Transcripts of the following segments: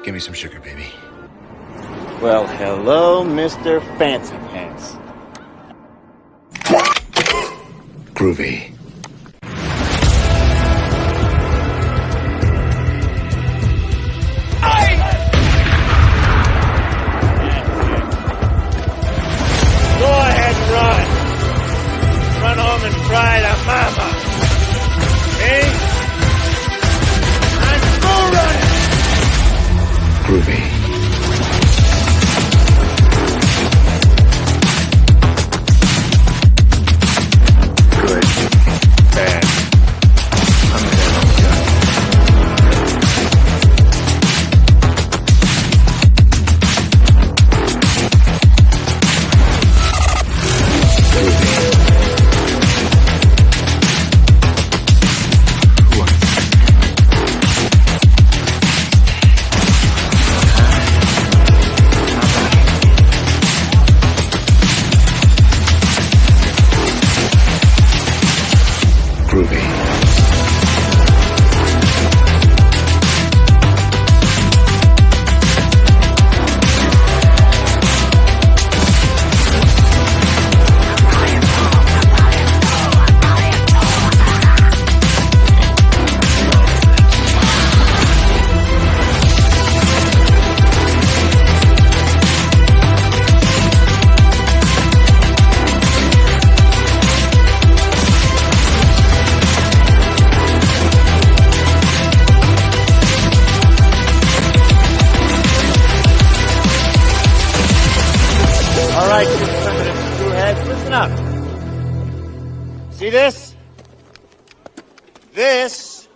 Give me some sugar, baby. Well, hello, Mr. Fancy Pants. Groovy. Go ahead and run. Run home and cry to mama. Me? I'm still running. Groovy. Good. Bad. I'm a dead old guy. Groovy. All right, you primitive screwheads, listen up. See this? This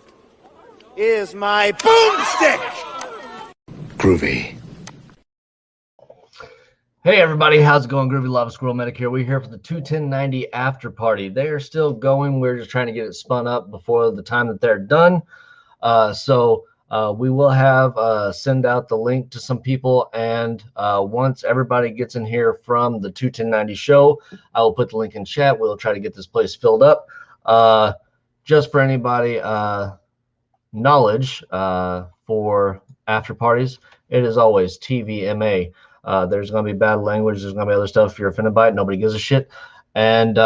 is my boomstick. Groovy. Hey everybody, how's it going? Groovy Lava Squirrel Medic here. We're here for the 21090 after party. They are still going. We're just trying to get it spun up before the time that they're done. We will have send out the link to some people, and once everybody gets in here from the 21090 show, I will put the link in chat. We'll try to get this place filled up. Just for anybody knowledge for after parties, it is always TVMA. There's going to be bad language. There's going to be other stuff. If you're offended by it, nobody gives a shit. And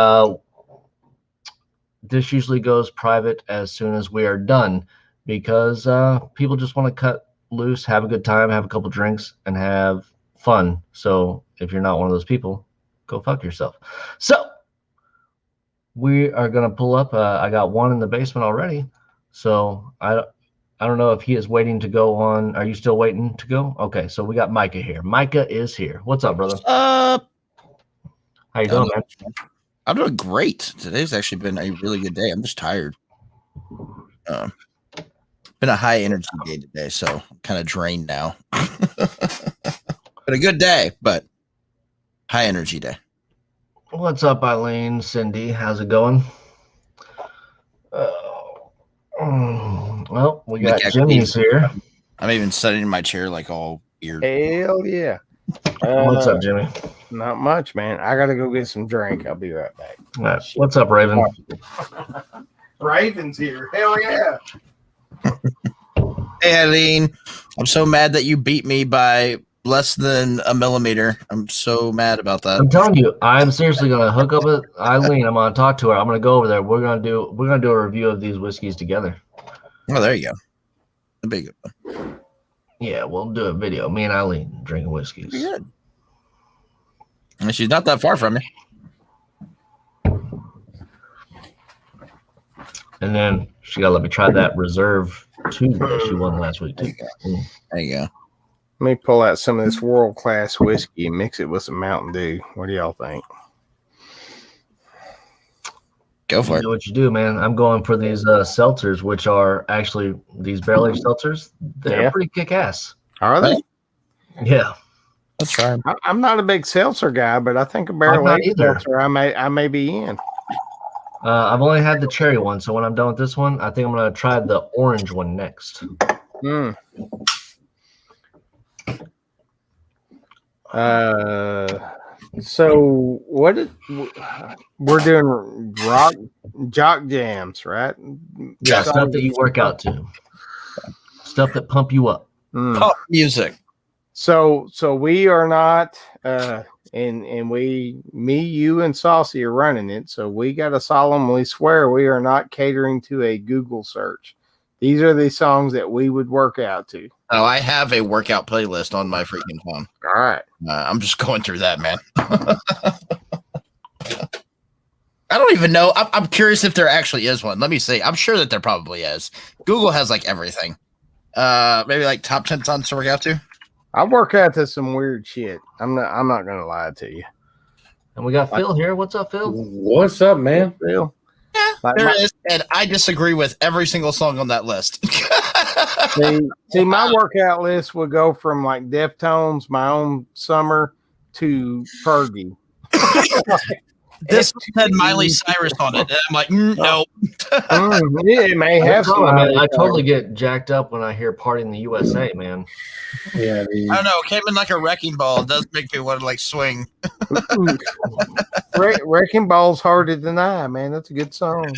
this usually goes private as soon as we are done, because people just want to cut loose, have a good time, have a couple drinks, and have fun. So if you're not one of those people, go fuck yourself. So we are going to pull up. I got one in the basement already. So I don't know if he is waiting to go on. Are you still waiting to go? Okay, so we got Micah here. Micah is here. What's up, brother? How you doing, man? I'm doing great. Today's actually been a really good day. I'm just tired. Been a high energy day today, so I'm kind of drained now. Been a good day, but high energy day. What's up, Eileen? Cindy, how's it going? Well, we got Jimmy's here. I'm even sitting in my chair like all weird. Hell yeah. What's up, Jimmy? Not much, man. I gotta go get some drink. I'll be right back. All right. What's up, Raven? Raven's here. Hell yeah. Hey, Eileen. I'm so mad that you beat me by less than a millimeter. I'm so mad about that. I'm telling you, I'm seriously gonna hook up with Eileen. I'm gonna talk to her. I'm gonna go over there. We're gonna do a review of these whiskeys together. Oh, there you go. A big one. Yeah, we'll do a video. Me and Eileen drinking whiskeys. Pretty good. And she's not that far from me. And then she gotta let me try that Reserve 2 that she won last week too. There you go. Let me pull out some of this world-class whiskey and mix it with some Mountain Dew. What do y'all think? Go for You it. know what you do, man. I'm going for these seltzers, which are actually these barrel-aged seltzers. They're pretty kick-ass. Are they? Yeah. Let's try 'em. I'm not a big seltzer guy, but I think a barrel-aged seltzer I may be in. I've only had the cherry one, so when I'm done with this one, I think I'm gonna try the orange one next. So we're doing jock jams, right? Yeah, stuff that you work out to, stuff that pump you up. Pop music. So we are not, and me, you, and Saucy are running it. So we got to solemnly swear we are not catering to a Google search. These are the songs that we would work out to. Oh, I have a workout playlist on my freaking phone. All right. I'm just going through that, man. I don't even know. I'm curious if there actually is one. Let me see. I'm sure that there probably is. Google has like everything. Maybe like top 10 songs to work out to. I work out to some weird shit. I'm not gonna lie to you. And we got Phil here. What's up, Phil? What's up, man? Phil. Yeah, there is, and I disagree with every single song on that list. see, my workout list would go from like Deftones, My Own Summer, to Fergie. This had Miley Cyrus on it, and I'm like, no. It may have some. I totally get jacked up when I hear "Party in the USA," man. Yeah, I don't know. It came in like a wrecking ball. It does make me want to like swing. Wrecking Ball's hard to deny, man. That's a good song.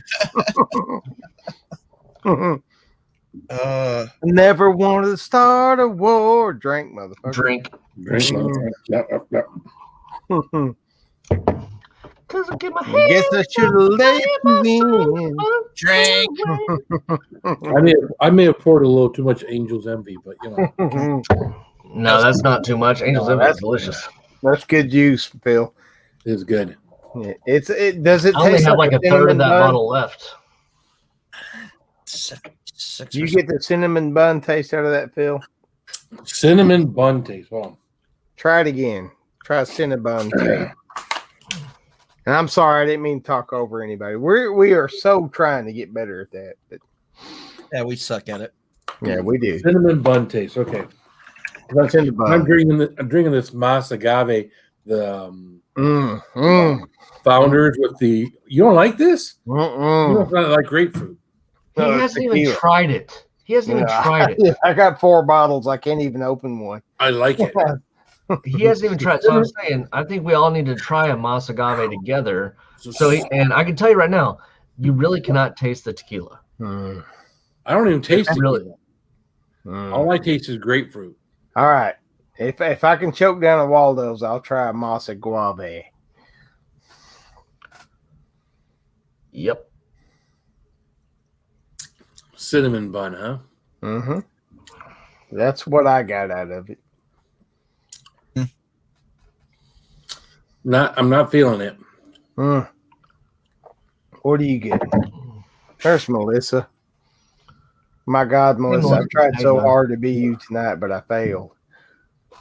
Never wanted to start a war. Drink, motherfucker. Drink. Cause I get my hands. Guess I should have let you in. Drink. I may have poured a little too much Angel's Envy, but you know. No, that's not too much. Angel's Envy is delicious. That's good juice, Phil. It's good. Yeah, it does it I only taste have like a third cinnamon of that bun? bottle left. Do you get the cinnamon bun taste out of that, Phil? Cinnamon bun taste. Hold on. Try it again. Try cinnamon bun taste. And I'm sorry, I didn't mean to talk over anybody. We are so trying to get better at that. But Yeah, we suck at it. yeah, we do. Cinnamon bun taste. Okay. That's in the bun. I'm drinking this Mas Agave, the founders with the. You don't like this? You don't like grapefruit. He hasn't even tried it. He hasn't even tried it. I got 4 bottles. I can't even open one. I like it. He hasn't even tried. So I'm saying, I think we all need to try a Mas Agave together. And I can tell you right now, you really cannot taste the tequila. I don't even taste it. Really. All I taste is grapefruit. All right. If I can choke down a Waldo's, I'll try a Mas Agave. Yep. Cinnamon bun, huh? Mm-hmm. That's what I got out of it. I'm not feeling it. What do you get? There's Melissa. My God, Melissa, I tried so hard to be you tonight, but I failed.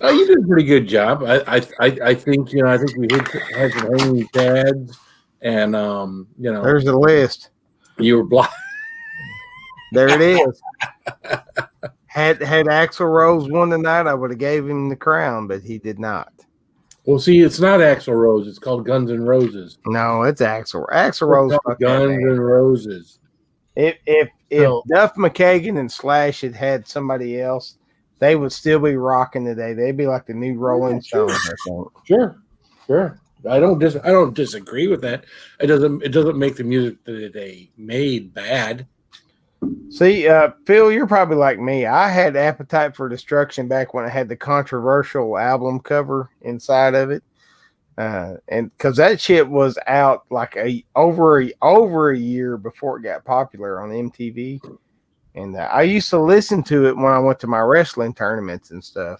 Oh, you did a pretty good job. I think I think we had some hanging pads, and There's the list. You were blocked. There it is. Had Axl Rose won tonight, I would have gave him the crown, but he did not. Well, see, it's not Axl Rose. It's called Guns N' Roses. No, it's Axl Rose. Guns N' Roses. If Duff McKagan and Slash had somebody else, they would still be rocking today. They'd be like the new Rolling Stones, I think. Sure. I don't disagree with that. It doesn't make the music that they made bad. See, Phil, you're probably like me. I had Appetite for Destruction back when it had the controversial album cover inside of it, and because that shit was out like over a year before it got popular on MTV, and I used to listen to it when I went to my wrestling tournaments and stuff.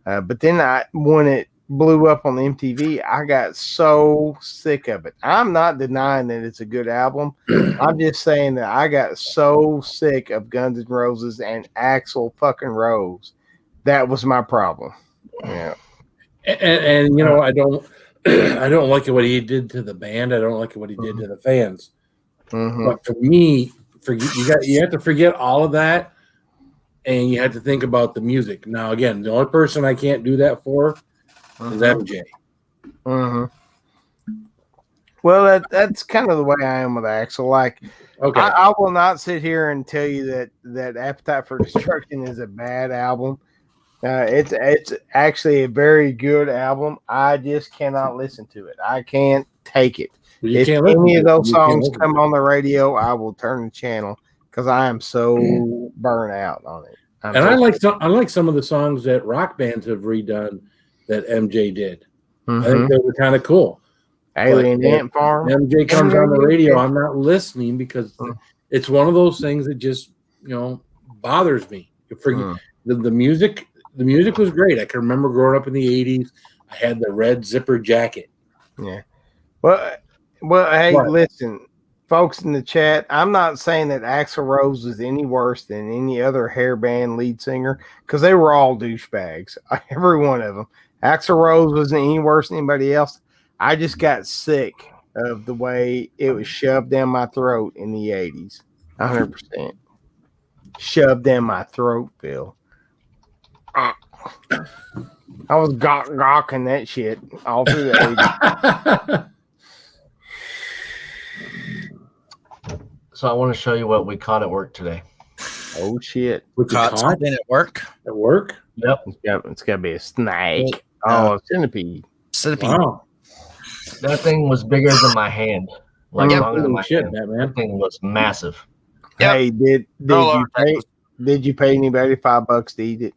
But then when it blew up on MTV, I got so sick of it. I'm not denying that it's a good album. I'm just saying that I got so sick of Guns N' Roses and Axl fucking Rose. That was my problem. Yeah. And I don't like what he did to the band. I don't like what he did to the fans. But for me, you have to forget all of that, and you have to think about the music. Now, again, the only person I can't do that for is MJ. Well, that's kind of the way I am with Axl. Like, okay, I will not sit here and tell you that Appetite for Destruction is a bad album. It's actually a very good album. I just cannot listen to it. I can't take it. If any of those songs come on the radio, I will turn the channel because I am so burnt out on it. I like some of the songs that rock bands have redone that MJ did. I think they were kind of cool. Alien Ant Farm. MJ comes on the radio. I'm not listening because it's one of those things that just bothers me. The music was great. I can remember growing up in the 80s. I had the red zipper jacket. Yeah. Well, hey, listen, folks in the chat, I'm not saying that Axl Rose is any worse than any other hair band lead singer because they were all douchebags, every one of them. Axl Rose wasn't any worse than anybody else. I just got sick of the way it was shoved down my throat in the 80s. 100%. Shoved down my throat, Phil. I was gawking that shit all through the 80s. So I want to show you what we caught at work today. Oh shit! We caught something at work. At work? Yep. It's got to be a snake. A centipede. Centipede. Wow. That thing was bigger than my hand. Like longer than my hand. Man. That thing was massive. Yep. Hey, did you pay anybody $5 to eat it?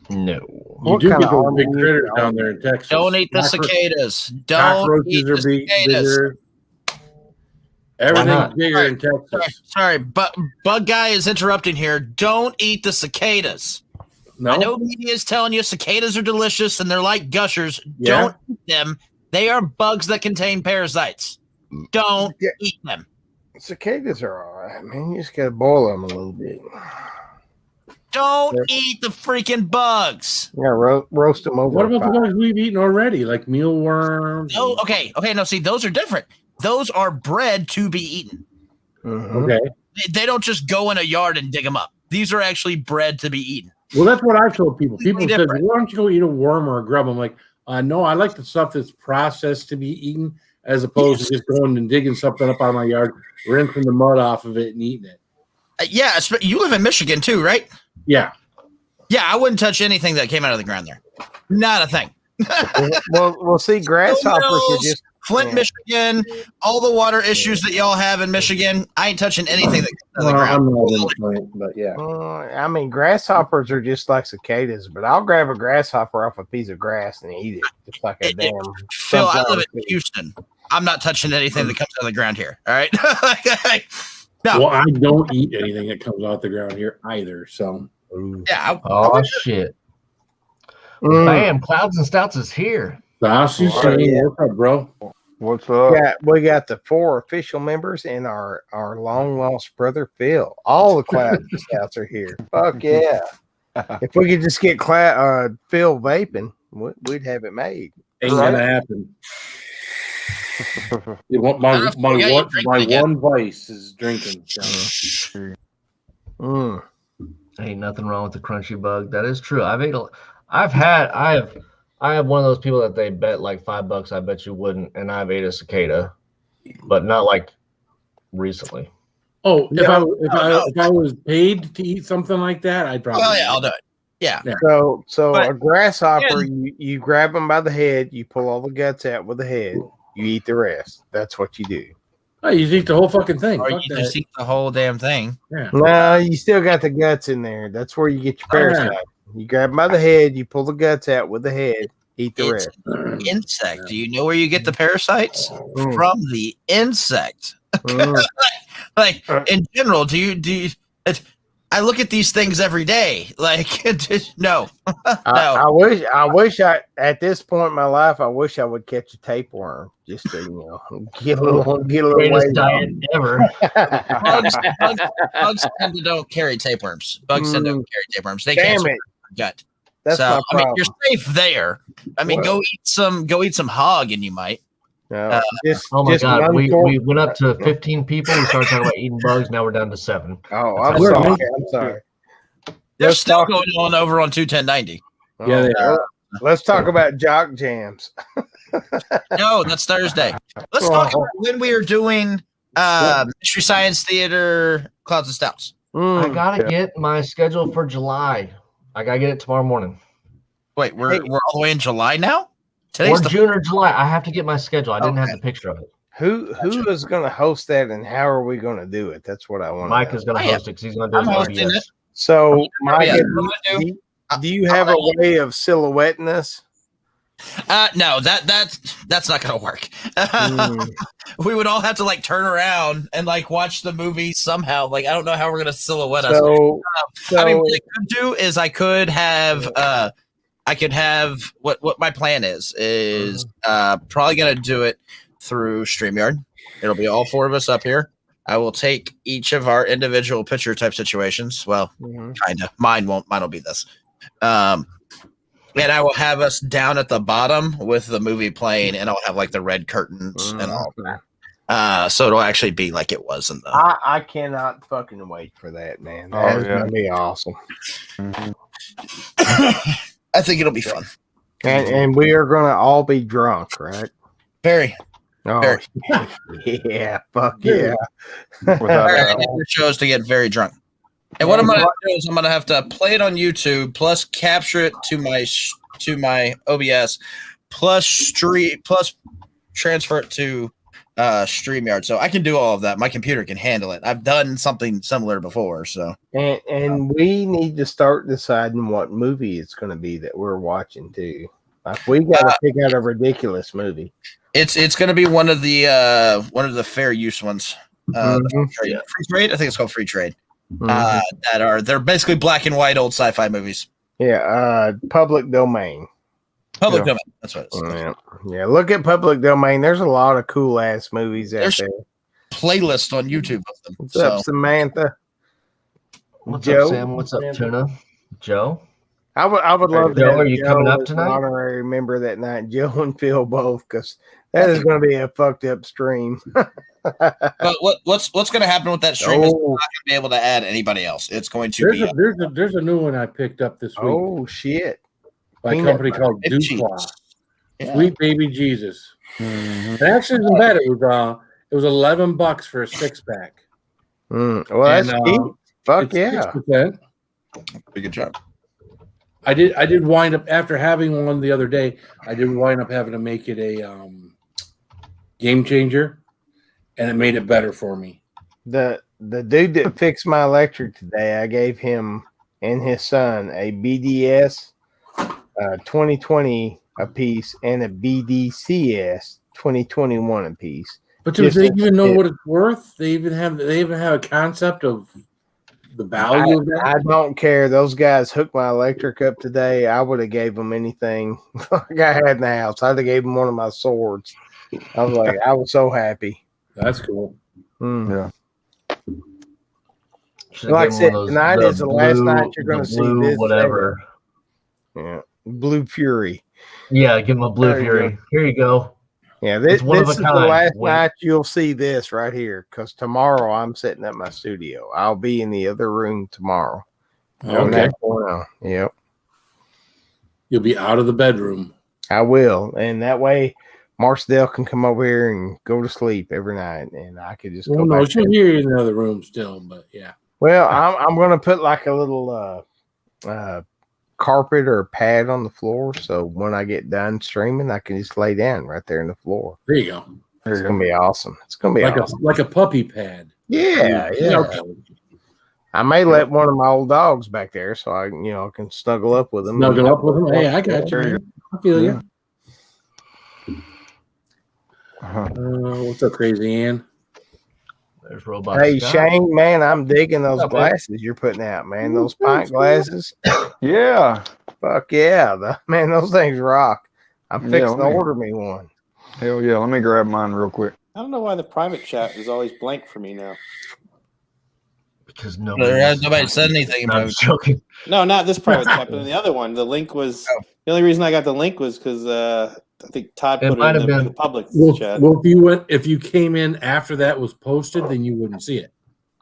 No. You do get those big critters down there in Texas. Don't eat the cicadas. Don't eat the cicadas. Everything's bigger in Texas. Sorry, but Bug Guy is interrupting here. Don't eat the cicadas. No? I know media is telling you cicadas are delicious and they're like gushers. Yeah. Don't eat them. They are bugs that contain parasites. Don't eat them. Cicadas are all right, man. You just got to boil them a little bit. Don't eat the freaking bugs. Yeah, roast them over. What about the ones we've eaten already, like mealworms? Oh, okay. No, see, those are different. Those are bred to be eaten. Okay. They don't just go in a yard and dig them up. These are actually bred to be eaten. Well, that's what I've told people. People say, why don't you go eat a worm or a grub? I'm like, no, I like the stuff that's processed to be eaten as opposed to just going and digging something up out of my yard, rinsing the mud off of it and eating it. You live in Michigan too, right? Yeah. Yeah, I wouldn't touch anything that came out of the ground there. Not a thing. Well, see, grasshoppers are just Flint, Michigan, all the water issues that y'all have in Michigan. I ain't touching anything that comes out of the ground. I'm not in Flint, but yeah. I mean, grasshoppers are just like cicadas, but I'll grab a grasshopper off a piece of grass and eat it, just like a damn. Phil, I live in Houston. I'm not touching anything that comes out of the ground here. All right. No. Well, I don't eat anything that comes out the ground here either. So, yeah. Shit. Bam! Clouds and Stouts is here. What's up, bro? What's up? Yeah, we got the 4 official members and our long lost brother Phil. All the Clouds and Stouts are here. Fuck yeah! If we could just get Phil vaping, we'd have it made. Ain't gonna happen. My one vice is drinking. Ain't nothing wrong with the crunchy bug. That is true. I have one of those people that they bet like $5. I bet you wouldn't, and I've ate a cicada, but not like recently. Oh, if I was paid to eat something like that, I'd probably. Oh yeah, I'll do it. Yeah. So a grasshopper, you grab them by the head, you pull all the guts out with the head, you eat the rest. That's what you do. Oh, you eat the whole fucking thing. Or you just eat the whole damn thing. Yeah. No, you still got the guts in there. That's where you get your parasite. You grab them by the head, you pull the guts out with the head, eat the rest. Insect. Do you know where you get the parasites? From the insect. Like in general, do you I look at these things every day. Like, no. I wish at this point in my life, I wish I would catch a tapeworm just to, get a little Greatest diet ever. Bugs tend to don't carry tapeworms. Bugs tend to don't carry tapeworms. They Damn can't it. gut. That's so my I mean, you're safe there. I mean, go eat some hog, and you might. No, oh my God, we went up to 15 people. We started talking about eating bugs. Now we're down to 7. Oh, I'm sorry. They're still going on over on 21090. Yeah, they are. Let's talk about jock jams. No, that's Thursday. Let's talk about when we are doing Mystery Science Theater Clouds and Stouts. I gotta get my schedule for July. I gotta get it tomorrow morning. Wait, we're all the way in July now? Or June or July. I have to get my schedule. I didn't have the picture of it. Who is going to host that, and how are we going to do it? That's what I want. Mike is going to host it because he's going to do it. I'm hosting it. So, Mike, Yeah. do you have a way of silhouetting us? No, that's not gonna work. Mm. We would all have to like turn around and like watch the movie somehow. Like I don't know how we're gonna silhouette us. So, I mean, what I could do is I could have what my plan is probably gonna do it through StreamYard. It'll be all four of us up here. I will take each of our individual picture type situations. Well, kind of. Mine won't. Mine will be this. And I will have us down at the bottom with the movie playing, and I'll have like the red curtains and all that. So it'll actually be like it was in the. I cannot fucking wait for that, man. That's gonna be awesome. I think it'll be fun. And we are gonna all be drunk, right? Very. Oh, Very. Yeah, fuck yeah. The shows to get very drunk. And what I'm going to do is I'm going to have to play it on YouTube, plus capture it to my OBS, plus transfer it to StreamYard. So I can do all of that. My computer can handle it. I've done something similar before. So and we need to start deciding what movie it's going to be that we're watching too. Like we got to pick out a ridiculous movie. It's going to be one of the fair use ones. Free Trade. I think it's called Free Trade. They're basically black and white old sci-fi movies. Yeah, public domain. Public domain. That's what it's. Yeah. Look at public domain. There's a lot of cool ass movies out there. Playlist on YouTube of them. What's up, Samantha? What's Joe? up, Sam? What's up, Tuna? Joe? I would love to Joe, have are you Joe coming up as an tonight? honorary member that night. Joe and Phil both, because that is going to be a fucked up stream. But what's going to happen with that stream is we're not going to be able to add anybody else. It's going to there's a new one I picked up this week. Oh shit! By a company called Duclaw. Yeah. Sweet Baby Jesus. It actually isn't bad. It was $11 for a 6-pack. Well, that's cheap. Fuck yeah! 6%. Pretty good job. I did wind up, after having one the other day, I did wind up having to make it a game changer, and it made it better for me. The dude that fixed my electric today, I gave him and his son a BDS 2020 a piece and a BDCS 2021 a piece. But do they even know what it's worth? They even have a concept of the value of that? I don't care. Those guys hooked my electric up today. I would have gave them anything like I had in the house. I'd have gave them one of my swords. I was like, I was so happy. That's cool. Yeah. Like I said, tonight is the last night you're going to see this. Whatever. Yeah. Blue Fury. Yeah, give him a Blue Fury. Here you go. Yeah, this is the last night you'll see this right here, because tomorrow I'm setting up my studio. I'll be in the other room tomorrow. Okay. Yep. You'll be out of the bedroom. I will. And that way Marcel can come over here and go to sleep every night, and I could just go back. She'll hear you in the other room still, but yeah. Well, I'm going to put like a little carpet or pad on the floor, so when I get done streaming, I can just lay down right there in the floor. There you go. It's going to be awesome. It's going to be awesome. Like a puppy pad. Yeah. I may let one of my old dogs back there, so I can snuggle up with them. Snuggle up with them. Hey, I got you. I feel you. What's up, Crazy Ann? There's robots. Hey, Shane, man, I'm digging those glasses you're putting out, man. Those pint glasses. Yeah. Fuck yeah. Man, those things rock. I'm fixing to order me one. Hell yeah. Let me grab mine real quick. I don't know why the private chat is always blank for me now. Because nobody said anything about it. Joking. No, not this private chat, but in the other one, the link was the only reason I got the link was because I think Todd put it in the public chat. Well, if you came in after that was posted, then you wouldn't see it.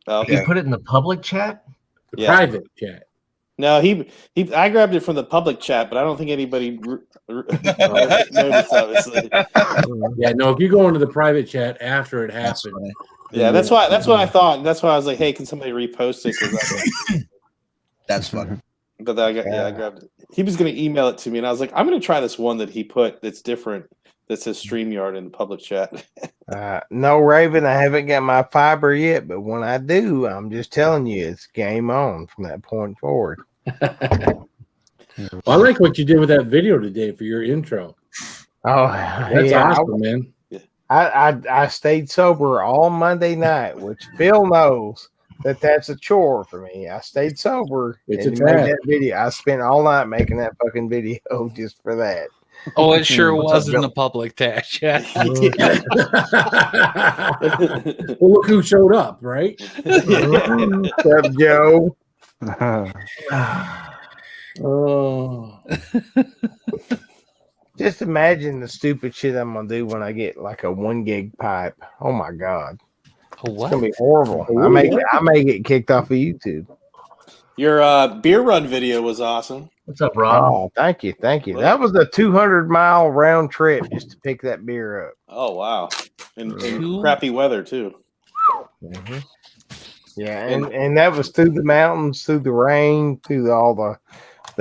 Okay. You put it in the public chat? The private chat. No, I grabbed it from the public chat, but I don't think anybody noticed, obviously. Yeah, no, if you go into the private chat after it happened. Yeah, that's what I thought. That's why I was like, hey, can somebody repost it? That's fun. But I grabbed it. He was going to email it to me, and I was like, I'm going to try this one that he put that's different, that says StreamYard in the public chat. No, Raven, I haven't got my fiber yet, but when I do, I'm just telling you, it's game on from that point forward. Well, I like what you did with that video today for your intro. Oh, That's awesome, man. I stayed sober all Monday night, which Phil knows that's a chore for me. I stayed sober It's and a made task. that video. I spent all night making that fucking video just for that. Oh, it sure What's up, wasn't Joe? a public task. Yeah. Well, look who showed up, right? What's up, Joe? Oh, Just imagine the stupid shit I'm gonna do when I get like a 1 gig pipe. Oh my god, Oh, it's what? gonna be horrible. I may get kicked off of YouTube. Your beer run video was awesome. What's up, Rob? Oh, thank you. That was a 200-mile round trip just to pick that beer up. Oh wow, in crappy weather too. Mm-hmm. Yeah, and that was through the mountains, through the rain, through all the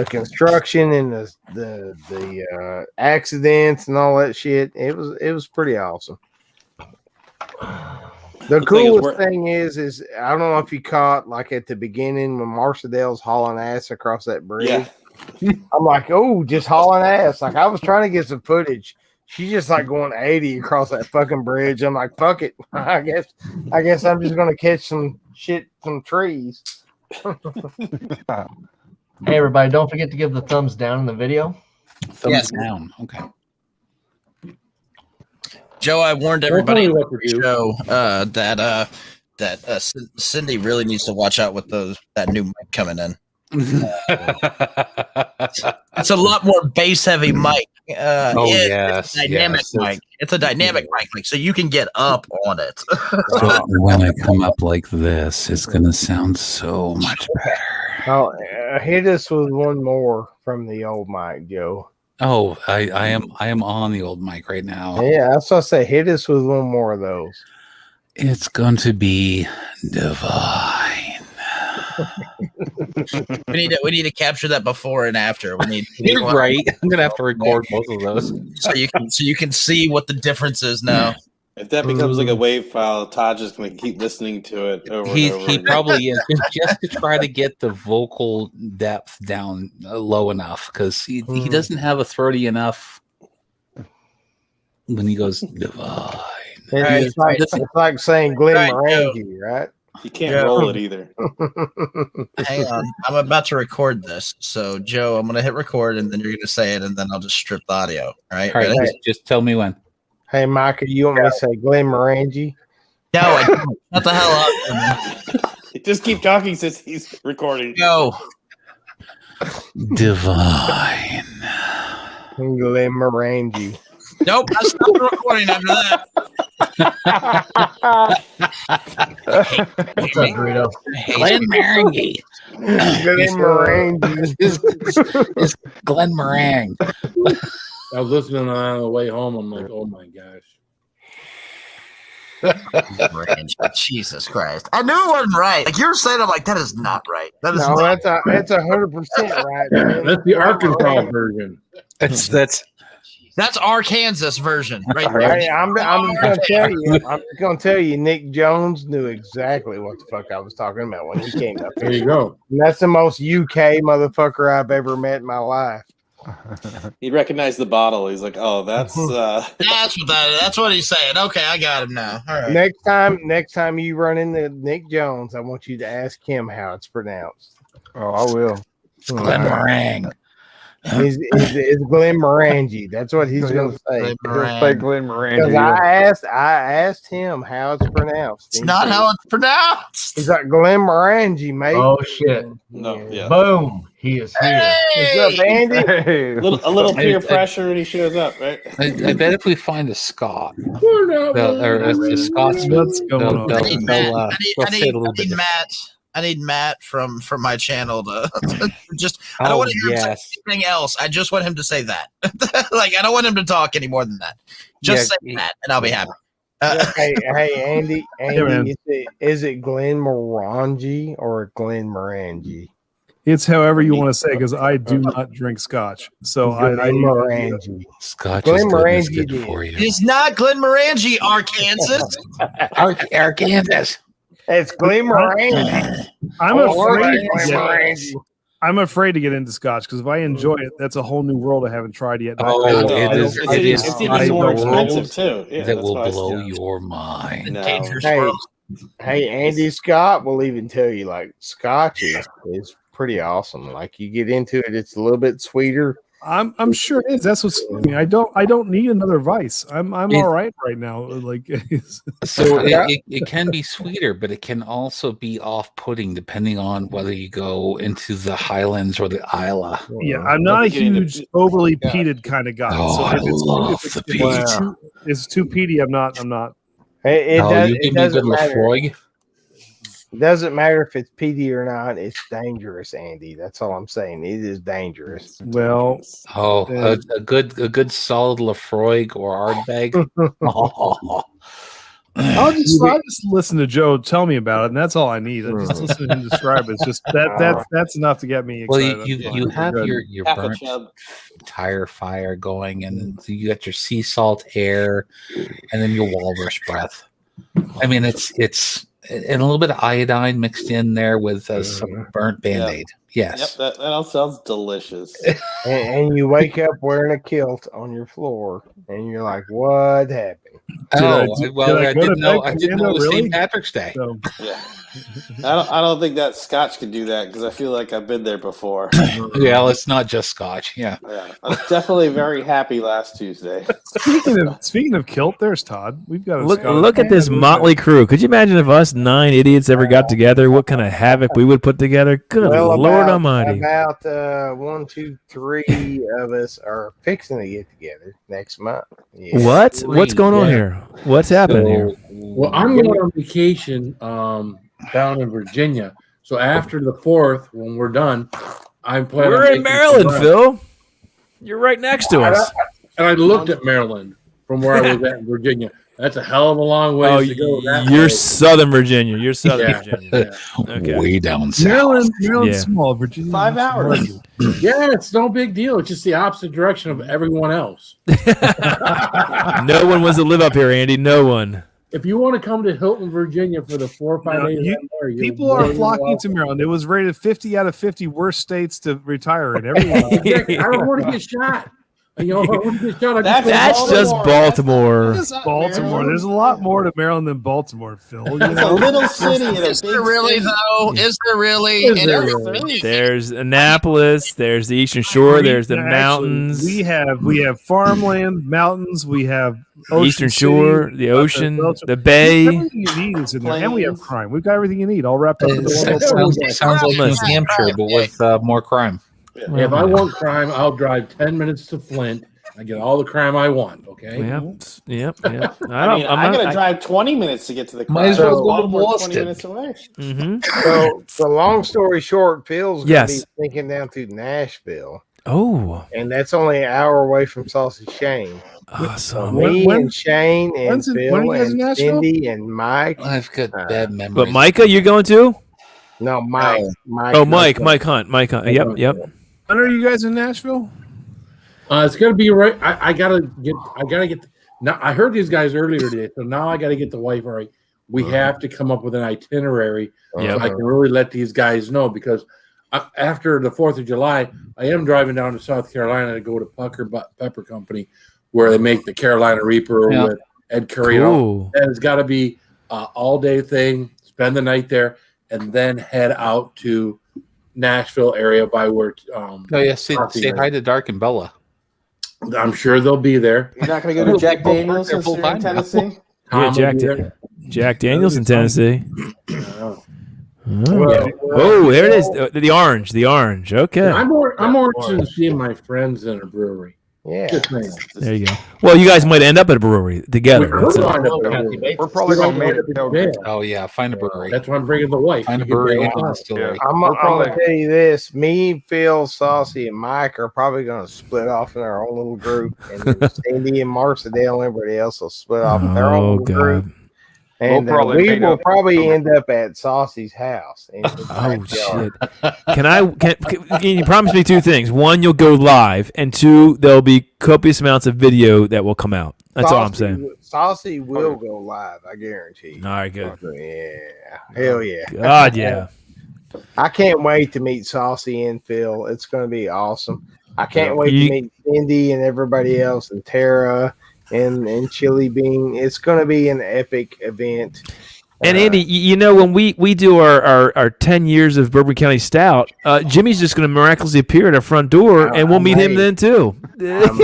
construction and the accidents and all that shit. It was pretty awesome. The coolest thing is I don't know if you caught like at the beginning when Marsha Dale's hauling ass across that bridge. Yeah. I'm like, oh, just hauling ass. Like I was trying to get some footage. She's just like going 80 across that fucking bridge. I'm like, fuck it. I guess I'm just gonna catch some trees. Hey, everybody, don't forget to give the thumbs down in the video. Thumbs down. Okay. Joe, I warned everybody tell me on what to the do. show that Cindy really needs to watch out with that new mic coming in. It's a lot more bass heavy mic. yes, dynamic mic. It's a dynamic mic, like, so you can get up on it. So when I come up like this, it's gonna sound so much better. Oh, hit us with one more from the old mic, Joe. Oh, I am on the old mic right now. Yeah, that's what I say. Hit us with one more of those. It's going to be divine. we need to capture that before and after. You're right. I'm gonna have to record both of those so you can see what the difference is now. If that becomes like a wave file, Todd's just going to keep listening to it over and over. He again. probably is, just to try to get the vocal depth down low enough, because he doesn't have a throaty enough when he goes divine. It's like saying Glenn Morangi, right? You can't roll it either. Hang on, I'm about to record this. So, Joe, I'm going to hit record, and then you're going to say it, and then I'll just strip the audio. All right? All right, just tell me when. Hey, Micah, you want me to say Glenn Morangi? No, I don't. What the hell up? Just keep talking since he's recording. Go. Divine. Glenn Morangi. Nope, I stopped recording after that. What's up, Dorito? Glenn Morangi. Glenn Morangi. It's Glenn Meringue. I was listening on the way home. I'm like, oh my gosh. Jesus Christ! I knew it wasn't right. Like you were saying, I'm like, that is not right. That is No, not. that's 100% right. Man. That's the Arkansas version. That's Arkansas version, right there. Hey, I'm just gonna tell you. I'm just gonna tell you. Nick Jones knew exactly what the fuck I was talking about when he came up There here. you go. And that's the most UK motherfucker I've ever met in my life. He recognized the bottle. He's like, "Oh, that's That's what he's saying. Okay, I got him now. All right. Next time you run into Nick Jones, I want you to ask him how it's pronounced. Oh, I will. Glenn Meringue. It's Glenn Morangi. That's what he's going to say. Just say Glenn Because Morangi. I asked him how it's pronounced. It's not how it's pronounced. He's like Glenn Morangi, mate. Oh shit! no, yeah." Boom! He is here. What's up, Andy? Hey. A little peer pressure, and he shows up, right? I bet if we find a Scot, We're not or a Scotsman, What's going on? I need Matt. they'll say it a little bit. I need Matt from my channel to just. I don't want to hear him say anything else. I just want him to say that. Like I don't want him to talk any more than that. Just say that, and I'll be happy. Hey, Andy, is it Glenn Morangi or Glenn Morangi? It's however you want to say, because I do not drink scotch. So Glenmorangie. Scotch is good for you. It's not Glenmorangie, Arkansas. Arkansas. It's Glenmorangie. I'm afraid to get into scotch because if I enjoy it, that's a whole new world I haven't tried yet. It's even more expensive too. Yeah, that will blow your mind. No. Hey, Andy Scott will even tell you like scotch is pretty awesome. Like you get into it, it's a little bit sweeter. I'm sure it is. That's what's. I mean, I don't need another vice. I'm all right now. Like so, it can be sweeter, but it can also be off-putting depending on whether you go into the Highlands or the Isla. Yeah, I'm not a huge overly peated kind of guy. Oh, so if it's too peaty, I'm not. It doesn't matter. It doesn't matter if it's peaty or not. It's dangerous, Andy. That's all I'm saying. It is dangerous. Well, a good solid Lafroig or Ardbeg. I'll just listen to Joe tell me about it, and that's all I need. I just listen to him describe it. It's just that's enough to get me excited. Well, you have your burnt tire fire going, and then you got your sea salt air, and then your walrus breath. I mean, it's and a little bit of iodine mixed in there with some burnt Band-Aid. Yes. Yep, that all sounds delicious. and you wake up wearing a kilt on your floor, and you're like, "What happened?" I didn't know it was St. Patrick's Day. So. Yeah. I don't think that scotch could do that because I feel like I've been there before. Yeah, it's not just scotch. Yeah. I was definitely very happy last Tuesday. Speaking of kilt, there's Todd. We've got look at this motley crew. Could you imagine if us 9 idiots ever got together? What kind of havoc we would put together? Good Lord Almighty! About 1, 2, 3 of us are fixing to get together next month. Yeah. What? What's going on here? What's happening here? Well, I'm going on vacation down in Virginia. So after the 4th, when we're done, I'm planning. We're in Maryland, Phil. You're right next to us. And I looked at Maryland from where I was at in Virginia. That's a hell of a long ways to go. You're Southern Virginia. You're Southern Virginia. Yeah. Okay. Way down south. Maryland's small. Virginia, 5 hours. Yeah, it's no big deal. It's just the opposite direction of everyone else. No one wants to live up here, Andy. No one. If you want to come to Hilton, Virginia for the 4 or 5 days, people are flocking to Maryland. It was rated 50 out of 50 worst states to retire in. Everyone. I don't want to get shot. You know, if I wouldn't get shot, that's just Baltimore. Baltimore. There's a lot more to Maryland than Baltimore, Phil. You know? It's a little city. Is there really, though? Is there really? There's Annapolis. There's the Eastern Shore. There's the mountains. We have farmland, mountains. We have Eastern Shore, the ocean, the bay. Everything you need is in there, and we have crime. We've got everything you need all wrapped up. Sounds like New Hampshire, but with more crime. If I want crime, I'll drive 10 minutes to Flint. I get all the crime I want. Okay. Yep. I'm going to drive 20 minutes to get to the crime. Might as well go to Boston. 20 minutes away. Mm-hmm. So long story short, Phil's going to be thinking down to Nashville. Oh. And that's only an hour away from Sausage Shane. Awesome. So me and Shane and Phil and Cindy and Mike. I've got bad memories. But Micah, you going too? No, Mike. Oh, Mike Hunt. Yep. When are you guys in Nashville? It's gonna be right. I gotta get. Now I heard these guys earlier today, so now I gotta get the wife right. We have to come up with an itinerary so I can really let these guys know because after the 4th of July, I am driving down to South Carolina to go to Pucker Pepper Company where they make the Carolina Reaper with Ed Curry. And it's got to be an all-day thing. Spend the night there, and then head out to Nashville area by where. Say hi to Dark and Bella. I'm sure they'll be there. You're not going to go to Jack Daniels in Tennessee? Yeah, Jack Daniels in Tennessee. Oh, there it is. The orange. Okay. I'm more interested in seeing my friends in a brewery. Yeah. There you go. Well, you guys might end up at a brewery together. We're probably going to make it. Oh, yeah. Find a brewery. That's why I'm bringing the wife. Find a brewery and a distillery. I'm going to tell you this. Me, Phil, Saucy, and Mike are probably going to split off in our own little group. And then Sandy and Marcia, Dale, and everybody else will split off in their own little group. And we will probably end up at Saucy's house. Oh shit! Can you promise me two things? One, you'll go live, and two, there'll be copious amounts of video that will come out. That's all I'm saying. Saucy will go live, I guarantee. All right, good. Yeah, hell yeah. God, yeah. I can't wait to meet Saucy and Phil. It's going to be awesome. I can't wait to meet Cindy and everybody else, and Tara and Chili Bean. It's going to be an epic event. And Andy, when we do our 10 years of Bourbon County Stout, Jimmy's just going to miraculously appear at our front door, and we'll meet him then too. I'm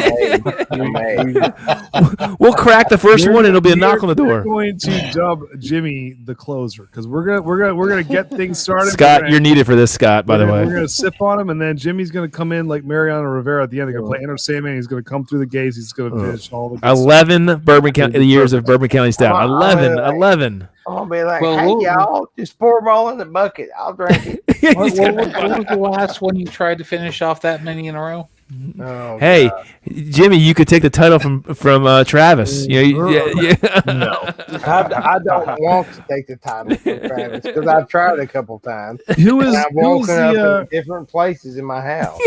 We'll crack the first one, and it'll be a knock on the door. We're going to dub Jimmy the closer because we're gonna get things started. Scott, you're needed for this, Scott. By the way, we're gonna sip on him, and then Jimmy's gonna come in like Mariano Rivera at the end. They're gonna play Enter Sandman. He's gonna come through the gates. He's gonna finish all the 11 Bourbon County years of Bourbon County Stout. 11. I'm gonna be like, hey, y'all, just pour them all in the bucket. I'll drink it. What was the last one you tried to finish off that many in a row? Oh, hey, God. Jimmy, you could take the title from Travis. No, I don't want to take the title from Travis because I've tried a couple times. I've woken up in different places in my house.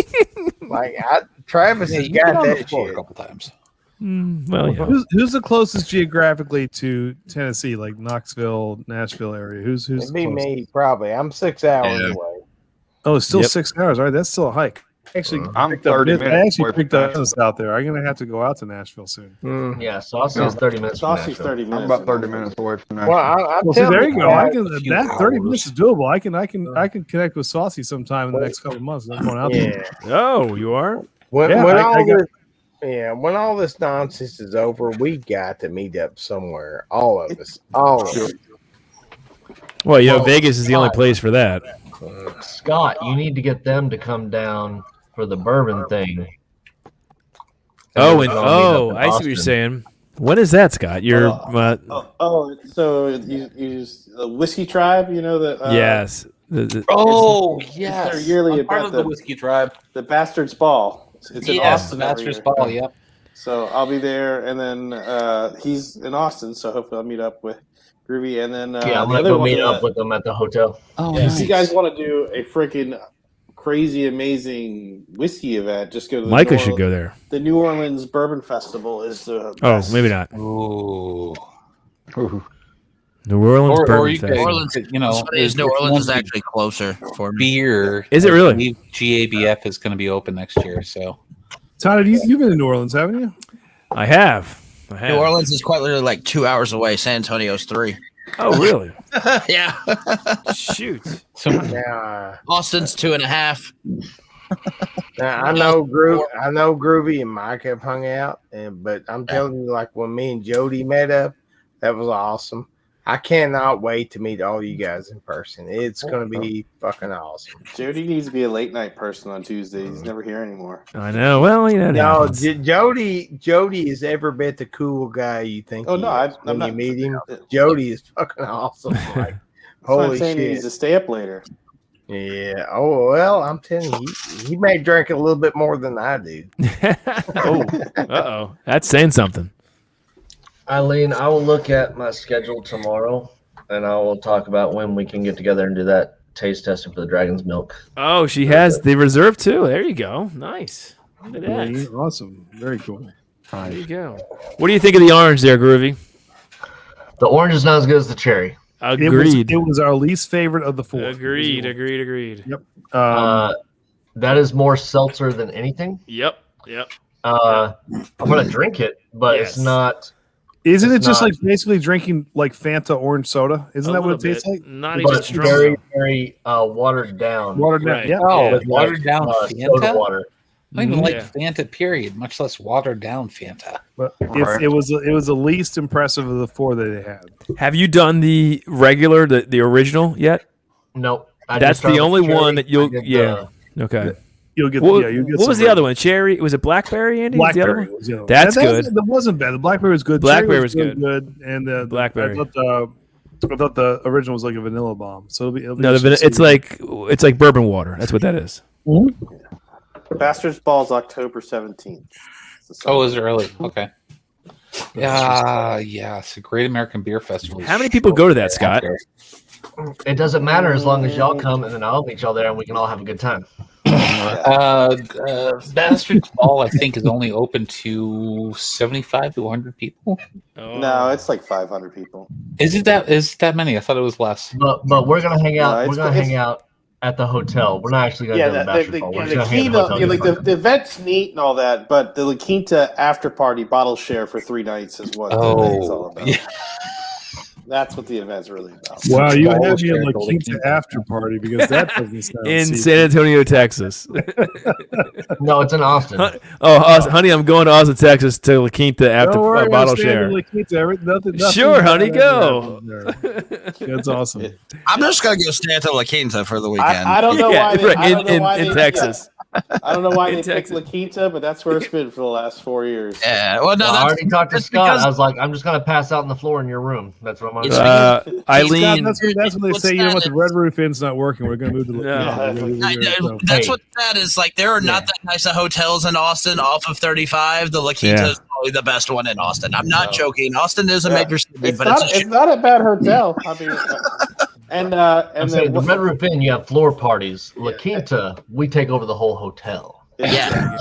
Travis has got that shit a couple times. Well, yeah. Who's the closest geographically to Tennessee, like Knoxville, Nashville area? Who's It'd be me, probably. I'm 6 hours away. Oh, it's still 6 hours. All right, that's still a hike. Actually, I'm 30 minutes. I actually picked up business out there. I'm gonna have to go out to Nashville soon. Yeah, Saucy is 30 minutes. Saucy's 30 minutes. I'm about 30 minutes away from that. Well, there you go. That 30 minutes is doable. I can connect with Saucy sometime in the next couple of months. I'm going out there. Oh, you are? When all this nonsense is over, we got to meet up somewhere. All of us. Well, Vegas is the only place for that. Scott, you need to get them to come down for the bourbon thing. I see what you're saying. When is that, Scott? You're so you use the Whiskey Tribe, yes. Yes, their yearly part of the Whiskey Tribe, the Bastard's Ball. It's in Austin. Bastard's Ball. Yep. So I'll be there, and then he's in Austin, so hopefully I'll meet up with Groovy, and then I'm gonna go meet up with them at the hotel. If you guys want to do a freaking crazy, amazing whiskey event, just go to Micah should go there. The New Orleans Bourbon Festival is the best. Maybe not. Ooh. New Orleans or Bourbon you could, Festival. New Orleans is actually closer for me. Beer. Is it really? GABF is going to be open next year, so. Tyler, you've been to New Orleans, haven't you? I have. New Orleans is quite literally like 2 hours away. San Antonio's 3. Oh, really? Yeah. Shoot. Austin's 2.5. Now, I know Groovy and Mike have hung out, but I'm telling you, like when me and Jody met up, that was awesome. I cannot wait to meet all you guys in person. It's going to be fucking awesome. Jody needs to be a late night person on Tuesdays. He's never here anymore. I know. Well, no, Jody is every bit the cool guy you think. I'm not. You meet him, Jody is fucking awesome. Like, holy shit! He needs to stay up later. Yeah. Oh well, I'm telling you, he may drink a little bit more than I do. That's saying something. Eileen, I will look at my schedule tomorrow, and I will talk about when we can get together and do that taste testing for the Dragon's Milk. Oh, she has the reserve too. There you go. Nice. Look at that. Awesome. Very cool. There you go. What do you think of the orange there, Groovy? The orange is not as good as the cherry. Agreed. It was our least favorite of the 4. Agreed. Yep. That is more seltzer than anything. Yep. I'm gonna drink it, but it's not. Isn't it just like basically drinking like Fanta orange soda? Isn't that what it tastes like? Not even strong. Very, very watered down. Right. Yeah. Watered down Fanta? Soda water. I don't even like Fanta, period, much less watered down Fanta. But it was the least impressive of the 4 that they had. Have you done the regular, the original yet? Nope. That's the only one that you'll. Okay. You'll get. What was the other one? Cherry? Was it blackberry, Andy? Blackberry. That's good. That wasn't bad. The blackberry was good. Blackberry was good. And the blackberry. I thought the original was like a vanilla bomb. So it'll be it's like bourbon water. That's what that is. Bastard's Ball is October 17th. Oh, is it early? Okay. Yeah, it's a Great American Beer Festival. How many people go to that, Scott? It doesn't matter as long as y'all come, and then I'll meet y'all there, and we can all have a good time. Bastard's Ball, I think, is only open to 75 to 100 people. No, it's like 500 people. Is it that many? I thought it was less. But we're gonna hang out. No, we're gonna hang out at the hotel. We're not actually gonna go to the Bastard Ball. We're just gonna hang out at the hotel. The event's neat and all that, but the La Quinta after party bottle share for 3 nights is what the event's all about. Yeah. That's what the event's really about. Wow, you have me in La Quinta after party because that doesn't sound in San Antonio, Texas. No, it's in Austin. Honey, I'm going to Austin, Texas to La Quinta after bottle share. Nothing sure, honey, go. That's awesome. I'm just gonna go stay at the La Quinta for the weekend. I don't know why in Texas. I don't know why they picked La Quinta, but that's where it's been for the last 4 years. Yeah, well, no, I already talked to Scott. I was like, I'm just gonna pass out on the floor in your room. That's what I'm gonna do. Eileen, that's what they say. You know what? The Red Roof Inn's not working. We're gonna move to La Quinta. That's what that is. Like, there are not that nice of hotels in Austin off of 35. The La Quinta is probably the best one in Austin. I'm not joking. Austin is a major city, but it's not a bad hotel. I mean. And the Red Roof Inn, you have floor parties. La Quinta, we take over the whole hotel. Yeah,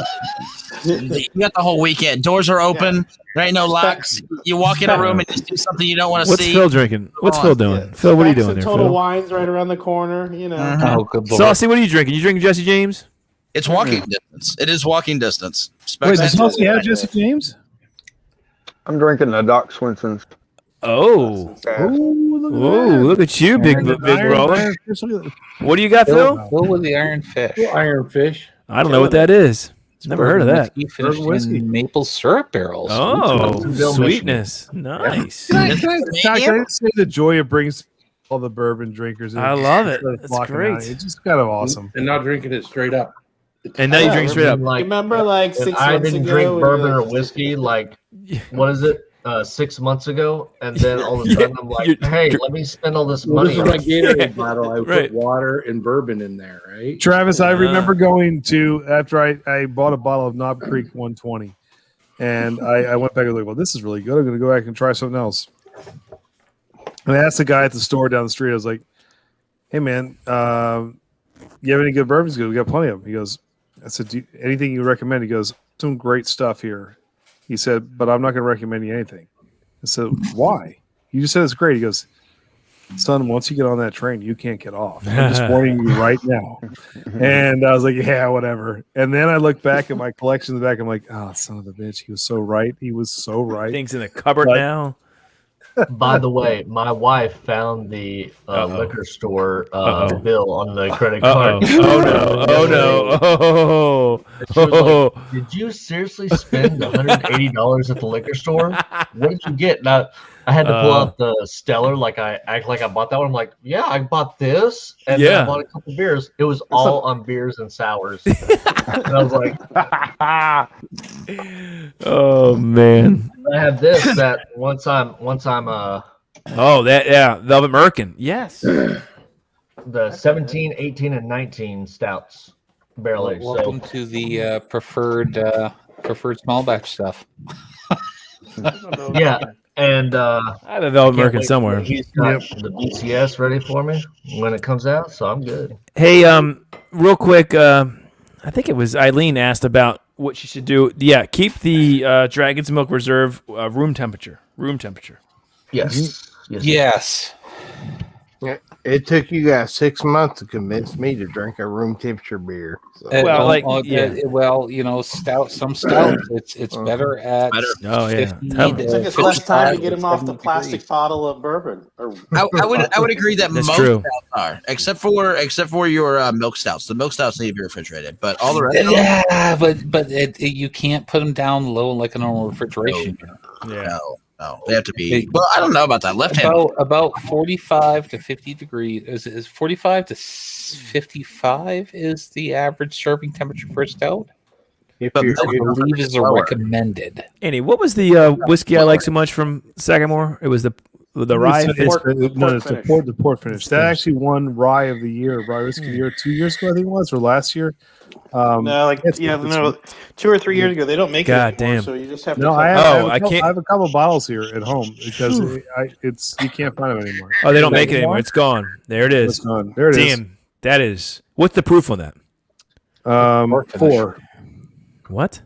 you got the whole weekend. Doors are open. There ain't no locks. You walk in a room and just do something you don't want to see. What's Phil drinking? What's Phil doing? Phil, what are you doing there? Total Phil? Wine's right around the corner. You know. Oh, good Lord. Saucy, what are you drinking? You drinking Jesse James? It's walking distance. It is walking distance. Wait, does Saucy have Jesse James? I'm drinking a Doc Swinson's. Oh, look at you, big roller. What do you got, Phil? What was the Iron Fish? Iron Fish. I don't know what that is. Never heard of that. Whiskey in maple syrup barrels. Oh, sweetness. Nice. Can I just say the joy it brings all the bourbon drinkers in? I love it. It's great. It's just kind of awesome. And not drinking it straight up. And now you drink straight up. Like, remember, like 6 months ago, I didn't drink bourbon or whiskey. Like, what is it? 6 months ago, and then all of a sudden I'm like, hey, let me spend all this money. This is my Gatorade bottle. I put water and bourbon in there, right? Travis, I remember going to, after I bought a bottle of Knob Creek 120, and I went back and was like, well, this is really good. I'm going to go back and try something else. And I asked the guy at the store down the street, I was like, hey, man, you have any good bourbons? He goes, we got plenty of them. He goes, I said, anything you recommend? He goes, some great stuff here. He said, but I'm not going to recommend you anything. I said, why? You just said it's great. He goes, son, once you get on that train, you can't get off. I'm just warning you right now. And I was like, yeah, whatever. And then I look back at my collection in the back. I'm like, oh, son of a bitch. He was so right. He was so right. Things in the cupboard now. By the way, my wife found the liquor store bill on the credit card. Oh no! Like, did you seriously spend $180 at the liquor store? What did you get? Now, I had to pull out the Stellar, like I act like I bought that one. I'm like, yeah, I bought this, and then I bought a couple beers. It was all on beers and sours. And I was like, oh man. I have this that once I'm Velvet Merkin. Yes. The 17, 18, and 19 stouts barrel aged. Welcome to the preferred small batch stuff. Yeah. And I have a Velvet Merkin somewhere. He's got the BCS ready for me when it comes out, so I'm good. Hey, real quick, I think it was Eileen asked about what she should do. Yeah, keep the Dragon's Milk Reserve room temperature. Yes. Yeah, it took you guys 6 months to convince me to drink a room temperature beer. So. Stout. Some stouts, it's better at. It took us less time to get them off the plastic bottle of bourbon. I would agree that That's most true. stouts are, except for your milk stouts. The milk stouts need to be refrigerated, but all the rest. But you can't put them down low like a normal refrigeration. No, they have to be. Well, I don't know about that. Left hand about 45 to 50 degrees. Is 45 to 55 is the average serving temperature for a stout? I believe is a recommended. Annie, what was the whiskey I like so much from Sagamore? It was the The rye It's finish. the port finish. That actually won Rye of the Year, Rye Whiskey of the Year 2 years ago, I think it was, or last year. No, 2 or 3 years ago. They don't make God it anymore, damn. so you just have to. No, cut I it. have, I can't. I have a couple bottles here at home because it's you can't find them anymore. Oh, they don't make it anymore. It's gone. There it is. It's gone. There it is. Damn, that is. What's the proof on that? 4. What?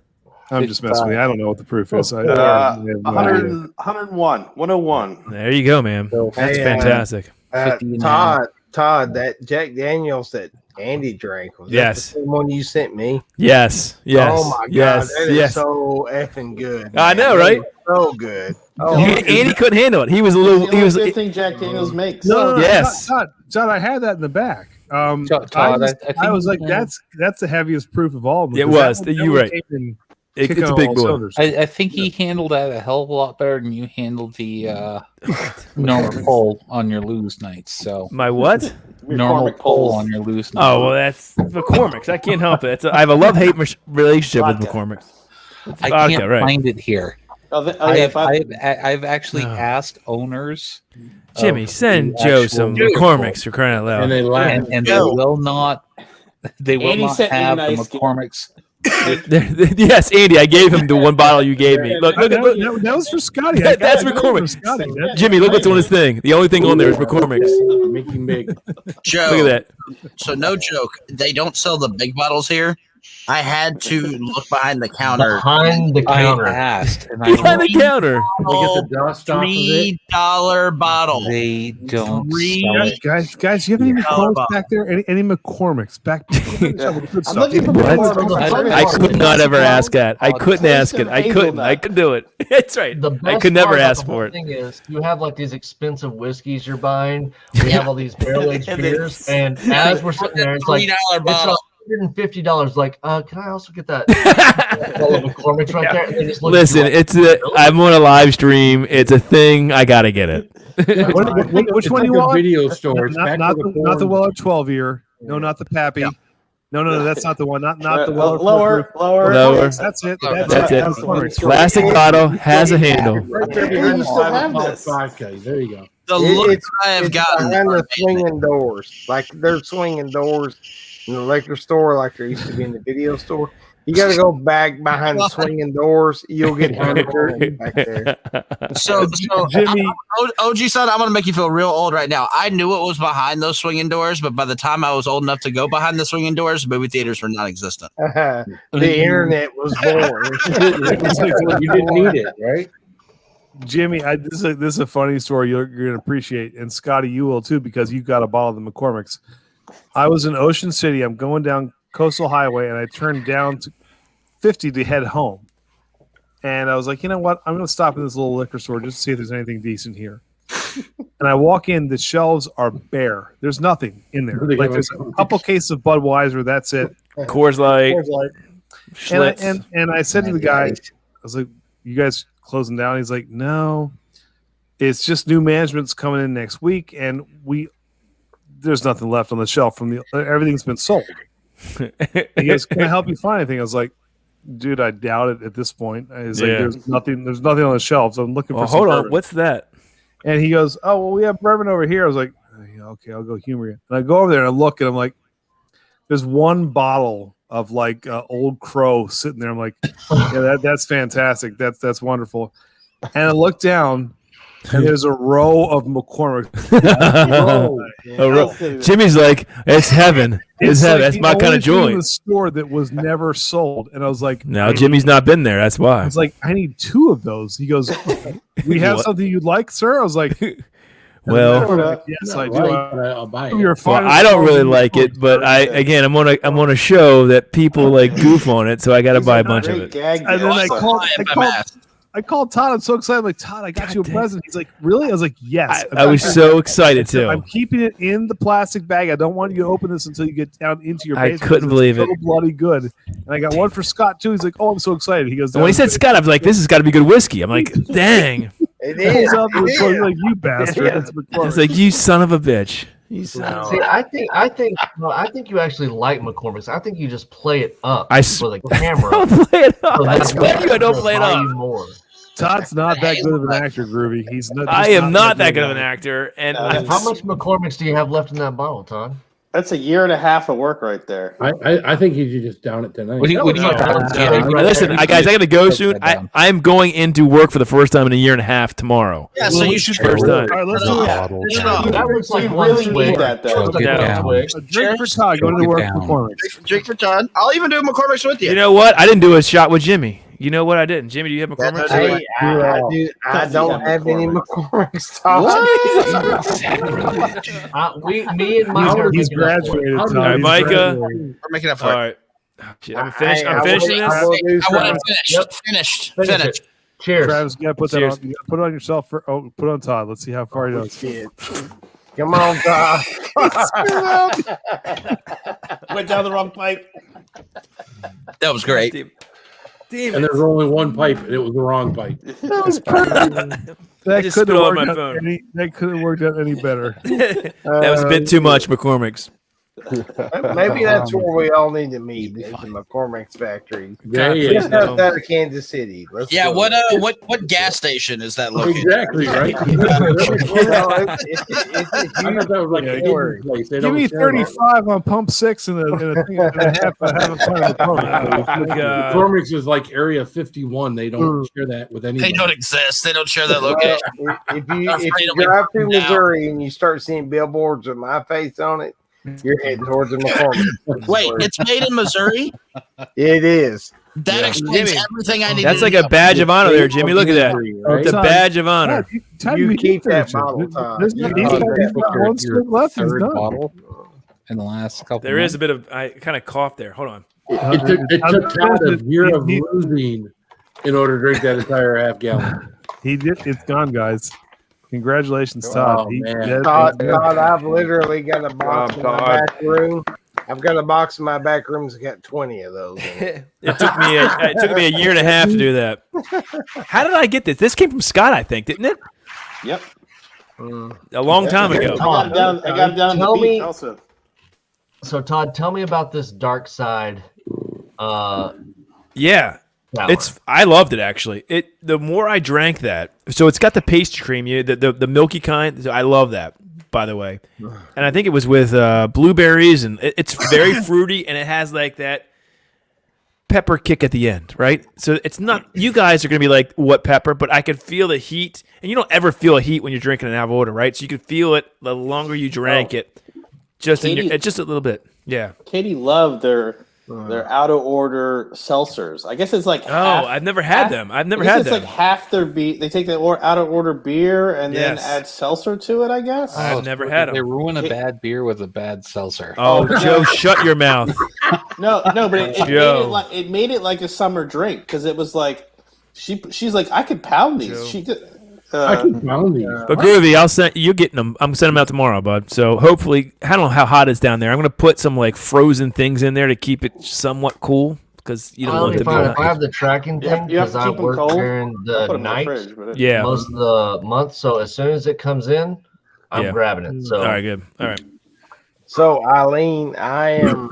I'm just messing with you. I don't know what the proof is. 101. 101. There you go, man. That's fantastic. Todd, that Jack Daniels that Andy drank, was that Yes. the same one you sent me? Yes. Oh my Yes. god, that is Yes. so effing good. I know, That right? is so good. Oh, Andy couldn't handle it. He was a little. It's the He was. only good thing Jack Daniels makes. no, Yes. Todd, I had that in the back. Todd, I was like, that's the heaviest proof of all of them. It because was. that You're one right. came in It's kicking a on big all boy. cylinders. I think he handled that a hell of a lot better than you handled the normal pull on your lose nights. So My what? normal pull on your lose nights. Oh well, that's McCormick's. I can't help it. I have a love-hate relationship with McCormick's. I Vodka, can't right. find it here. I've actually Oh. asked owners. Jimmy, of send the Joe actual some vehicle, McCormick's for crying out loud. And they laugh. and they will not. They will Andy not sent me have an the ice cube. McCormick's. Yes, Andy, I gave him the one bottle you gave me. Look, That look. was for Scotty. That's I got it McCormick's. for Scotty. Jimmy, look what's on his thing. The only thing on there is McCormick's. Making big. Joe. Look at that. So no joke, they don't sell the big bottles here. I had to look behind the counter. Behind the counter. I asked. And Behind the counter. They get the dust off of it. $3 bottle. They don't Three- sell it. Guys, you have any Yeah. McCormick's back there? Any McCormick's back? I'm looking for What? McCormick's. I could not ever ask that. I couldn't ask it. I couldn't. I could do it. That's right. The I best could never part about ask the for whole it. thing is you have like these expensive whiskeys you're buying. We have all these barrel-aged And beers, and as we're sitting there, it's like $3 it's bottle. $150. Like, can I also get that bottle of McCormick's right there? And they just look Listen, at you like, it's a. I'm on a live stream. It's a thing. I gotta get it. Which It's one like you a want? video store. It's Not back the to not the form. Weller 12 year. No, not the Pappy. No, that's not the one. Not the Weller. Lower. Lower. That's it. That's it. the one. Plastic bottle has a handle. Right there Hey, behind you the still have this. 5K. There you go. The look It's I have it's gotten. behind the are amazing. swinging doors. Like they're swinging doors in the liquor store, like there used to be in the video store. You got to go back behind the swinging doors. You'll get furniture back there. So Jimmy, OG son, I'm gonna make you feel real old right now. I knew it was behind those swinging doors, but by the time I was old enough to go behind the swinging doors, movie theaters were non-existent. the internet was born. You didn't need it, right? Jimmy, this is a funny story you're going to appreciate, and Scotty, you will too, because you got a bottle of the McCormick's. I was in Ocean City. I'm going down Coastal Highway, and I turned down to 50 to head home. And I was like, you know what? I'm going to stop in this little liquor store just to see if there's anything decent here. And I walk in, the shelves are bare. There's nothing in there. Like there's a couple cases of Budweiser. That's it. Coors Light. And I said to the guy, I was like, you guys closing down? He's like, no, it's just new management's coming in next week, and there's nothing left on the shelf from everything's been sold. He goes, can I help you find anything? I was like, dude, I doubt it at this point. He's like, there's nothing on the shelves. I'm looking for some hold on, bourbon. what's that? And he goes, oh, well, we have bourbon over here. I was like, okay, I'll go humor you. And I go over there and I look, and I'm like, there's one bottle of like Old Crow sitting there. I'm like, yeah, that's fantastic. That's wonderful. And I look down, and there's a row of McCormick. Jimmy's like, it's heaven. It's heaven. That's my kind of joint. The store that was never sold, and I was like, No, Jimmy's not been there. That's I why. was like, I need 2 of those. He goes, we have something you'd like, sir? I was like, well, yes, I do. I'll buy it. You're fine. I don't really like it, but I'm on a show that people like goof on it, so I got to buy a bunch of it. And then I called Todd. I'm so excited. I'm like, Todd, I got you a present. He's like, really? I was like, yes. I was so excited too. I'm keeping it in the plastic bag. I don't want you to open this until you get down into your I basement. couldn't believe It's it. so bloody good. And I got one for Scott too. He's like, oh, I'm so excited. He goes, And when he said Scott, I was like, this has got to be good whiskey. I'm like, dang. It is. You're like, you bastard. It's It's like, you son of a bitch. See, I think you actually like McCormick's. I think you just play it up I for the camera. don't play it up. So I that swear way you, I don't it'll play it buy up. you more. Todd's not that good of an actor, Groovy. He's not. I am not that good of an actor. And How much McCormick's do you have left in that bottle, Todd? That's a year and a half of work right there. I think he should just down it tonight. Listen, guys, I got to go soon. I'm going into work for the first time in a year and a half tomorrow. Yeah, so you should first time. All right, let's do it. That looks like We one really swig. need that, though. Looks like Yeah. one swig. A drink for Todd. Going to work for McCormick's. Drink for Todd. I'll even do McCormick's with you. You know what? I didn't do a shot with Jimmy. You know what I didn't? Jimmy, do you have McCormick's? Hey, I don't have any McCormick's. Todd. Me and Mike. He's graduated. Todd. All right, He's Micah. graduated. We're making up for All it. right. Shit, I'm finishing this. I want it finished. Finished. Cheers. Travis, you got to put that Cheers. on. You gotta put it on yourself. Put it on Todd. Let's see how far he goes. Shit. Come on, Todd. Went down the wrong pipe. That was great. And there's only one pipe, and it was the wrong pipe. That was perfect. That just couldn't spit all have over my worked out phone. that couldn't have worked out any better. That was a bit too much, McCormick's. Maybe that's where we all need to meet at the McCormick's factory. There you Please Just no. outside of Kansas City. Let's Yeah, do what gas station is that located? Exactly, right? it. You know, I thought that was like Yeah, a give Indian place. They Give don't me share that. 35 on pump 6 and a thing and a half. I haven't found a McCormick. McCormick's is like Area 51. They don't share that with They anybody. don't exist. They don't share that location. If I'm you afraid of drive it through now. Missouri and you start seeing billboards with my face on it, you're heading towards the McCormick. Wait, it's made in Missouri? It is. That explains Jimmy, everything I need That's to like know. a badge of honor there, Jimmy. Look at that. Right? It's a badge of honor. You keep that bottle, Todd. He's You got keep that one bottle. stick left. He's Third done. bottle in the last couple. There is a bit of I kind of coughed there. Hold on. It took Todd a year of losing in order to drink that entire half gallon. He did. It's gone, guys. Congratulations, Todd. Oh, man. Todd, I've literally got a box in my Todd. back room. I've got a box in my back room that's got 20 of those. In it. It took me a year and a half to do that. How did I get this? This came from Scott, I think, didn't it? Yep. A long time I ago. got it down, I got it down Tell the beach me- also. So Todd, tell me about this dark side. Yeah. Sour. I loved it actually. The more I drank that, so it's got the pastry cream, the milky kind. So I love that, by the way. And I think it was with blueberries, and it's very fruity, and it has like that pepper kick at the end, right? So it's not. You guys are gonna be like, what pepper? But I could feel the heat, and you don't ever feel a heat when you're drinking an apple order, right? So you could feel it the longer you drank it. Just just a little bit, yeah. Katie loved their out of order seltzers. I guess it's like I've never had them. I've never had it's them. like half their beer. They take the out of order beer and then Yes. add seltzer to it. I guess. I've never had They them. ruin a bad beer with a bad seltzer. Oh, Joe, shut your mouth. No, but Joe. it made it like a summer drink because it was like she's like I could pound these. Joe. She could. I can pound these. But Groovy, you're getting them. I'm sending them out tomorrow, bud. So hopefully, I don't know how hot it's down there. I'm gonna put some like frozen things in there to keep it somewhat cool because you don't I'll want it be to be fine. hot. If I have the tracking You have- thing you have because to I keep 'em work cold? during I'll the put 'em in the night fridge, but Yeah. most of the month. So as soon as it comes in, I'm Yeah. grabbing it. So All right, good. All right. So, Eileen, I am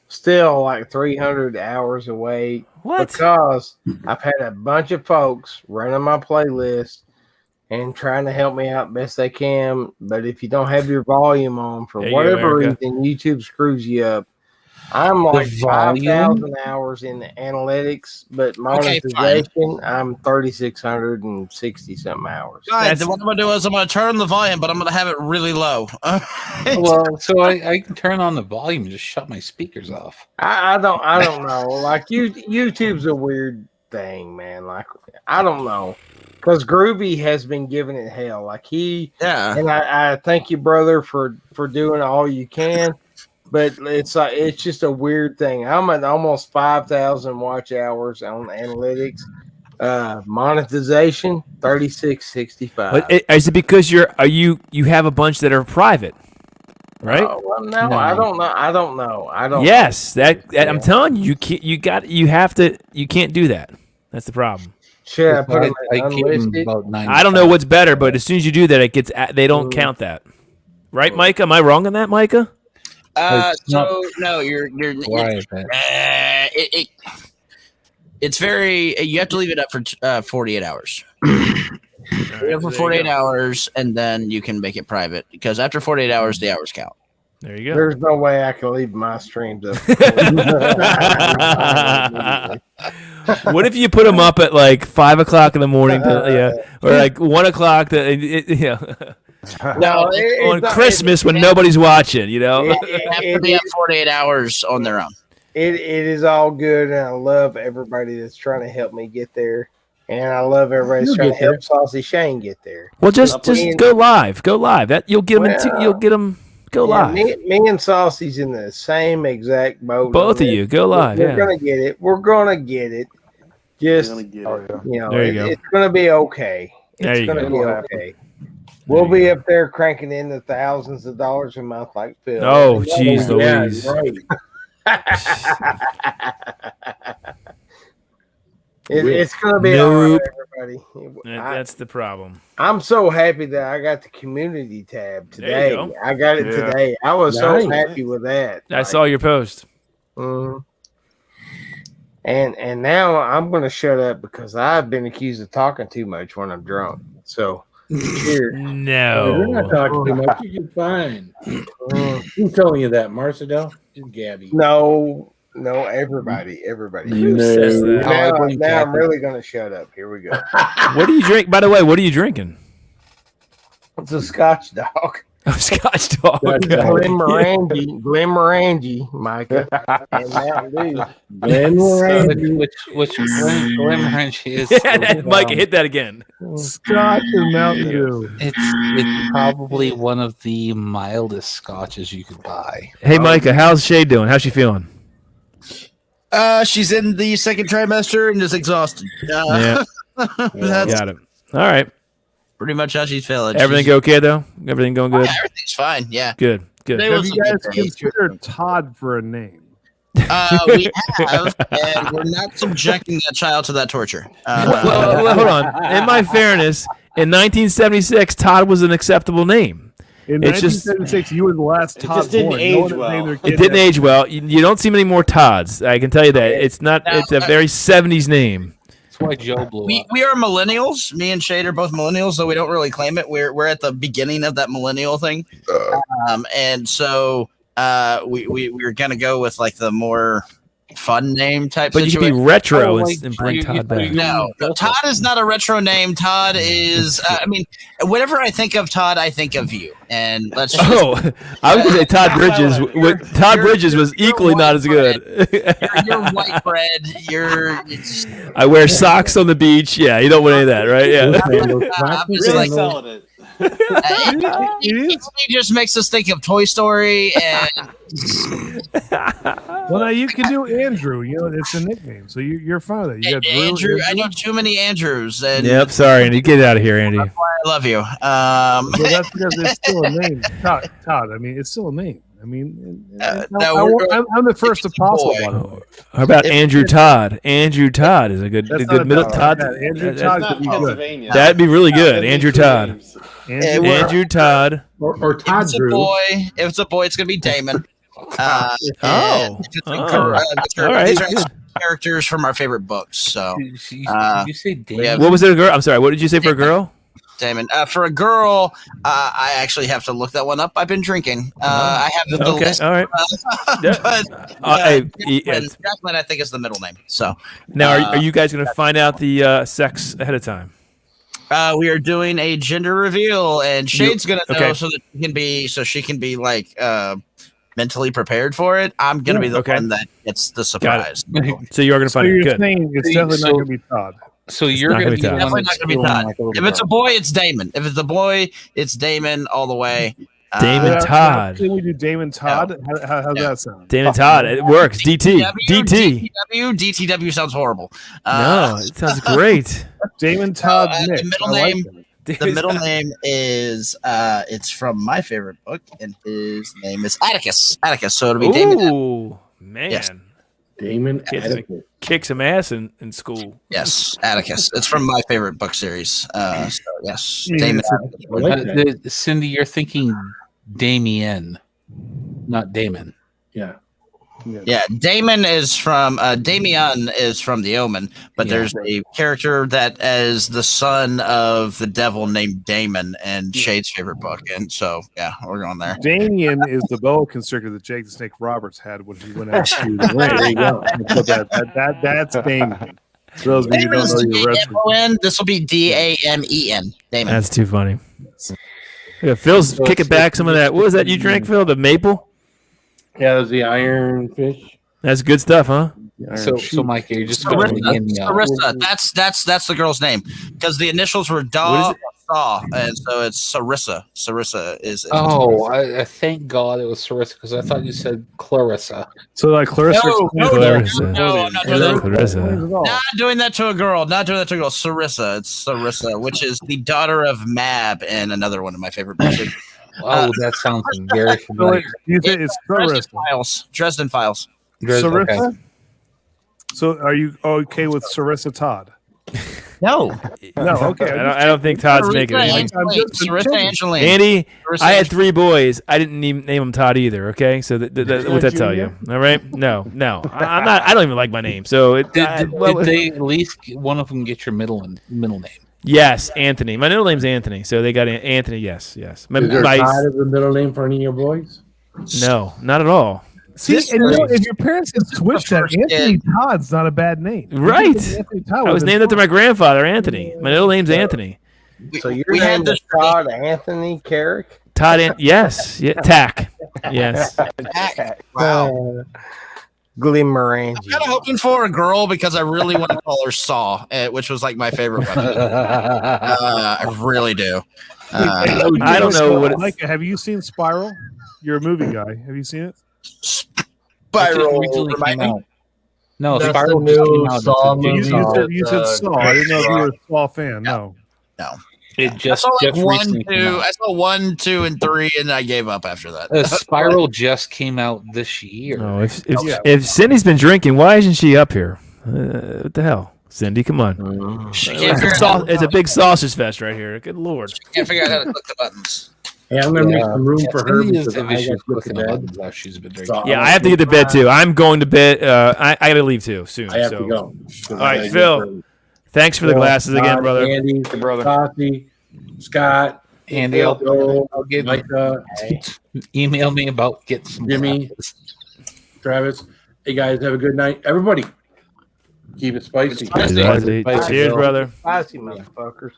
still like 300 hours away What? because I've had a bunch of folks running my playlist and trying to help me out best they can. But if you don't have your volume on for There you go, whatever Erica. reason, YouTube screws you up. I'm like volume? 5,000 hours in the analytics, but Okay, monetization, I'm 3,660 something hours. Guys, what I'm gonna do is I'm gonna turn the volume, but I'm gonna have it really low. Well, so I can turn on the volume and just shut my speakers off. I don't know. Like YouTube's a weird thing, man. Like I don't know, because Groovy has been giving it hell. Like Yeah. and I thank you, brother, for doing all you can. But it's just a weird thing. I'm at almost 5,000 watch hours on analytics. Monetization 3,665. But is it because you have a bunch that are private, right? Oh, well, no, I don't know. I don't know. Yes, that I'm telling you, you can't do that. That's the problem. Should I put them I at keep them unlisted? about 90. I don't know what's better, but as soon as you do that, they don't count that. Right, Micah? Am I wrong on that, Micah? So no, you're Why is that? It's very. You have to leave it up for 48 hours. For 48 hours, and then you can make it private. Because after 48 hours, the hours count. There you go. There's no way I can leave my streams up. What if you put them up at like 5 o'clock in the morning, or like 1 o'clock? No, on Christmas when nobody's watching, you know. They have to be up 48 hours on their own. It is all good, and I love everybody that's trying to help me get there, and I love everybody that's trying to help Saucy Shane get there. Well, just go live. Go live. That you'll get them. You'll get them. Go live. Me and Saucy's in the same exact boat. Both of you go live. We're gonna get it. We're gonna get it. Just there you go. It's gonna be okay. It's gonna be okay. We'll be up there cranking in the thousands of dollars a month like Phil. Oh, jeez Louise. Right. It's gonna be all right, everybody. That's the problem. I'm so happy that I got the community tab today. I got it today. I was so happy with that. I saw your post. And now I'm gonna shut up because I've been accused of talking too much when I'm drunk. So cheers. No, you're not talking too much. You're fine. Who's telling you that, Marcel? Gabby. No, everybody. Who says that? Now I'm really gonna shut up. Here we go. What do you drink? By the way, what are you drinking? It's a Scotch dog. Oh, Scotch dog. Glenmorangie, Micah. And Mountain Dew. Glenmorangie. Which Glenmorangie is? Mike, hit that again. Scotch and Mountain Dew. It's probably one of the mildest scotches you could buy. Hey, Micah, how's Shay doing? How's she feeling? She's in the second trimester and is exhausted. Yeah. Got it. All right. Pretty much how she's feeling. Everything okay though? Everything going good? Everything's fine. Yeah. Good. Have you guys considered Todd for a name? We have, and we're not subjecting that child to that torture. Well, hold on. In my fairness, in 1976, Todd was an acceptable name. In 1976, you were the last Todd. It just didn't age well. It didn't age well. You don't see many more Todds. I can tell you that. It's not. It's a very 70s name. That's why Joe blew up. We are millennials. Me and Shade are both millennials, though we don't really claim it. We're at the beginning of that millennial thing, and so we're gonna go with like the more fun name type. But situation. you can be retro and bring Todd back. No, Todd is not a retro name. Todd is. Whenever I think of Todd, I think of you. And let's. Just, I was gonna say Todd Bridges. Todd Bridges was equally not as good. You're white bread. I wear socks on the beach. Yeah, you don't want any of that, right? Yeah. I'm just really selling it. It just makes us think of Toy Story and. Well, now you can do Andrew. You know, it's a nickname, so you're fine with it. You got Andrew. I know too many Andrews. And yep. Sorry, Andy. Get out of here, Andy. That's why I love you. Well, that's because it's still a name, Todd. I mean, it's still a name. I mean, I'm the first apostle. By the way. How about Andrew Todd? Andrew Todd is a good middle. Todd. Andrew Todd could be good. That'd be really good. Andrew Todd. Andrew Todd. Or Todd Drew. If it's a boy, it's gonna be Damon. All right. These are characters from our favorite books. So, did you say Damon? What was it, a girl? I'm sorry. What did you say for a girl? Damon. For a girl, I actually have to look that one up. I've been drinking. I have the list. All right. Jacqueline, I think, is the middle name. So now, are you guys going to find out the sex ahead of time? We are doing a gender reveal, and Shade's going to know so she can be like mentally prepared for it. I'm going to be the one that gets the surprise. So you're going to find it. Good. It's definitely not going to be Todd. So you're going to be definitely not going to be Todd. If it's a boy, it's Damon. If it's a boy, it's Damon all the way. Damon Todd. Can we do Damon Todd? How's that sound? Damon Todd. It works. DTW sounds horrible. No, it sounds great. Damon Todd. The middle name. The middle name is it's from my favorite book, and his name is Atticus. So it'll be Damon. Ooh, man. Yes. Damon kick some ass in school. Yes, Atticus. It's from my favorite book series. So yes, Mm-hmm. Damon. Cindy, you're thinking Damien, not Damon. Yeah. Yeah, Damon is from Damien is from The Omen, but there's a character that is the son of the devil named Damon in Shade's favorite book, and so yeah, we're going there. Damien is the boa constrictor that Jake the Snake Roberts had when he went out to the ring. There you go. That's Damien. For those of you who don't know your wrestling. This will be Damen. Damon. That's too funny. Yeah, Phil's kicking back some of that. What was that you drank, Phil? The maple? Yeah, there's the iron fish. That's good stuff, huh? So Mike, you're just Sarissa. That's the girl's name because the initials were Daw Saw, and so it's Sarissa. Sarissa is. Oh, I thank God it was Sarissa because I thought you said Clarissa. So like Clarissa. No, not Clarissa. Not doing that to a girl. Not doing that to a girl. Sarissa. It's Sarissa, which is the daughter of Mab in another one of my favorite books. Oh, that sounds very familiar. You think it's Clarissa? Dresden Files. Sarissa? Okay. So are you okay with Sarissa Todd? No. Okay. I don't think Todd's making it. Sarissa Angeline. Andy, I had 3 boys. I didn't even name them Todd either. Okay, so what's that tell you? All right, no, I'm not. I don't even like my name. So did they at least one of them get your middle name? Yes, Anthony. My middle name's Anthony, so they got Anthony. Yes. Is there Todd as a middle name for any of your boys? No, not at all. See, if your parents can switch that, Anthony Todd's not a bad name. Right. I was named after my grandfather, Anthony. My middle name's Anthony. So your name is Todd Anthony Carrick? Todd, yes. Yeah, Tack. Yes. Wow. Glimmerangie. I'm kind of hoping for a girl because I really want to call her Saw, which was like my favorite weapon. I really do. I don't know what. Micah, have you seen Spiral? You're a movie guy. Have you seen it? Spiral. No, That's Spiral the new just Saw came out. movie. You said Saw. I didn't know if you were a Saw fan. No. It just I saw like just 1, recently 2. came out. I saw 1, 2, and 3, and I gave up after that. Spiral just came out this year. No, if Cindy's been drinking, why isn't she up here? What the hell, Cindy? Come on. It's a big sausage fest right here. Good Lord. Can't figure out how to click the buttons. Hey, I'm gonna make some room for her Cindy is because the I issue got to clicking the bed. buttons while she's been drinking. Yeah, I have to get to bed too. I'm going to bed. I got to leave too soon. I have so. to go. All right, Phil. Thanks for the glasses again, brother. Andy, Tati, Scott, Andy, I'll get Micah, email me about getting some Jimmy, glasses. Travis. Hey guys, have a good night. Everybody, keep it spicy. Cheers, brother. Spicy motherfuckers.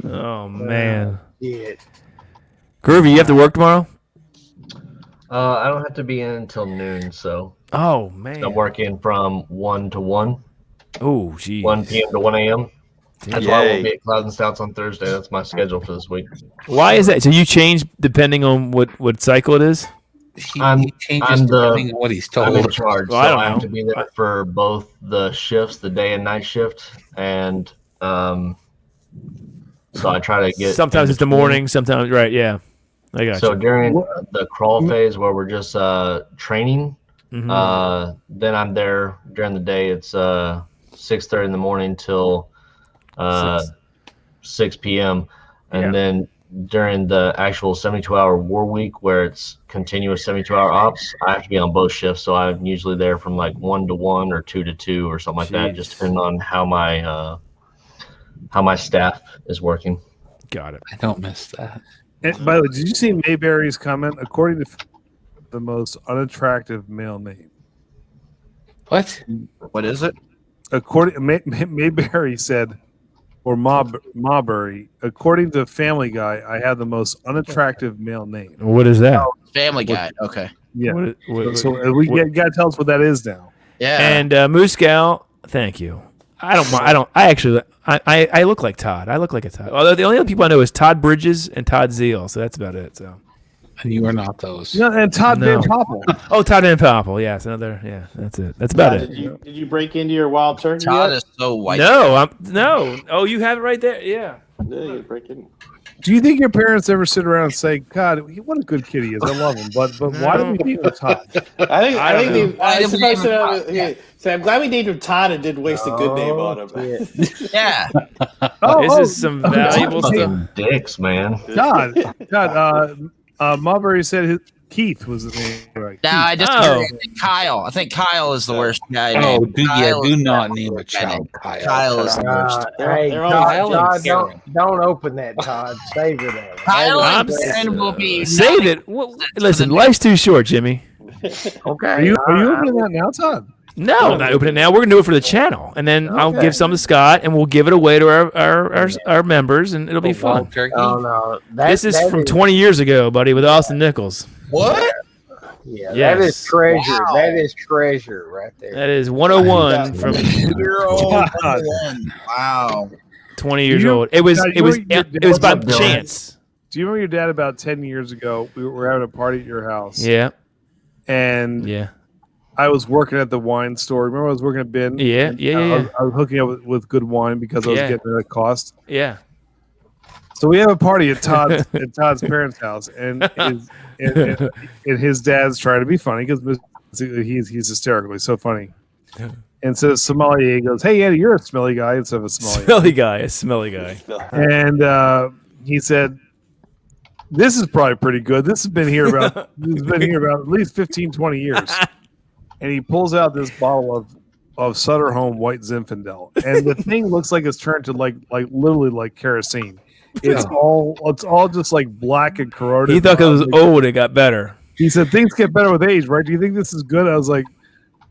Oh man. Yeah. Groovy, you have to work tomorrow? I don't have to be in until noon, so. Oh man. I'm working from 1 to 1. Oh, geez. 1 p.m. to 1 a.m. That's why I won't be at Clouds and Stouts on Thursday. That's my schedule for this week. Why is that? So you change depending on what cycle it is? I'm depending on what he's told. I'm in charge, Well, I so don't I have know. to be there for both the shifts, the day and night shift, and so I try to get. Sometimes it's the morning, sometimes right. Yeah, I got So you. during the crawl phase where we're just training, Mhm. then I'm there during the day. It's 6:30 in the morning till 6 p.m. And then during the actual 72-hour war week where it's continuous 72-hour ops, I have to be on both shifts. So I'm usually there from like 1 to 1 or 2 to 2 or something like that, just depending on how my staff is working. Got it. I don't miss that. And by the way, did you see Mayberry's comment? According to the most unattractive male name. What? What is it? According Mayberry said, or Mawberry, according to Family Guy, I have the most unattractive male name. What is that? Family Guy. Okay. Yeah. So we got to tell us what that is now. Yeah. And Moose Gal, thank you. I don't mind. I look like Todd. I look like a Todd. Although the only other people I know is Todd Bridges and Todd Zeal. So that's about it. So. And you are not those. No, and Todd Van Poppel. Oh, Todd Van Poppel. Yes, another. Yeah, that's it. That's about it. Did you break into your wild turkey Todd yet? is so white. No, no. Oh, you have it right there. Yeah. Yeah, you break in. Do you think your parents ever sit around and say, "God, what a good kid he is. I love him," but why do we name him Todd? I think I'm glad we named him Todd and didn't waste a good name on him. Yeah. This is some valuable stuff. Dicks, man. God. Mulberry said Keith was the name. Right? No, I disagree. Kyle. I think Kyle is the worst guy. Oh, named. do not name a child Kyle. Kyle is the worst. Hey, they're Todd, all don't open that, Todd. Save it. Kyle I'm and Glenn will be Save it. Well, listen, life's too short, Jimmy. Okay. Are you opening that now, Todd? No, I'm not opening it now. We're gonna do it for the channel, and then I'll give some to Scott, and we'll give it away to our members, and it'll be fun. Turkey. Oh no, This is from 20 years ago, buddy, with Austin Nichols. What? Yeah, Yes. that is treasure. Wow. That is treasure right there. That is 101 from 1. Wow. 20 years You- old. It was God, it was you know it was by What's up, Dylan? chance. Do you remember your dad about 10 years ago? We were having a party at your house. Yeah, And yeah, I was working at the wine store. Remember, I was working at Bin? Yeah, And, yeah, I yeah. was, I was hooking up with good wine because I was Yeah. getting it at cost. yeah. So we have a party at Todd's parents' house, and his dad's trying to be funny because he's hysterical. He's so funny. And so sommelier goes, "Hey Eddie, you're a smelly guy," instead of a sommelier. A smelly guy. And he said, "This is probably pretty good. This has been here about at least 15, 20 years." And he pulls out this bottle of Sutter Home White Zinfandel, and the thing looks like it's turned to like literally like kerosene. It's all just like black and corroded. He thought it was old. It got better. He said things get better with age, right? Do you think this is good? I was like,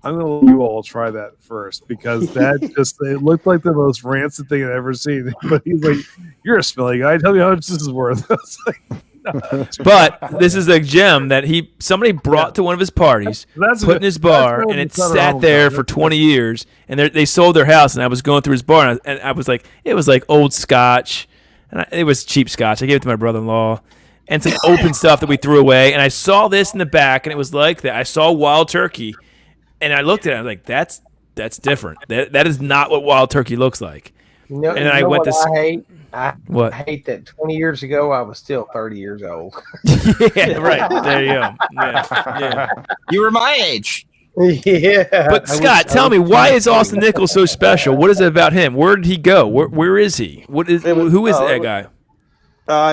I'm gonna let you all try that first because that it looked like the most rancid thing I'd ever seen. But he's like, "You're a smelly guy. Tell me how much this is worth." I was like, no. But this is a gem that somebody brought to one of his parties, put in his bar, and it sat there for 20 years. And they sold their house, and I was going through his bar, and I was like, it was like old scotch, and it was cheap scotch. I gave it to my brother-in-law, and some open stuff that we threw away. And I saw this in the back, and it was like that. I saw Wild Turkey, and I looked at it. I was like, that's different. That is not what Wild Turkey looks like. You know, And I went to I hate. I What? hate that 20 years ago I was still 30 years old. Yeah, right. There you go. Yeah. You were my age. Yeah. But Scott, tell me, why is Austin Nichols so special? What is it about him? Where did he go? Where is he? Who is that guy?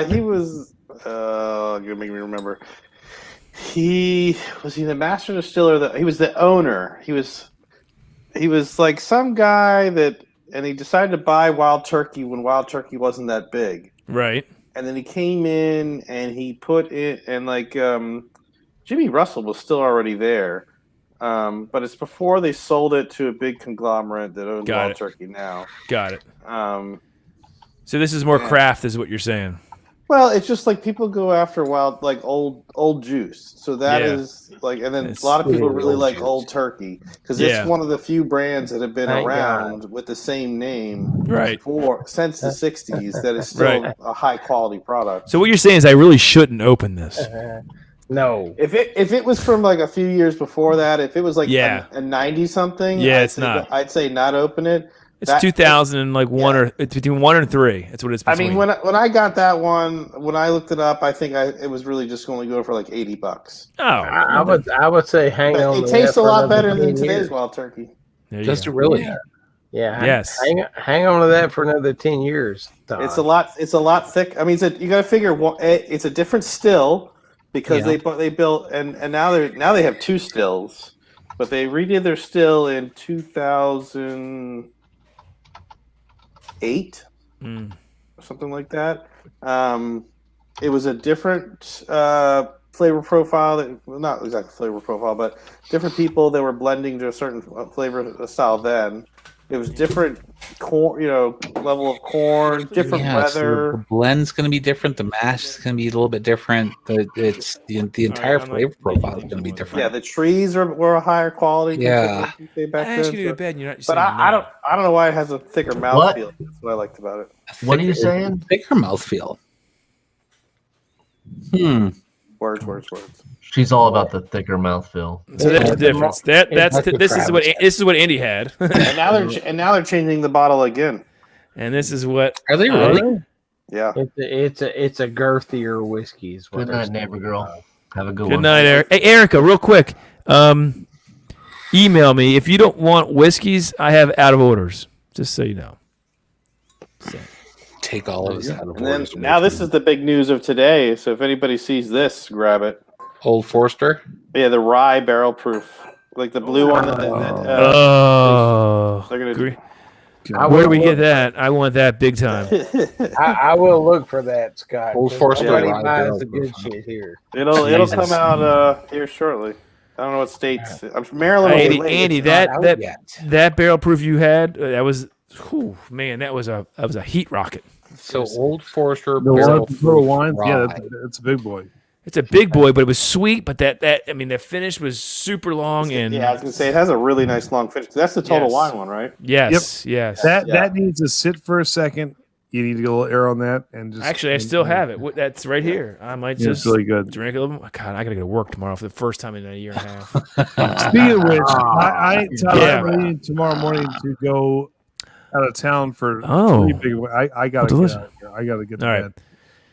He was. You're gonna make me remember. He the master distiller. He was the owner. He was like some guy that, and he decided to buy Wild Turkey when Wild Turkey wasn't that big. Right. And then he came in and he put it, and like Jimmy Russell was still already there. But it's before they sold it to a big conglomerate that owns Wild Turkey now. Got it. So this is more craft, is what you're saying. Well, it's just like people go after old juice. So that is like, and then a lot of people really like Old Turkey because it's one of the few brands that have been around with the same name since the 60s that is still a high quality product. So what you're saying is I really shouldn't open this. No. If it was from like a few years before that, if it was like a 90 something, I'd say not open it. It's 2000 and like it's between 1 and 3. That's what it's between. I mean, when I got that one, when I looked it up, I think it was really just going to go for like $80. Oh, I would say hang on. It tastes a lot better than today's Wild Turkey. Does it really? Yeah. Yes. Hang on to that for another 10 years. Todd. It's a lot thick. I mean, you got to figure it's a different still because they built and now they have 2 stills, but they redid their still in 2008 or something like that. It was a different flavor profile, not exactly flavor profile, but different people that were blending to a certain flavor style then. It was different corn, level of corn, different weather. So the blend's going to be different. The mash is going to be a little bit different. It's the entire flavor profile is going to be different. Yeah, the trees were a higher quality. Yeah. Back I asked then, you to bed and you're not. but I don't know why it has a thicker mouthfeel. That's what I liked about it. What are you saying? Thicker mouthfeel. Words. She's all about the thicker mouthfeel. So there's a difference. This is what Andy had. and now they're changing the bottle again. And this is what are they really? Yeah. It's a girthier whiskey. Is what Good night, neighbor girl. Have a good one. Good night, Eric. Hey, Erica, real quick. Email me if you don't want whiskeys. I have out of orders. Just so you know. Take all of us out of And then orders. now this is the big news of today. So if anybody sees this, grab it. Old Forester. Yeah, the rye barrel proof, like the blue one. They're gonna. Where do we get that? I want that big time. I will look for that, Scott. Old Forester Nobody rye buys barrel the good proof. shit here. It'll come out here shortly. I don't know what states. I'm Maryland. will be late. Andy, It's not out yet. that barrel proof you had, that was, man, that was a heat rocket. So Old Forester The barrel little proof wines, yeah, rye. that's a big boy. It's a big boy, but it was sweet. But that I mean, the finish was super long and Yeah, I was gonna say it has a really nice long finish. That's the Total Yes. Wine one, right? yes, yes. That needs to sit for a second. You need to get a little air on that and just. Actually, I still have it. That's right here. I might Yeah, just it's really good. drink a little. God, I gotta go to work tomorrow for the first time in a year and a half. Speaking of which, Todd, Yeah. I'm leaving tomorrow morning to go out of town for Oh. 3 big. I gotta get delicious. out of here. I gotta get to All right. bed.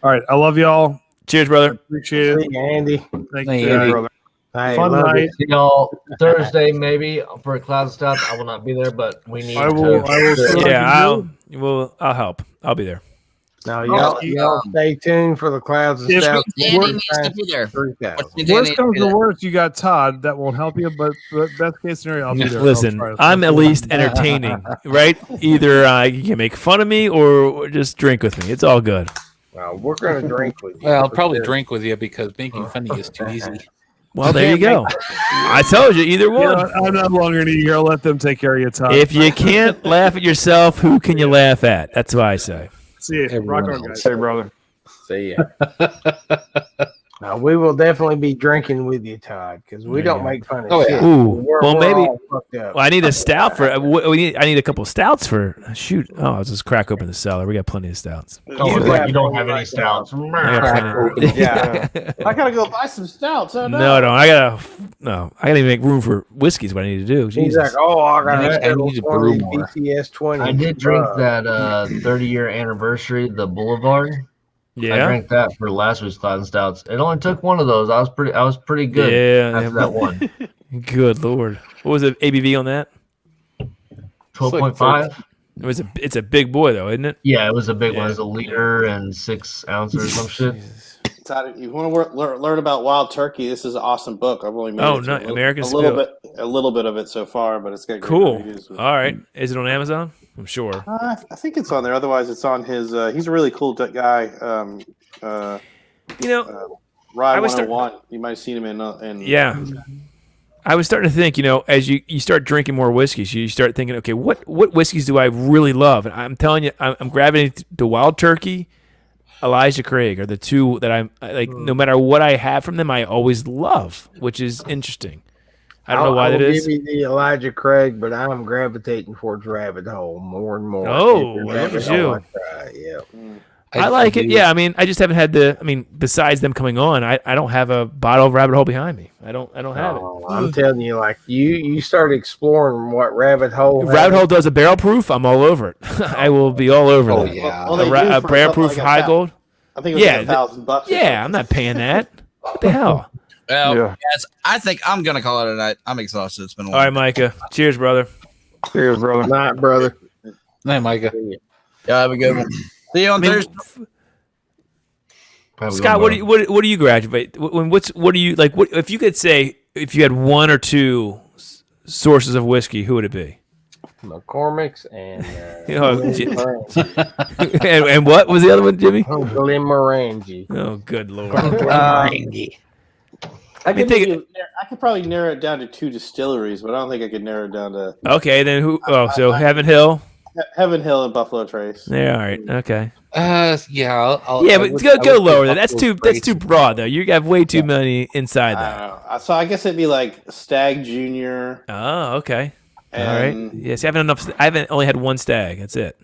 All right, I love y'all. Cheers, brother. Appreciate it. See you, Andy. Thank Hey, you, Andy. brother. Hey, Fun love night. it. See y'all Thursday maybe for a cloud stuff. I will not be there, but we need I will. to. I will. see what I can do. I'll help. I'll be there. Now, y'all stay tuned for the clouds and If stuff. Danny We're needs trying to be there. 3,000. Worst comes to worst, you got Todd. That won't help you, but best case scenario, I'll be there. Listen, I'll try to- I'm at least entertaining, right? Either you can make fun of me or just drink with me. It's all good. We're going to drink with you. Well, I'll for probably sure. drink with you because making fun of you is too easy. Well, there you go. I told you, either You know, one. I'm not longer going to here. I'll let them take care of you, Todd. If you can't laugh at yourself, who can you laugh at? That's what I say. See you. Rock on, guys. Hey, brother. See ya. Now, we will definitely be drinking with you, Todd, because we don't make fun of Oh, shit. yeah. Ooh, We're well, maybe. all fucked up. Well, I need a stout for. I need a couple stouts for. Shoot! Oh, I'll just crack open the cellar. We got plenty of stouts. Don't look like you don't have any stouts. I got plenty. Yeah. I gotta go buy some stouts. Oh, No, I gotta even make room for whiskeys. What I need to do. He's Jesus. like, oh, I got Yeah, to I schedule need to one of brew these more. BTS 20. I did drink that 30-year anniversary, the Boulevard. I Yeah. drank that for last week's Cloud and Stouts. It only took one of those. I was pretty good Yeah. after that one. Good lord. What was the ABV on that? 12.5. It's a big boy though, isn't it? Yeah, it was a big one. Yeah. It was a liter and 6 ounces or some shit. Todd, you want to learn about wild turkey? This is an awesome book. I've only made Oh, it no, through American a little Spill. a little bit of it so far, but it's got great Cool. reviews. All right. Is it on Amazon? I'm sure. I think it's on there. Otherwise, it's on his. He's a really cool guy. You know, Rye I was 101. You might have seen him in. yeah. I was starting to think, as you start drinking more whiskeys, you start thinking, okay, what whiskeys do I really love? And I'm telling you, I'm gravitating to Wild Turkey, Elijah Craig are the two that I'm like. No matter what I have from them, I always love, which is interesting. I don't know why that is. I'll give you the Elijah Craig, but I'm gravitating towards Rabbit Hole more and more. Oh, Every look Rabbit at you. Hole I try, yeah. I like it. Yeah, I mean, I just haven't had besides them coming on, I don't have a bottle of Rabbit Hole behind me. I don't have it. I'm telling you, like you start exploring what Rabbit Hole. If Rabbit Hole does a barrel proof, I'm all over it. I will be all over Oh, that. yeah. Well, they do A for barrel something proof like high gold. I think it was Yeah, like $1,000 or Yeah, something. I'm not paying that. What the hell? Well, Yeah. guys, I think I'm gonna call it a night. I'm exhausted. It's been a All right, Micah. Cheers, brother. Cheers, brother. Night, brother. Hey, Micah. Yeah, have a good one. See you on Thursday. Scott, what do you graduate? What do you like? What if you could say if you had one or two sources of whiskey, who would it be? McCormick's and and what was the other one, Jimmy? Glenmorangie. Oh, good lord. I could probably narrow it down to 2 distilleries, but I don't think I could narrow it down to Okay, then who? Oh, so Heaven Hill. Heaven Hill and Buffalo Trace. Yeah, all right, okay. Yeah, Yeah, but go lower. That's too broad though. You have way too many inside I that. don't know. So I guess it'd be like Stag Junior. Oh, okay. All And, right. Yes, I haven't only had one stag. That's it.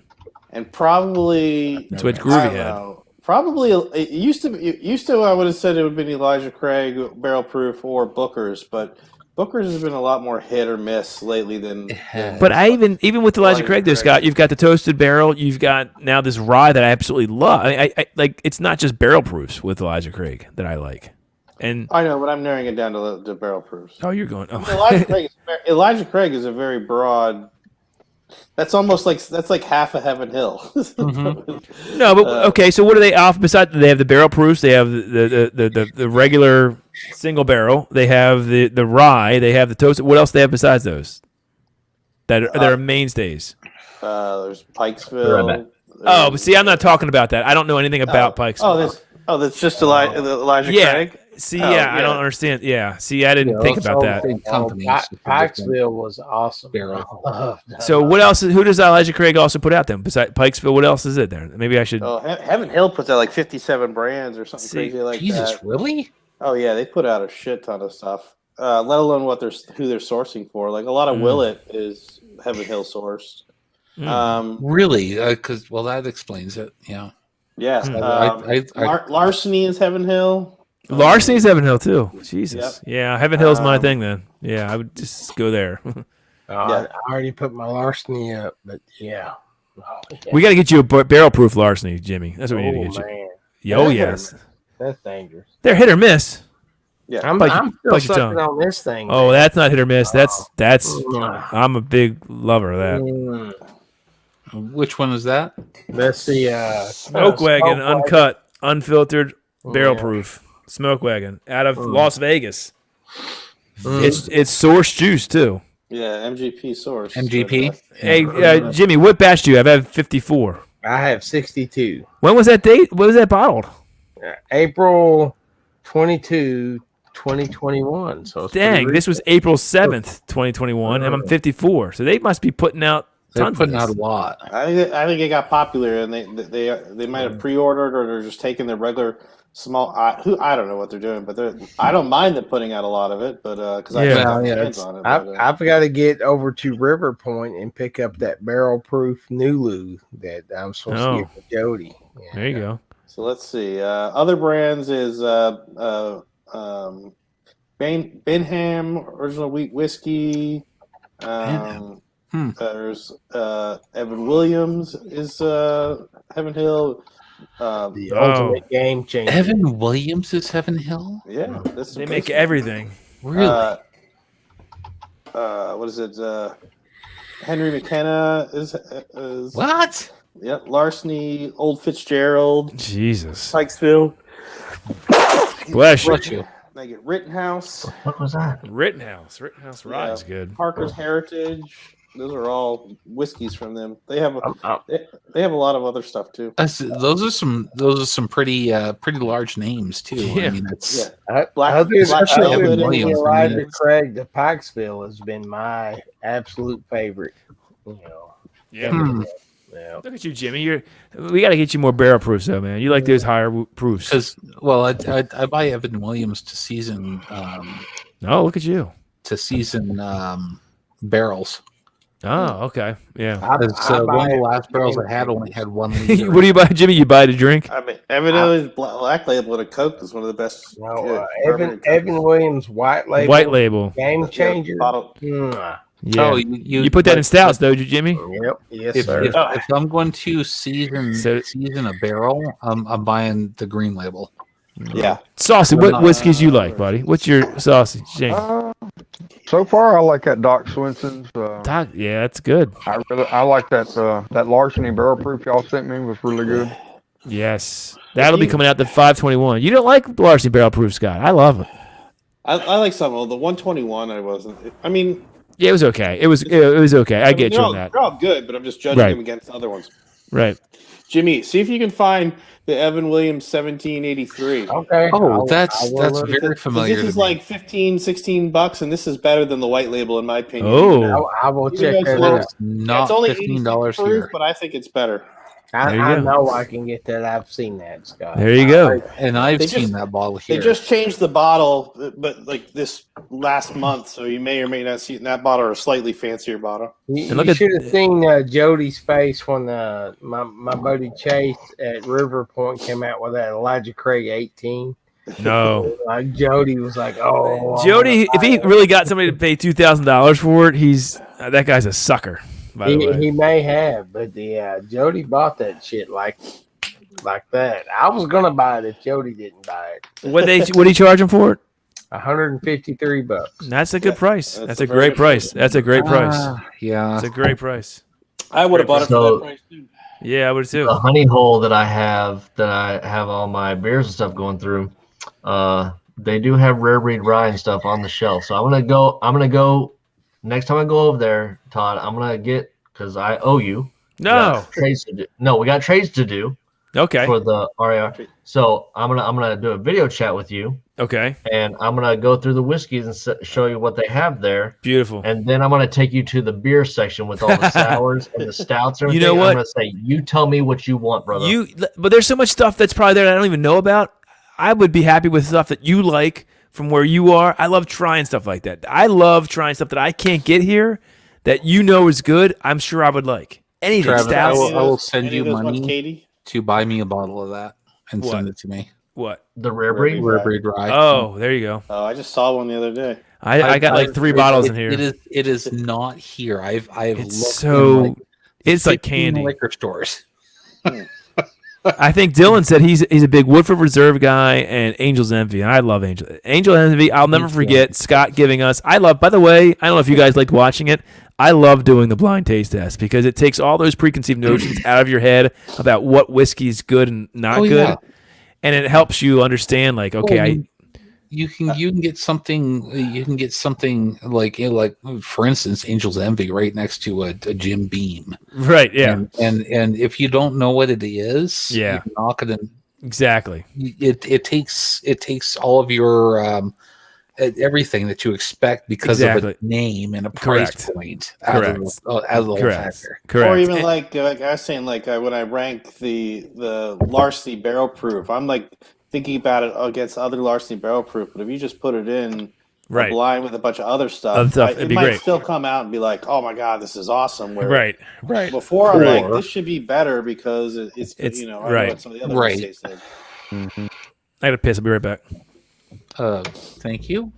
And probably That's what I Groovy don't had. know. Probably it used to I would have said it would have been Elijah Craig Barrel Proof or Booker's, but Booker's has been a lot more hit or miss lately than. But I even with Elijah Craig, though, Scott, you've got the toasted barrel. You've got now this rye that I absolutely love. I like. It's not just barrel proofs with Elijah Craig that I like. And I know, but I'm narrowing it down to barrel proofs. oh, you're going. Oh. Elijah Craig is a very broad. That's almost like half a Heaven Hill. No, but okay. So what do they offer? Besides, they have the barrel proofs. They have the regular single barrel. They have the rye. They have the toast. What else do they have besides those? That are mainstays. There's Pikesville. Oh, but see, I'm not talking about that. I don't know anything about Pikesville. That's just Elijah Craig. See, I don't understand. Yeah, see, I didn't think about that. Pikesville was awesome. So what else? Who does Elijah Craig also put out then? Besides Pikesville, what else is it there? Maybe I should. Oh, Heaven Hill puts out like 57 brands or something crazy like that. Jesus, really? Oh yeah, they put out a shit ton of stuff. Let alone who they're sourcing for. Like a lot of Willet is Heaven Hill sourced. Really? Because that explains it. Yeah. Yeah. Larceny is Heaven Hill. Larceny's Heaven Hill too. Jesus. Yep. Yeah, Heaven Hill's my thing then. Yeah, I would just go there. I already put my Larceny up, but yeah. We got to get you a barrel-proof Larceny, Jimmy. That's what we need to get you. Oh, yes. That's dangerous. They're hit or miss. Yeah, I'm still sucking on this thing. Oh, man. that's not hit or miss. That's. I'm a big lover of that. Which one is that? Let's see. Smoke Wagon, uncut, unfiltered, barrel proof. Smoke Wagon out of Las Vegas. It's source juice too. Yeah, MGP source. MGP. Hey, Jimmy, what batch do you have? I have 54. I have 62. When was that date? When was that bottled? April 22, 2021. So dang, this was April 7th, 2021, and I'm 54. So they must be putting out tons. They're putting out a lot. I think it got popular, and they might have pre-ordered, or they're just taking their regular small. I don't know what they're doing, but I don't mind them putting out a lot of it, but because I have hands on it. I've got to get over to River Point and pick up that barrel-proof Nulu that I'm supposed to get for Jody. Yeah. There you go. So let's see. Other brands is Benham Original Wheat Whiskey. There's Evan Williams is Heaven Hill. The ultimate game changer. Evan Williams is Heaven Hill? Yeah. They make everything. Really? What is it? Henry McKenna is what? Yep. Larceny, Old Fitzgerald. Jesus. Pikesville. Bless you. They get Rittenhouse. What was that? Rittenhouse. Rittenhouse Rye is good. Parker's Heritage. Those are all whiskeys from them. They have a lot of other stuff too. Those are some pretty large names too. Yeah. I mean, it's Especially Williams. Elijah Craig, the Pikesville has been my absolute favorite. Yeah. Look at you, Jimmy. We got to get you more barrel proofs, though, man. You like those higher proofs? Because I buy Evan Williams to season. Oh, look at you. To season barrels. Oh, okay. Yeah. One of the last barrels I had only had 1 liter. What do you buy, Jimmy? You buy to drink? I mean, Evan Williams Black Label and a Coke is one of the best. Evan Williams White Label. White Label. Game changer. Yeah. Oh, you put that in stouts, though, Jimmy? Yep. Yes, if I'm going to season a barrel, I'm buying the green label. Yeah. Saucy, what whiskeys you like, buddy? What's your saucy, Shane? So far, I like that Doc Swenson's. Yeah, that's good. I like that Larceny barrel proof y'all sent me was really good. Yes, that'll be coming out the 521. You don't like Larceny barrel proof, Scott? I love it. I like some of the 121. I wasn't. I mean. Yeah, it was okay. It was okay. I get you on that. They're all good, but I'm just judging them against other ones. Right. Jimmy, see if you can find the Evan Williams 1783. Okay. Oh, that's very familiar. This is like $15-$16, and this is better than the white label in my opinion. Oh, I will check that out. Not only $15 proof, here, but I think it's better. I know I can get that. I've seen that, Scott. There you go. And I've seen that bottle here. They just changed the bottle, but like this last month, so you may or may not see it in that bottle or a slightly fancier bottle. You should have seen Jody's face when my buddy Chase at River Point came out with that Elijah Craig 18. No. Like Jody was like, "Oh, Jody, if he really got somebody to pay $2,000 for it, that guy's a sucker." By the way. He may have, but Jody bought that shit like that. I was gonna buy it if Jody didn't buy it. What do you charge him for it? $153. That's a good price. That's a great price. That's a great price. Yeah, it's a great price. I would have bought it for that price too. Yeah, I would too. The honey hole that I have all my beers and stuff going through, They do have rare breed rye and stuff on the shelf. So I'm gonna go next time I go over there, Todd. I'm gonna get because I owe you. No. We got trades to do. Okay. For the RAR. So I'm gonna do a video chat with you. Okay. And I'm gonna go through the whiskeys and show you what they have there. Beautiful. And then I'm gonna take you to the beer section with all the sours and the stouts. And you know what? I'm gonna say, you tell me what you want, brother. But there's so much stuff that's probably there that I don't even know about. I would be happy with stuff that you like from where you are. I love trying stuff like that. I love trying stuff that I can't get here that you know is good. I'm sure I would like anything. Travis, I stouts. will send you ones money Katie? to buy me a bottle of that and send it to me. What? The rare breed? Rare breed rye. Oh, there you go. Oh, I just saw one the other day. I got like 3 bottles in here. It is not here. I've It's looked in it's like 15 candy. liquor stores. I think Dylan said he's a big Woodford Reserve guy and Angel's Envy. And I love Angel Envy. I'll never forget Scott giving us. By the way, I don't know if you guys liked watching it. I love doing the blind taste test because it takes all those preconceived notions out of your head about what whiskey is good and not good, yeah. and it helps you understand. Like, okay, you can get something. You can get something like for instance, Angel's Envy right next to a Jim Beam. Right. Yeah. And if you don't know what it is, yeah, you're not gonna exactly. It takes all of your everything that you expect because of a name and a price point as a little factor. Correct. Or even like I was saying, when I rank the Larceny Barrel Proof, I'm like thinking about it against other Larceny Barrel Proof. But if you just put it in a blind with a bunch of other stuff, it might still come out and be like, "Oh my god, this is awesome!" Where right. Before I'm like, "This should be better because it's I know what some of the other ones tasted." I gotta piss. I'll be right back. Thank you.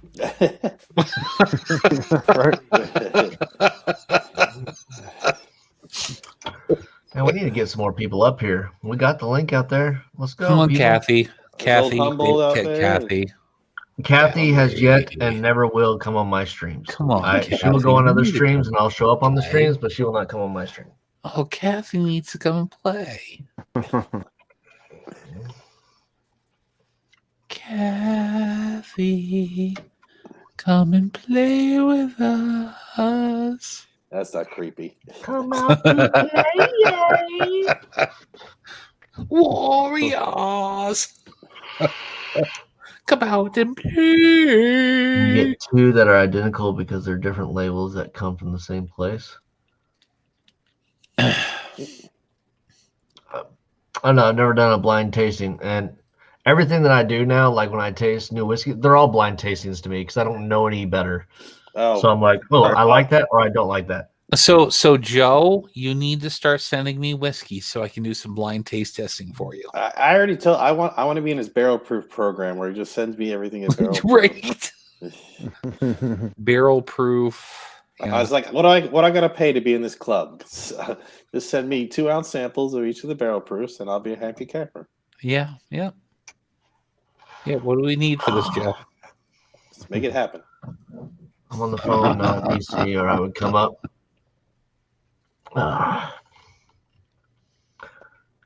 Now we need to get some more people up here. We got the link out there. Let's go. Come on, people. Kathy has yet and never will come on my streams. Come on, she will go on other streams and I'll show up on the streams, but she will not come on my stream. Oh, Kathy needs to come and play. Kathy, come and play with us. That's not creepy. Come out to play. Warriors. Come out and play. You get 2 that are identical because they're different labels that come from the same place. I don't know. I've never done a blind tasting, and everything that I do now, like when I taste new whiskey, they're all blind tastings to me because I don't know any better. Oh, so I'm like, I like that or I don't like that. So Joe, you need to start sending me whiskey so I can do some blind taste testing for you. I already told. I want to be in his barrel proof program where he just sends me everything in barrel right. Barrel proof. Yeah. I was like, what I gotta pay to be in this club? Just send me 2-ounce samples of each of the barrel proofs, and I'll be a happy camper. Yeah. What do we need for this, Joe? Let's make it happen. I'm on the phone, DC, or I would come up.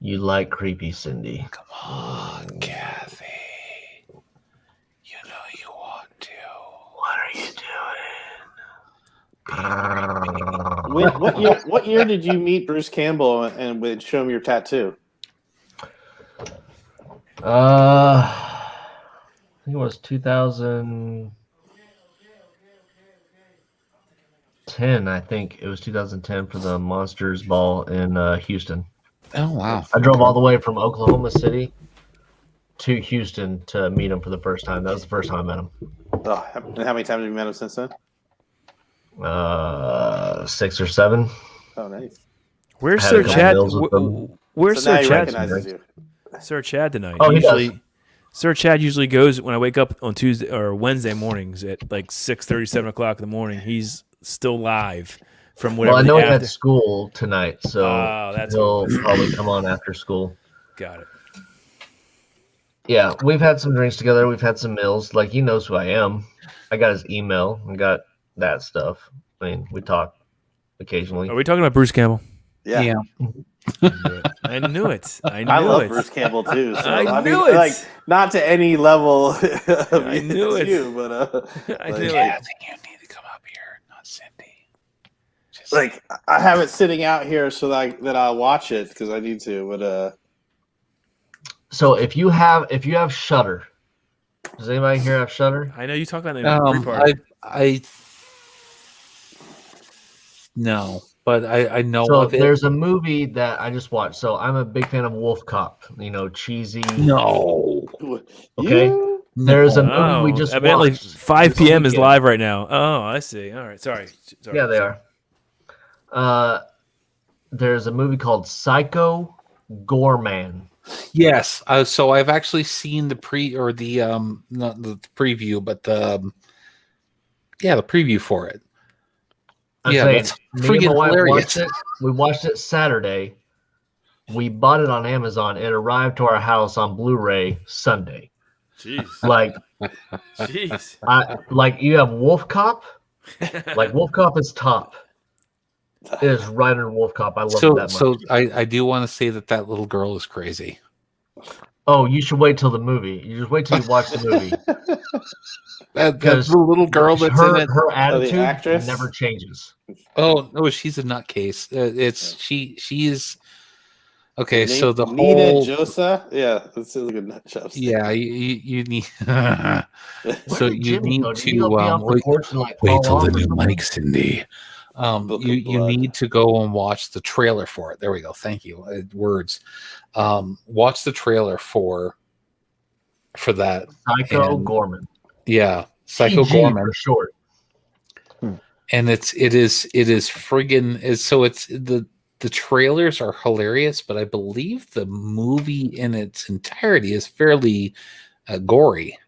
You like creepy, Cindy. Come on, Kathy. You know you want to. What are you doing? What year did you meet Bruce Campbell and would show him your tattoo? I think it was 2010. I think it was 2010 for the Monsters Ball in Houston. Oh wow! I drove all the way from Oklahoma City to Houston to meet him for the first time. That was the first time I met him. Oh, and how many times have you met him since then? 6 or 7. Oh, nice. Where's Sir Chad? Where's so Sir Chad? Sir Chad tonight. Sir Chad usually goes when I wake up on Tuesday or Wednesday mornings at like 6:30, 7 o'clock in the morning. He's still live from whatever. Well, I know he's at school tonight, so he'll probably come on after school. Got it. Yeah, we've had some drinks together. We've had some meals. Like, he knows who I am. I got his email. I got that stuff. I mean, we talk occasionally. Are we talking about Bruce Campbell? Yeah. I knew it. I I knew love it. Bruce Campbell too. So I knew mean, it. like not to any level. I knew it. You, but I like, knew I it. think you need to come up here, not Cindy. Just like I have it sitting out here so that I'll watch it because I need to. But So if you have Shudder, does anybody here have Shudder? I know you talked about it in the pre-party. I no, but I know So of it. there's a movie that I just watched. So I'm a big fan of Wolf Cop. Cheesy. No. Okay. you, There's a movie we Oh, just evidently watched. 5 this p.m. is weekend. live right now. Oh, I see. All right. Sorry. Yeah, they are. There's a movie called Psycho Gorman. Yes. So I've actually seen the not the preview, but the preview for it. I'm Yeah, saying, that's me and freaking my wife hilarious. watched it. We watched it Saturday. We bought it on Amazon. It arrived to our house on Blu-ray Sunday. Jeez. Like, Jeez. You have Wolf Cop. Like Wolf Cop is top. It is right under Wolf Cop. I love it that much. So I do want to say that little girl is crazy. Oh, you should wait till the movie. You just wait till you watch the movie. That's the little girl that's in it. Her attitude actress? never changes. Oh no, she's a nutcase. She is okay. So the Nina whole Josa, yeah, this is a good nut job. yeah, you need. So you Jimmy need go? Did to he go be off the porch and, like, wait fall till the off or new something? mic, Cindy. Book of You Blood. need to go and watch the trailer for it. There we go. Thank you. Words. Watch the trailer for that. Psycho And- Gorman. Yeah, Psycho PG Gorman. for short. And it is friggin' it's the trailers are hilarious, but I believe the movie in its entirety is fairly gory.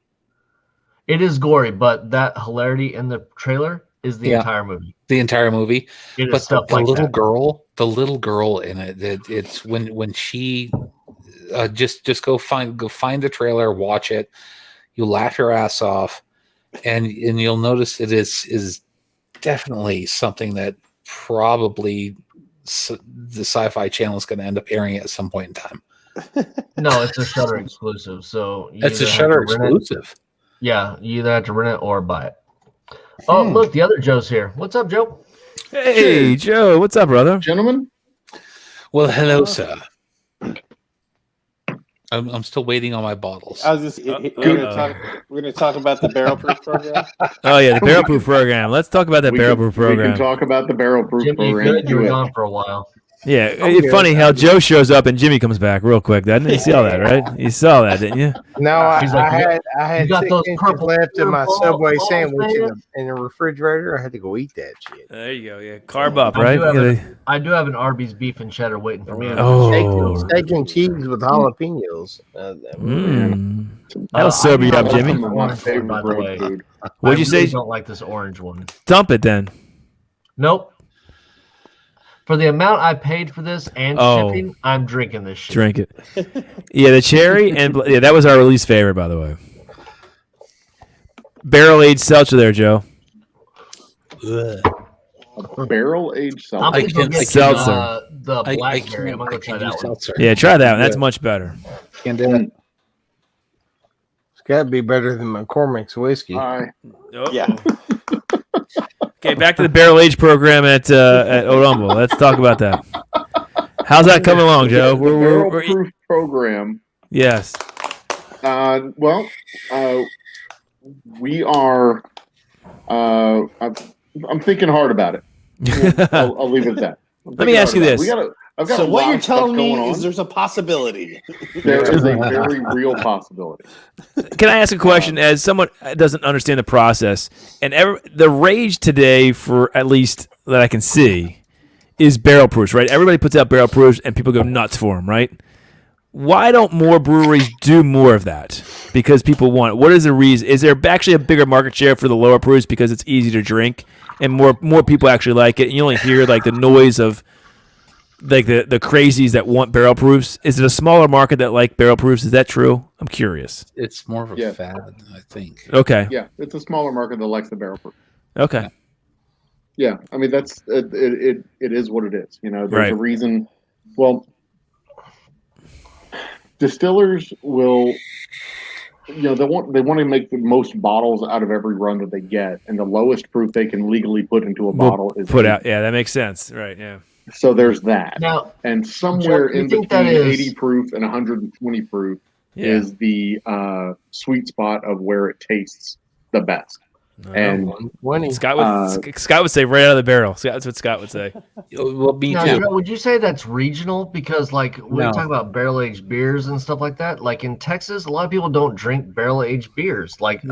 It is gory, but that hilarity in the trailer is the entire movie. The entire movie. It is But stuff the like little that. the little girl in it, it's when she just go find the trailer, watch it. You'll laugh your ass off, and you'll notice it is definitely something that probably the Sci-Fi Channel is going to end up airing at some point in time. No, it's a Shudder exclusive. So It's a either have Shudder to rent it- exclusive. Yeah, you either have to rent it or buy it. Oh, look, the other Joe's here. What's up, Joe? Hey, Joe. What's up, brother? Gentlemen? Well, hello, sir. I'm still waiting on my bottles. I was just we're gonna talk about the barrel proof program. Oh, yeah, the barrel proof program. Let's talk about that barrel proof We program. can talk about the barrel proof Jimmy, program. good. You were Do it. gone for a while. Yeah, it's funny how Joe shows up and Jimmy comes back real quick, doesn't he? You saw that, right? You saw that, didn't you? No, I He's like, had got 6 those inches purple left in my balls, Subway balls, sandwich man? in the refrigerator. I had to go eat that shit. There you go. Yeah, carb up, I right? do have You an- gotta- I do have an Arby's beef and cheddar waiting for me. Oh. Steak and cheese with jalapenos. That'll sober you up, Jimmy. Some of my Orange one, favorite by the road way. food. What'd you I really say? don't like this orange one. Dump it then. Nope. For the amount I paid for this and Oh. shipping, I'm drinking this shit. Drink it. Yeah, the cherry and yeah, that was our least favorite, by the way. Barrel aged seltzer there, Joe. Barrel aged I'm seltzer. gonna go get Seltzer. the blackberry. I'm gonna go try that one. Seltzer. Yeah, try that one. That's much better. Can't do it. It's got to be better than McCormick's whiskey. Hi. Yeah. Okay, back to the barrel age program at Orumble. Let's talk about that. How's that coming along, Joe? The barrel proof program. Yes. Well, we are. I'm thinking hard about it. I'll leave it at that. Let me ask you this. I've got So a what lot you're of stuff telling me going is on. there's a possibility. There is a very real possibility. Can I ask a question as someone that doesn't understand the process? And the rage today, for at least that I can see, is barrel proofs, right? Everybody puts out barrel proofs, and people go nuts for them, right? Why don't more breweries do more of that? Because people want it. What is the reason? Is there actually a bigger market share for the lower proofs because it's easy to drink, and more people actually like it? And you only hear like the noise of like the crazies that want barrel proofs. Is it a smaller market that like barrel proofs? Is that true? I'm curious. It's more of a Yeah. fad, I think. Okay. Yeah, it's a smaller market that likes the barrel proof. Okay. Yeah, I mean that's it is what it is. You know, there's Right. a reason Well, distillers will, they want to make the most bottles out of every run that they get, and the lowest proof they can legally put into a bottle is put out. Yeah, that makes sense. Right. Yeah. So there's that. Now, and somewhere Jeff, you in think between that is- 80 proof and 120 proof is the sweet spot of where it tastes the best. And Scott would say right out of the barrel. That's what Scott would say. Well, me Now, too. Joe, would you say that's regional? Because like when No. we talk about barrel aged beers and stuff like that, like in Texas, a lot of people don't drink barrel aged beers. Like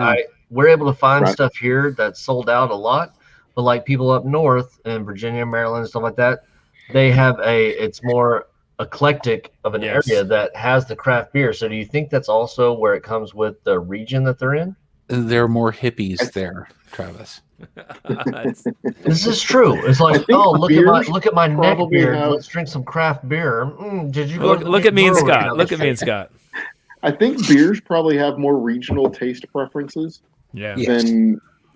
we're able to find stuff here that's sold out a lot, but like people up north in Virginia, Maryland, and stuff like that, they have it's more eclectic of an area that has the craft beer. So do you think that's also where it comes with the region that they're in? There are more hippies there, Travis. This is true. It's like, oh, look at my neck probably beard. have- Let's drink some craft beer. Did you go? Look at me and Scott. Look at me and Scott. I think beers probably have more regional taste preferences Yeah.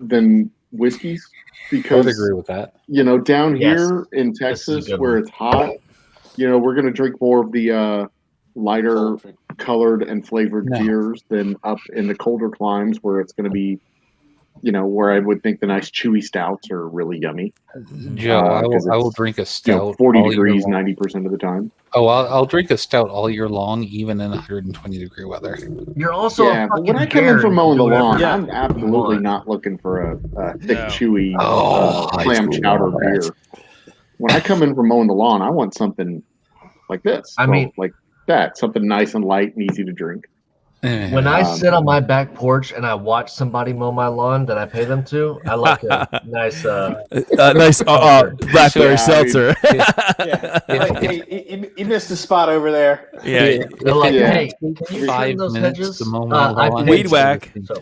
than whiskeys, I because would agree with that. Down Yes. here in This is a Texas good where one. it's hot, we're going to drink more of the lighter colored and flavored No. beers than up in the colder climes where it's going to be, where I would think the nice chewy stouts are really yummy. Joe, I 'cause will it's, drink a stout. 40 all year degrees long. 90% of the time. Oh, I'll drink a stout all year long, even in 120-degree weather. You're also Yeah, a but when I fucking come in bear. from mowing the You do lawn, whatever I'm you absolutely want. not looking for a thick, No. chewy I clam do chowder want beer. that. When I come in from mowing the lawn, I want something like this. I mean- like that, something nice and light and easy to drink. When I sit on my back porch and I watch somebody mow my lawn that I pay them to, I like a nice. Nice blackberry Yeah, seltzer. Yeah. He missed a spot over there. Yeah. They're like, Yeah. hey, can you trim 5 those minutes hedges? to mow my I lawn. paid Weed you. whack. So-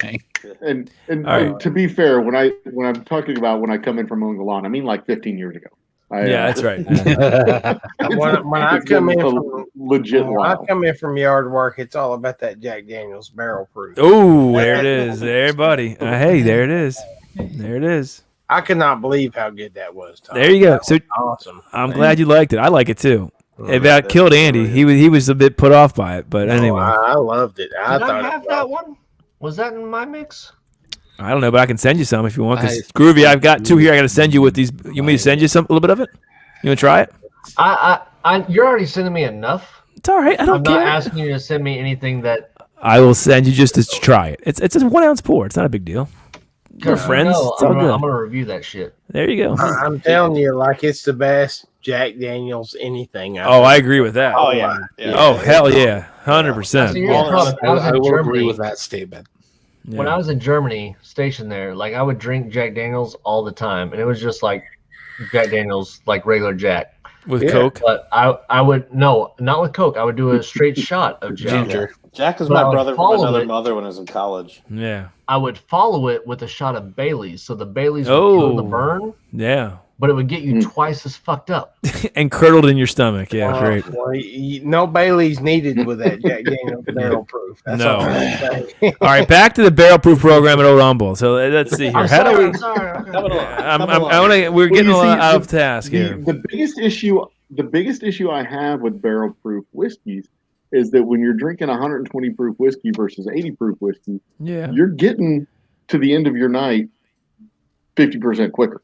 And All right. to be fair, when I'm talking about when I come in from mowing the lawn, I mean like 15 years ago. Yeah, that's right. When I it's come been in a from legit when I while. come in from yard work, it's all about that Jack Daniels barrel proof. Oh, there it is. There, buddy. Hey, there it is. There it is. I could not believe how good that was, Tom. There you go. That So was awesome. I'm glad you liked it. I like it too. It about that's killed Andy. He was a bit put off by it, but anyway, I loved it. I Did thought I have that one? Was that in my mix? I don't know, but I can send you some if you want. Because Groovy, I've got 2 here. I got to send you with these. You want me to send you a little bit of it? You want to try it? You're already sending me enough. It's all right. I I'm don't not care. asking you to send me anything that. I will send you just to try it. It's a 1 ounce pour. It's not a big deal. We're friends. No, It's all good. I'm gonna review that shit. There you go. I'm telling you, like it's the best Jack Daniels anything. Oh, I agree with that. Oh yeah. Oh hell yeah, 100%. See, here's the problem. I was I in will agree Germany. with that statement. When I was in Germany, stationed there, like I would drink Jack Daniels all the time, and it was just like Jack Daniels, like regular Jack. With Coke. But I would not with Coke. I would do a straight shot of Jack. Ginger. Jack was But I my would brother from follow another it. mother when I was in college. Yeah. I would follow it with a shot of Bailey's, so the Bailey's would kill the Oh. burn, Yeah. but it would get you twice as fucked up. And curdled in your stomach. Yeah, great. Well, no Bailey's needed with that Jack Daniels barrel proof. That's No. all I'm saying. All right, back to the barrel proof program at Old Humble. So let's see here. I'm How do sorry. we? I'm sorry. We're getting you a lot see, out of task here. The biggest issue I have with barrel proof whiskeys is that when you're drinking 120 proof whiskey versus 80 proof whiskey, Yeah. you're getting to the end of your night 50% quicker.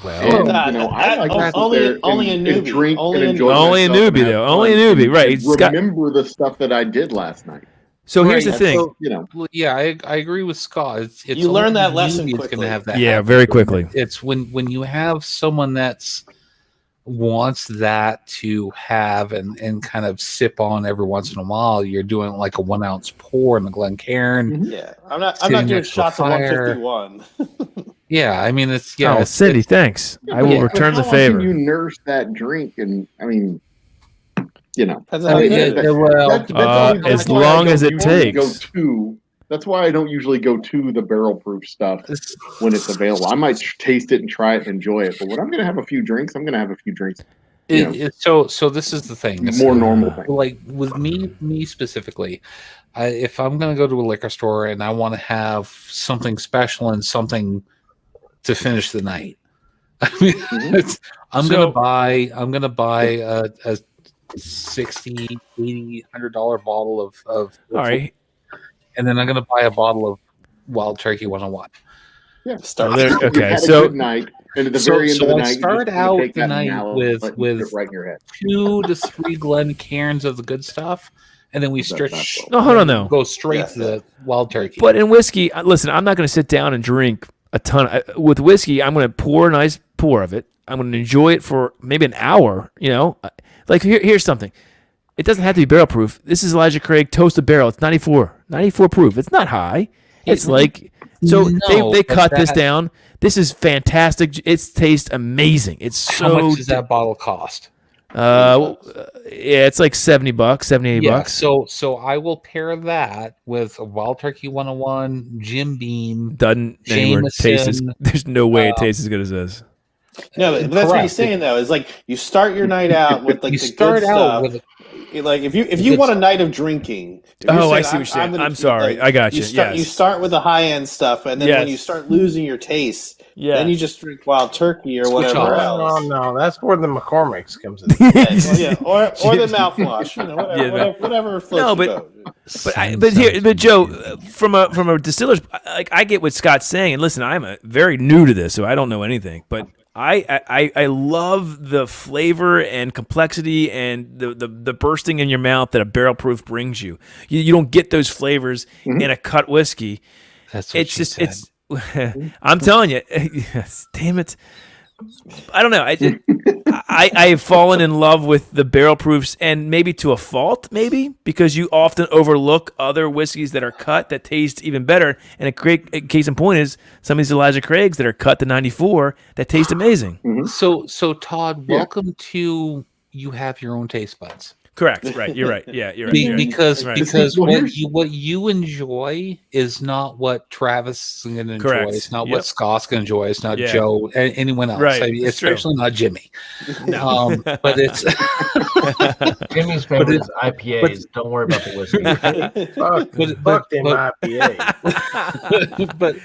Well, And, I like to sit there only a and newbie. drink Only and a enjoy Only a myself and newbie, have though. fun Only a newbie, and- right. and Scott- remember the stuff that I did last night. So here's the Right. thing. Well, yeah, I agree with Scott. It's You learn only that lesson newbies quickly. Gonna have that Yeah, habit. very quickly. It's when you have someone that's wants that to have and kind of sip on every once in a while. You're doing like a 1 ounce pour in the Glencairn. Yeah, I'm not Sitting doing next to a shots of fire. 151. Yeah, I mean it's Oh, it's- Cindy, thanks. I will Yeah. return the How long can favor. you nurse that drink? And I mean, Depends on I how mean, good it is. that's always- as that's why I long don't as it usually takes. That's why I don't usually go to the barrel proof stuff when it's available. I might taste it and try it and enjoy it, but when I'm going to have a few drinks, I'm going to have a few drinks. So this is the thing. It's More normal thing. Like with me specifically, if I'm going to go to a liquor store and I want to have something special and something to finish the night, I mean, I'm going to buy a $60, $80, $100 bottle of All right. and then I'm going to buy a bottle of Wild Turkey 101. Yeah, Oh, there- You've okay, had a so good night, and at the very end of the I night, start you out take the that night mallet with and put it right in your head. 2 to 3 Glen Cairns of the good stuff, and then we stretch. No, hold on, though. Go straight to the Wild Turkey. But in whiskey, listen, I'm not going to sit down and drink a ton. With whiskey, I'm going to pour a nice pour of it. I'm going to enjoy it for maybe an hour. You know, like here's something. It doesn't have to be barrel proof. This is Elijah Craig toasted barrel. It's 94 proof. It's not high. It's like so they cut this down. This is fantastic. It tastes amazing. It's so. How much does that bottle cost? Yeah, it's like $70, $80. So I will pair that with a Wild Turkey 101, Jim Beam. Doesn't anywhere taste as, there's no way it tastes as good as this. No, but that's what he's saying though. Is like you start your night out with like the good stuff. Like if you want a night of drinking. Oh, I see what you're saying. I'm sorry, I got you. You start with the high end stuff, and then when you start losing your taste, then you just drink Wild Turkey or whatever else. No, that's where the McCormick's comes in. Or the mouthwash, whatever floats your boat. But Joe, from a distiller's, like I get what Scott's saying, and listen, I'm very new to this, so I don't know anything, but I love the flavor and complexity and the bursting in your mouth that a barrel proof brings you. You don't get those flavors in a cut whiskey. That's what said. I'm telling you, damn it. I don't know. I have fallen in love with the barrel proofs, and maybe to a fault, because you often overlook other whiskeys that are cut that taste even better. And a great case in point is some of these Elijah Craigs that are cut to 94 that taste amazing. So Todd, welcome to You Have Your Own Taste Buds. Correct. Right. You're right. Yeah, you're right. Because Right. what you enjoy is not what Travis is going to enjoy. Correct. It's not what Scott's going to enjoy. It's not Yeah. Joe, anyone else. Right. I mean, It's true. especially not Jimmy. No. But it's Jimmy's favorite is IPAs. Don't worry about the whiskey. Fuck them IPAs. but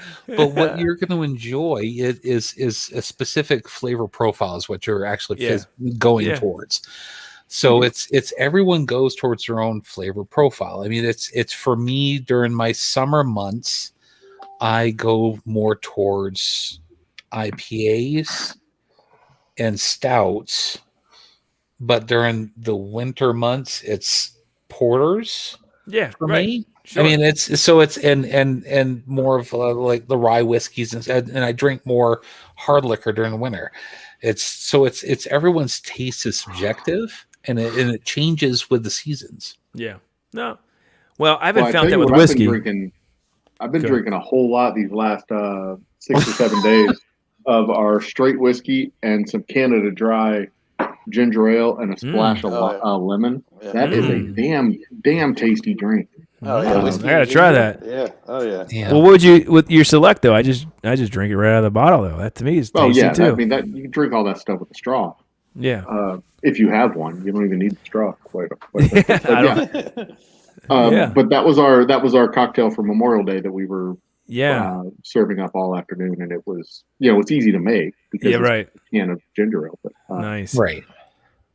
what you're going to enjoy is a specific flavor profile is what you're actually going towards. So it's everyone goes towards their own flavor profile. I mean, it's for me during my summer months, I go more towards IPAs and stouts, but during the winter months, it's porters. Yeah, for right. me. Sure. I mean, it's and more of like the rye whiskeys and I drink more hard liquor during the winter. It's everyone's taste is subjective. And it changes with the seasons. Yeah. No. Well, I haven't I found tell that you with what, whiskey. I've been drinking a whole lot these last 6 or 7 days of our straight whiskey and some Canada Dry ginger ale and a splash of lemon. Yeah. That is a damn tasty drink. Oh yeah, I gotta try that. Yeah. Oh yeah. Well, what would you with your select though? I just drink it right out of the bottle though. That to me is tasty too. I mean that you can drink all that stuff with a straw. Yeah. If you have one, you don't even need the straw. But that was our cocktail for Memorial Day that we were serving up all afternoon, and it was it's easy to make because it's a can of ginger ale. But, nice, right?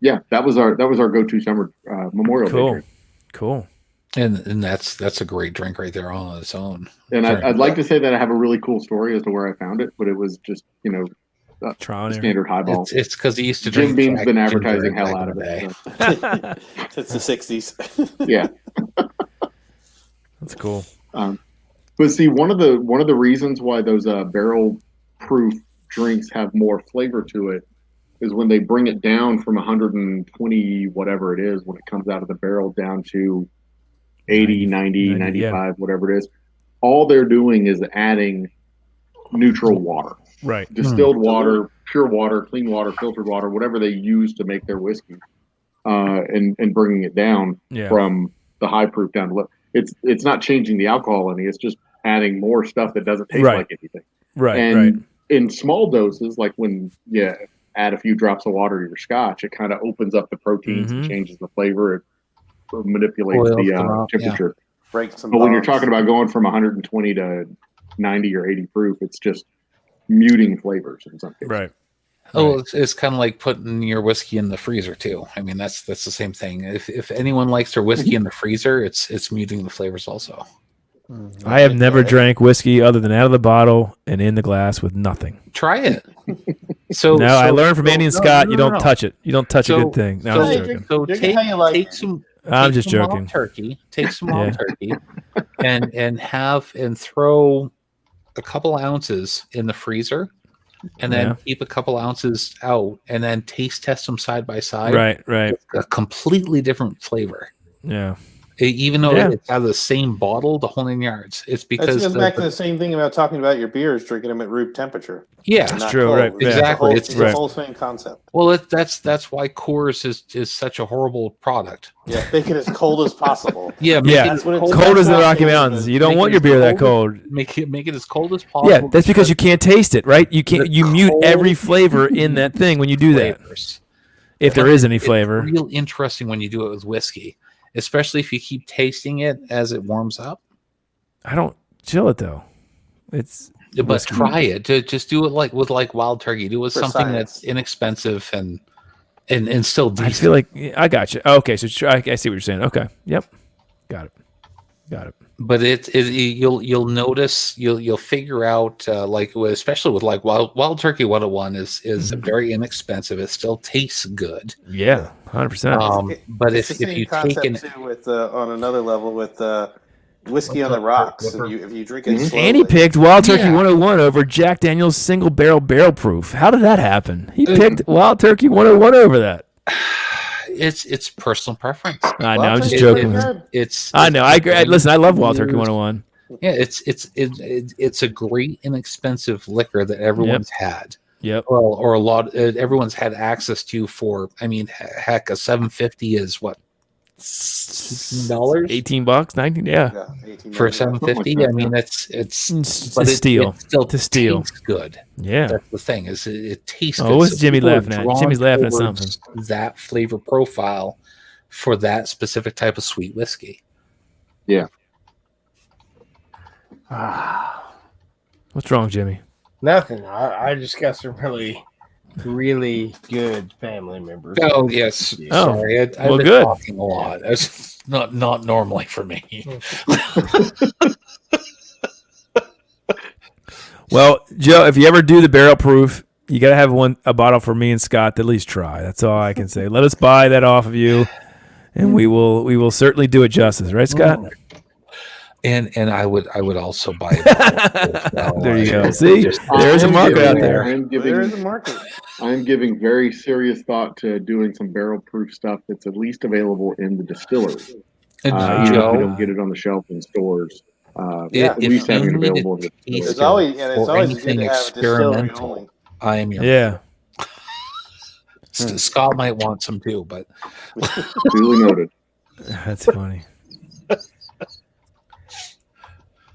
Yeah, that was our go-to summer Memorial Day drink. Cool. And that's a great drink right there on its own. And I'd like to say that I have a really cool story as to where I found it, but it was just standard highball. It's because he used to Jim drink. Beam's been advertising hell out of it. Since the 60s. Yeah, that's cool. But see, one of the reasons why those barrel proof drinks have more flavor to it is when they bring it down from 120 whatever it is when it comes out of the barrel down to 80, 90, 95, whatever it is. All they're doing is adding neutral water. Right. Distilled water, pure water, clean water, filtered water, whatever they use to make their whiskey, and bringing it down from the high proof down to low. It's not changing the alcohol any. It's just adding more stuff that doesn't taste like anything. Right. And in small doses, like when you add a few drops of water to your scotch, it kind of opens up the proteins and changes the flavor. It manipulates the temperature. Breaks some but when you're bones. talking about going from 120 to 90 or 80 proof, it's just muting flavors in some cases. Right. Oh, it's kind of like putting your whiskey in the freezer too. I mean, that's the same thing. If anyone likes their whiskey in the freezer, it's muting the flavors also. I have never drank whiskey other than out of the bottle and in the glass with nothing. Try it. I learned from Andy and Scott. You don't touch it. You don't touch a good thing. No, I'm joking. So take some. I'm just joking. Wild turkey. Take some wild turkey, and throw a couple ounces in the freezer, and then keep a couple ounces out, and then taste test them side by side. Right. A completely different flavor. Yeah. Even though it's out of the same bottle, the whole 9 yards. It's because it goes back to the same thing about talking about your beers, drinking them at room temperature. Yeah, that's true. Cold. Right, exactly. It's the whole same concept. Well, that's why Coors is such a horrible product. Yeah, make it as cold as possible. That's what it's cold as the Rocky Mountains. You don't want your beer that cold. Make it as cold as possible. Yeah, that's because you can't taste it, right? You can't. You mute every flavor in that thing when you do that. If there is any flavor, it's real interesting when you do it with whiskey. Especially if you keep tasting it as it warms up. I don't chill it though. But whiskey. Try it. Just do it with wild turkey. Do it with something that's inexpensive and still decent. I feel like I got you. Okay, so I see what you're saying. Okay, yep, got it. But you'll notice you'll figure out especially with Wild Turkey 101 is very inexpensive. It still tastes good. Yeah, 100%. But if you take it with on another level with whiskey on the rocks, if you drink it slowly. Andy picked Wild Turkey 101 over Jack Daniel's single barrel proof. How did that happen? He picked Wild Turkey 101 over that. It's personal preference. I know. I'm just joking. I know. I agree. Listen, I love Wild Turkey 101. Yeah, it's a great inexpensive liquor that everyone's had. Yep. Well, or a lot. Everyone's had access to for. I mean, heck, a $750 is what. $18, $19, 19, yeah. 18 for $750. I mean, it's steal. It still to steal. tastes good. Yeah, that's the thing is it tastes. Oh, good. what's Jimmy laughing at? Jimmy's laughing at something. That flavor profile for that specific type of sweet whiskey. Yeah. What's wrong, Jimmy? Nothing. I just got some really good family members. Oh yes. Sorry, I've been good. Talking a lot. That's not normally for me. Well, Joe, if you ever do the barrel proof, you got to have a bottle for me and Scott to at least try. That's all I can say. Let us buy that off of you, and we will certainly do it justice, right, Scott? And I would also buy it. There you go. See, there's a market out there. There is a market. I'm giving very serious thought to doing some barrel proof stuff that's at least available in the distillery. Even if we don't get it on the shelf in stores. At least having it available in the distillery. It's always good to have a distillery only. I am your Yeah. Scott might want some too, but duly noted. That's funny.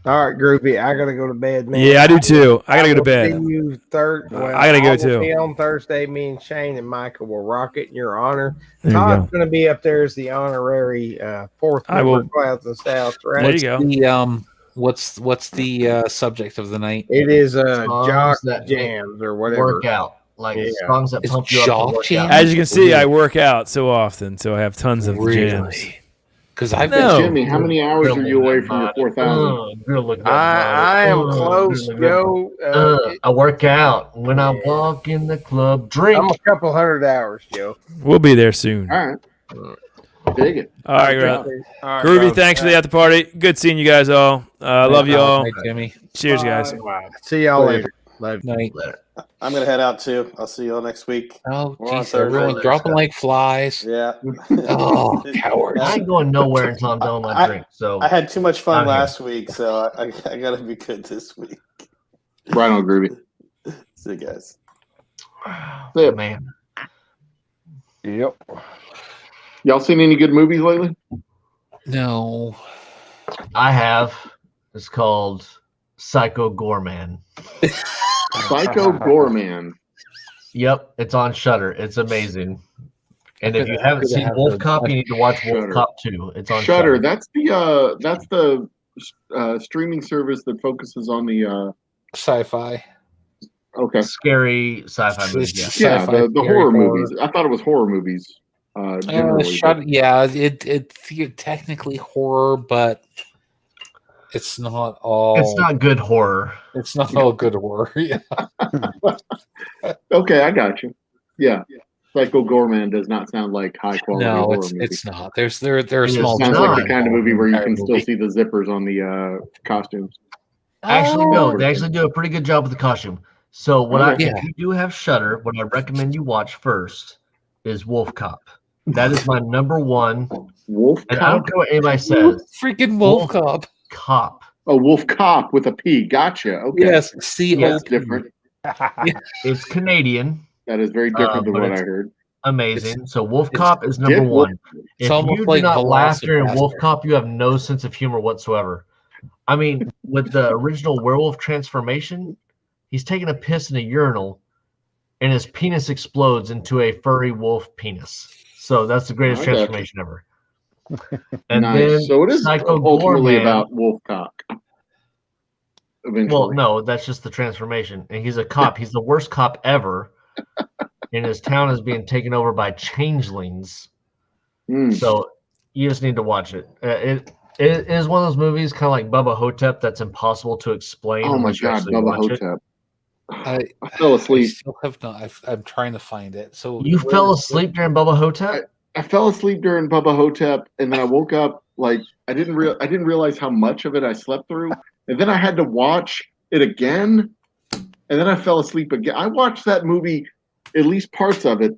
All right, Groovy, I gotta go to bed, man. Yeah, I do too. I gotta go to bed. See you I gotta go too. Be on Thursday. Me and Shane and Michael will rock it in your honor. There you Todd's go. going to be up there as the honorary fourth member of Clouds of the South. Right? There you go. What's the subject of the night? It is Songs jock that jams or whatever. Workout. Like songs that It's pump you up jock to work jams? out. As you can see, I work out so often, so I have tons of jams. Because I've No. Jimmy, how many hours are you away from your 4,000? I am close, Joe. I work out when I walk in the club. Drink. I'm a couple hundred hours, Joe. We'll be there soon. All right. Dig it. All right, All right, Groovy, bro. thanks for the after party. Good seeing you guys all. Love you all. Night, Jimmy. Cheers, guys. See y'all later. Night. I'm gonna head out too. I'll see y'all next week. Oh, We're on geez, everyone's Thursday. dropping like flies. Yeah. Oh, cowards. I ain't going nowhere until I'm done with my drink. So I had too much fun I'm here. last week, so I gotta be good this week. Right on, Groovy. See you guys. Yeah. man. Yep. Y'all seen any good movies lately? No. I have. It's called Psycho Gorman. Psycho Gorman. Yep, it's on Shudder. It's amazing. And if you haven't Could seen have Wolf the- Cop, you need to watch Wolf Shudder. Cop 2. It's on Shudder. Shudder. That's the streaming service that focuses on the Sci-fi. Okay. scary sci-fi movies. Yeah, Yeah, Sci-fi, the scary horror movies. I thought it was horror movies. Generally, yeah, it's technically horror, but it's not all. it's not good horror. It's not all good horror. Yeah. okay, I got you. Yeah, Psycho Gorman does not sound like high quality No, horror movie. it's not. There are It small. Sounds like the kind of movie where you entire can still movie. see the zippers on the costumes. Actually, no, they actually do a pretty good job with the costume. So what Yeah. if you do have Shudder, what I recommend you watch first is Wolf Cop. That is my number one. Wolf And Cop? I don't care what anybody says. Freaking Wolf Cop. Cop. Oh, Wolf Cop with a P. Gotcha. Okay. Yes, C-O-P. That's different. It's Canadian. That is very different than but what I it's heard. Amazing. So Wolf Cop is number Dick one. If almost you do like not laugh during Velocipaster. Wolf Cop, you have no sense of humor whatsoever. I mean, with the original werewolf transformation, he's taking a piss in a urinal, and his penis explodes into a furry wolf penis. So that's the greatest I got you. transformation ever. And Nice. then So it is Psycho ultimately Goreman- about Wolf Cop. Eventually. Well, no, that's just the transformation. And he's a cop. He's the worst cop ever. And his town is being taken over by changelings. So you just need to watch it. It is one of those movies, kind of like Bubba Hotep, that's impossible to explain. Oh my unless you God, actually Bubba watch it. Hotep. I fell asleep. I still have not. I'm trying to find it. So You fell asleep during Bubba Hotep? I fell asleep during Bubba Hotep, and then I woke up like I didn't realize how much of it I slept through, and then I had to watch it again, and then I fell asleep again. I watched that movie, at least parts of it,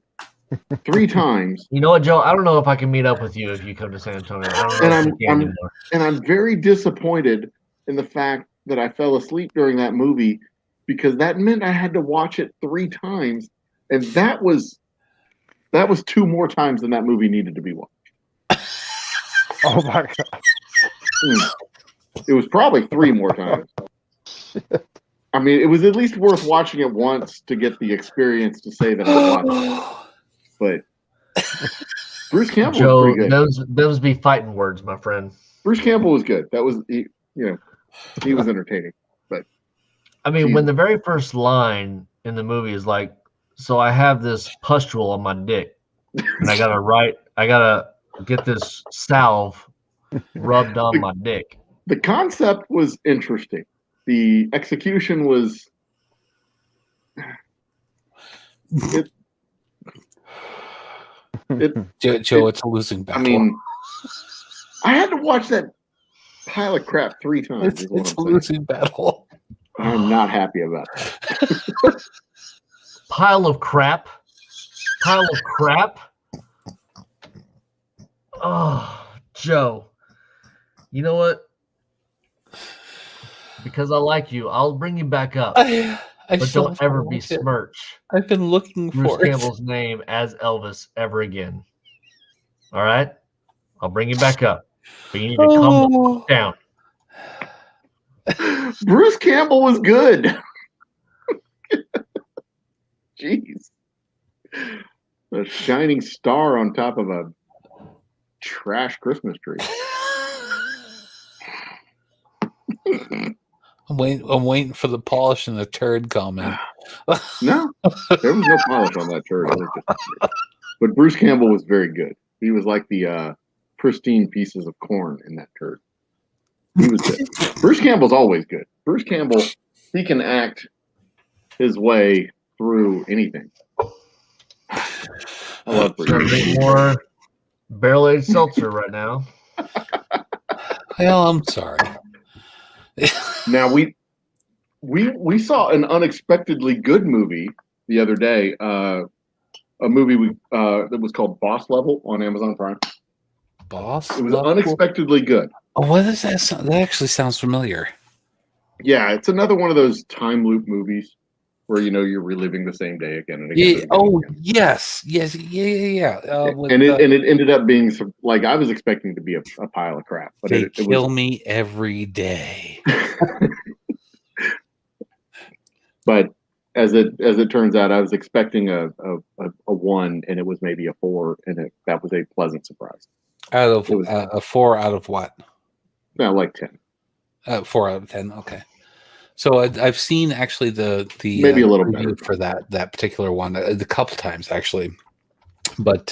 3 times. You know what, Joe? I don't know if I can meet up with you if you come to San Antonio. I don't know if you can anymore. And I'm very disappointed in the fact that I fell asleep during that movie, because that meant I had to watch it 3 times, and that was 2 more times than that movie needed to be watched. Oh my God. It was probably 3 more times. I mean, it was at least worth watching it once to get the experience to say that I watched it. But Bruce Campbell Joe, was pretty good. those be fighting words, my friend. Bruce Campbell was good. That was, he was entertaining. But I mean, when the very first line in the movie is like, "So I have this pustule on my dick, and I gotta get this salve rubbed on my dick." The concept was interesting. The execution was. Joe, it's a losing battle. I mean, I had to watch that pile of crap 3 times. It's a losing battle. I'm not happy about that. Pile of crap. Oh, Joe. You know what? Because I like you, I'll bring you back up. But still don't ever don't be like it. smirch I've been looking Bruce for it. Campbell's name as Elvis ever again. All right? I'll bring you back up. But you need to calm the fuck down. Bruce Campbell was good. Jeez. A shining star on top of a trash Christmas tree. I'm waiting for the polish and the turd comment. No, there was no polish on that turd. It was just- But Bruce Campbell was very good. He was like the pristine pieces of corn in that turd. He was good. Bruce Campbell's always good. Bruce Campbell, he can act his way through anything. I love Bruce. Trying to drink more barrel-aged seltzer right now. Well, I'm sorry. Now we saw an unexpectedly good movie the other day. A movie that was called Boss Level on Amazon Prime. Boss? It was Level? unexpectedly good. Oh, what is that? That actually sounds familiar. Yeah, it's another one of those time loop movies where you're reliving the same day again and again. Yeah. And again Oh, and again. yes. Yeah. And it ended up being like I was expecting to be a pile of crap, but They it kill was. me every day. But as it turns out, I was expecting a 1, and it was maybe a 4, and that was a pleasant surprise. Out of a 4 out of what? No, like 10. 4 out of 10. Okay. So I've seen actually the Maybe a little preview better. for that particular one a couple times actually, but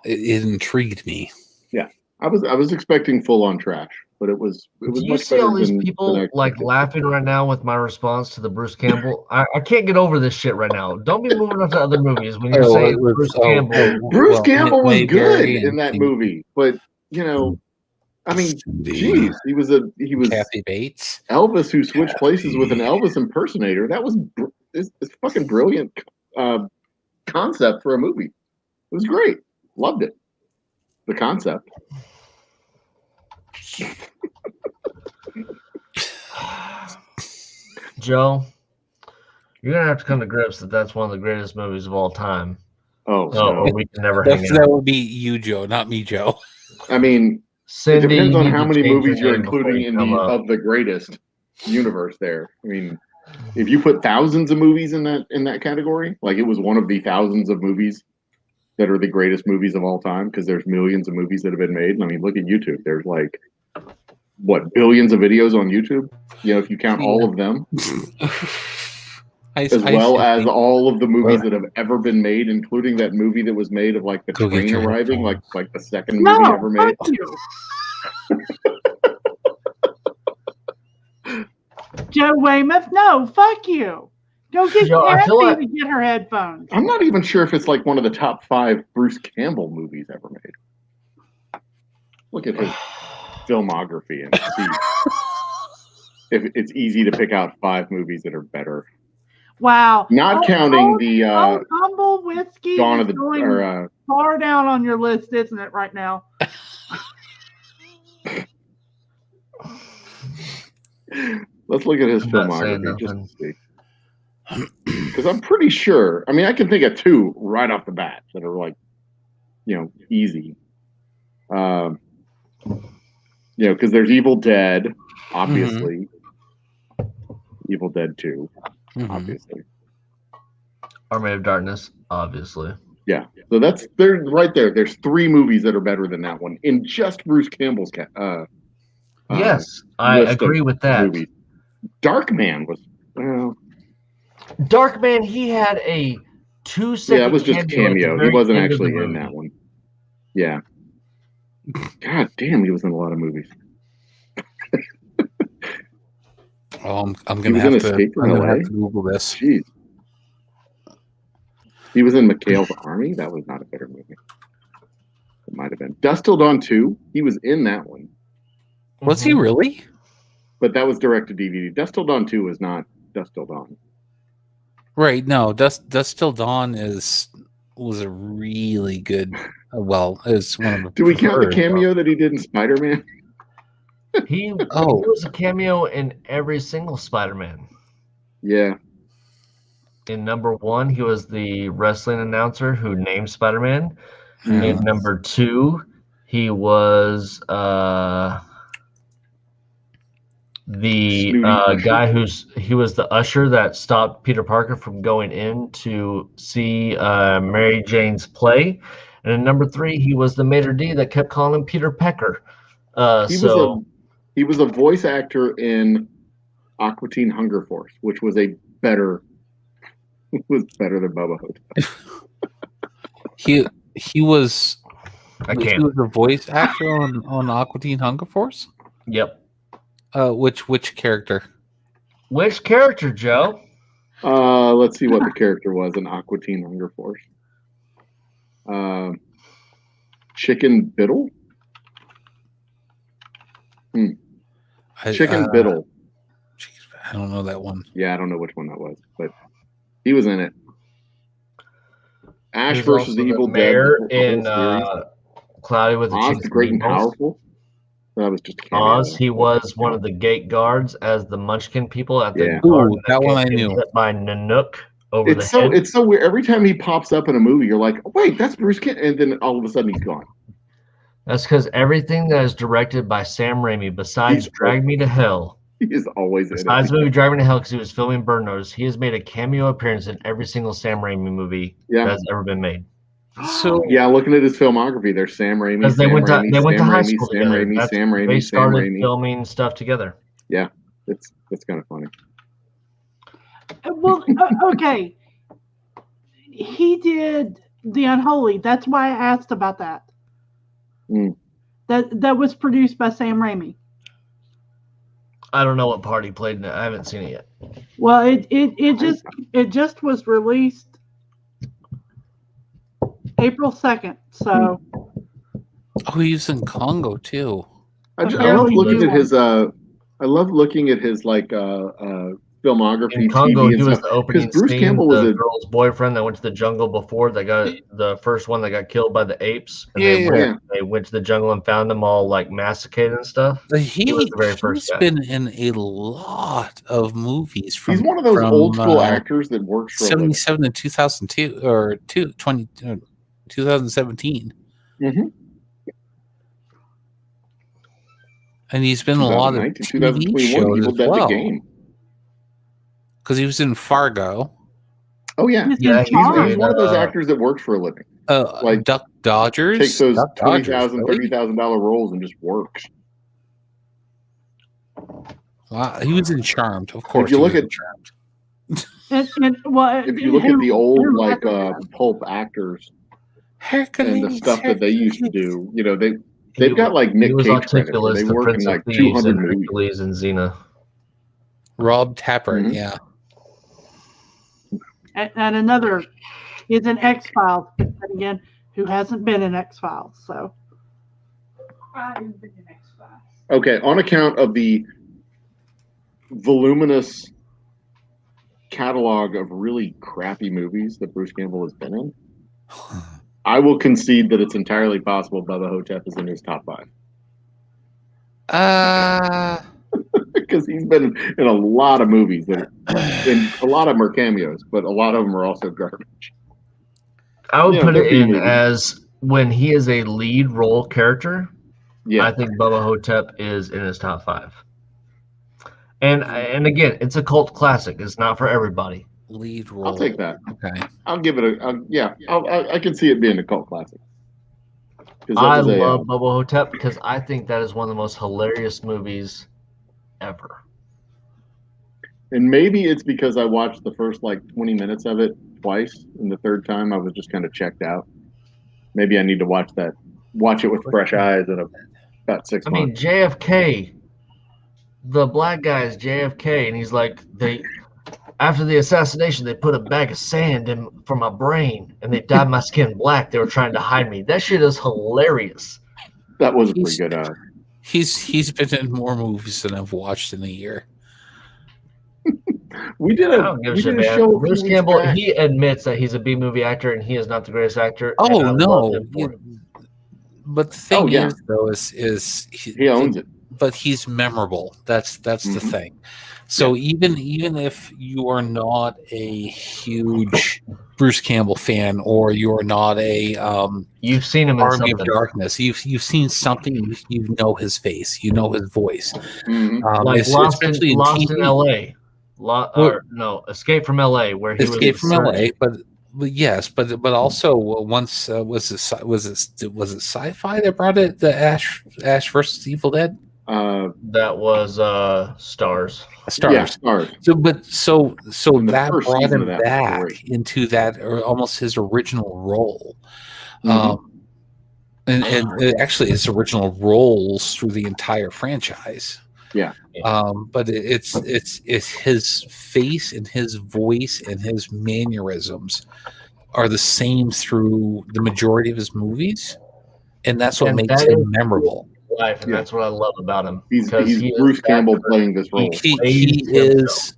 it intrigued me. Yeah, I was expecting full on trash, but it was Do you much see better all these than I people like expected. laughing right now with my response to the Bruce Campbell? I can't get over this shit right now. Don't be moving on to other movies when you're saying Bruce Campbell. Bruce Campbell was good Mayberry in that movie, but you know, I mean, geez, he was Kathy Bates, Elvis who switched places with an Elvis impersonator. That was it's fucking brilliant concept for a movie. It was great. Loved it. The concept. Joe, you're gonna have to come to grips that that's one of the greatest movies of all time. Oh, or we can never hang out. That would be you, Joe, not me, Joe. I mean, Cindy, it depends on you how need to many change your movies you're name before including you in come the up. of the greatest universe. There, I mean, if you put thousands of movies in that category, like it was one of the thousands of movies that are the greatest movies of all time, because there's millions of movies that have been made. I mean, look at YouTube. There's like what, billions of videos on YouTube? You know, if you count all of them. As well as all of the movies that have ever been made, including that movie that was made of like the train arriving, like the second movie ever made. Joe Weymouth, no, fuck you. Go get Joe, I feel Kathy like- to get her headphones. I'm not even sure if it's like one of the top 5 Bruce Campbell movies ever made. Look at his filmography and see if it's easy to pick out 5 movies that are better. Wow. Not counting the Humble Whiskey Dawn is of the going far down on your list, isn't it, right now? Let's look at his I'm not saying filmography just nothing. to see. Because I'm pretty sure. I mean, I can think of 2 right off the bat that are like, you know, easy. You know, because there's Evil Dead, obviously. Evil Dead 2, obviously. Army of Darkness, obviously. Yeah. So they're right there. There's 3 movies that are better than that one in just Bruce Campbell's Yes, I list of agree with that. movies. Darkman was Darkman, he had a 2-second yeah, it was just cameo. At the cameo. He very wasn't end of the actually in movie. that one. Yeah. God damn, he was in a lot of movies. Oh, I'm He gonna was have in to. Escape from I'm gonna LA? have to Google this. Jeez. He was in McHale's Army. That was not a better movie. It might have been Dust Till Dawn 2. He was in that one, Was he really? but that was direct to DVD. Dust Till Dawn 2 was not Dust Till Dawn. Right. No, Dust Till Dawn was a really good. Well, it's one of the. Do we count the preferred, cameo that he did in Spider-Man? He Oh. was a cameo in every single Spider-Man. Yeah. In number 1, he was the wrestling announcer who named Spider-Man. Mhm. In number 2, he was the Snooty usher. guy he was the usher that stopped Peter Parker from going in to see Mary Jane's play. And in number 3, he was the maitre d' that kept calling him Peter Pecker. He was a voice actor in Aqua Teen Hunger Force, which was better than Bubba Hotel. He was. I He can't. was a voice actor on Aqua Teen Hunger Force. Yep. Which character? Which character, Joe? Let's see what the character was in Aqua Teen Hunger Force. Chicken Biddle? Chicken Biddle. I don't know that one. Yeah, I don't know which one that was, but he was in it. Ash He was versus also the Evil Dead. mayor the whole in series. Cloudy with the Oz Chicks the Great and Meatballs. Powerful. That was just a cameo. Oz, he was one of the gate guards as the Munchkin people at the Yeah. garden Ooh, that one I gets knew. hit by Nanook over the It's so head. it's so weird. Every time he pops up in a movie, you're like, oh, wait, that's Bruce Kent, and then all of a sudden he's gone. That's because everything that is directed by Sam Raimi, besides Drag Me to Hell, He is always in besides it. the movie Drag Me to Hell because he was filming Burn Notice, he has made a cameo appearance in every single Sam Raimi movie Yeah. that's ever been made. So Yeah, looking at his filmography, there's Sam Raimi, Because Sam they went to Raimi, they went to Sam high Raimi, school Sam together. Raimi, That's Sam they Raimi, Sam started Raimi. filming stuff together. Yeah. It's kind of funny. Well, okay. He did The Unholy. That's why I asked about that. Mm. That was produced by Sam Raimi. I don't know what part he played in it. I haven't seen it yet. Well, it just was released April 2nd. So Oh, he's in Congo too. I love looking at his. I love looking at his filmography. In Congo, TV and he was stuff, the opening Bruce scene, Campbell was the a girl's boyfriend that went to the jungle before that got the first one that got killed by the apes. And they went to the jungle and found them all like massacred and stuff. He was the very first he's guy. been in a lot of movies. He's one of those old school actors that works for 77 and 2002 or 2017. Mm-hmm. And he's been in a lot of TV shows Evil as Dead well. the game. Because he was in Fargo. Oh yeah, yeah. He's one of those actors that works for a living. Like Duck Dodgers. Takes those Duck $20,000, really? $30,000 roles and just works. Wow, he was in Charmed, of course. If you look at Charmed. if you look at the old pulp actors and the stuff that they used to do, they've got like Nick Cage credits. They work in like 200 movies. Hercules and Xena. Rob Tapper, Mm-hmm. yeah. and another is an X-Files. And again, who hasn't been in X-Files? So I've been in X-Files. Okay, on account of the voluminous catalog of really crappy movies that Bruce Campbell has been in, I will concede that it's entirely possible Bubba Hotep is in his top 5. Because he's been in a lot of movies and a lot of them are cameos, but a lot of them are also garbage. I would put it in as when he is a lead role character. Yeah, I think Bubba Hotep is in his top 5. And again, it's a cult classic. It's not for everybody. Lead role. I'll take that. Okay, I'll give it I can see it being a cult classic. I love Bubba Hotep because I think that is one of the most hilarious movies ever. And maybe it's because I watched the first 20 minutes of it twice, and the third time I was just kind of checked out. Maybe I need to watch it with fresh eyes in about 6 months. I mean, JFK, the black guy is JFK, and he's like, after the assassination, they put a bag of sand in for my brain, and they dyed my skin black. They were trying to hide me. That shit is hilarious. That was a pretty good. He's been in more movies than I've watched in a year. We did I don't give a shit, man. Bruce Campbell, he admits that he's a B movie actor and he is not the greatest actor. Oh no! But the thing is, though, is he owns it. But he's memorable. That's the thing. So even if you are not a huge Bruce Campbell fan, or you're not a you've seen him in Army of something. Darkness, you've seen something. You know his face. You know his voice. Like Lost in L.A. Escape from L.A. where he Escape was from L.A. But yes, but also once was it Sci-Fi that brought it, the Ash versus Evil Dead? That was Stars. Yeah, Stars. So that first brought season him of that back was great. into that, or almost his original role. And actually his original roles through the entire franchise. Yeah. But it's his face and his voice and his mannerisms are the same through the majority of his movies, and that's what makes him memorable. Life, and that's what I love about him. He's Bruce Campbell playing this role. He is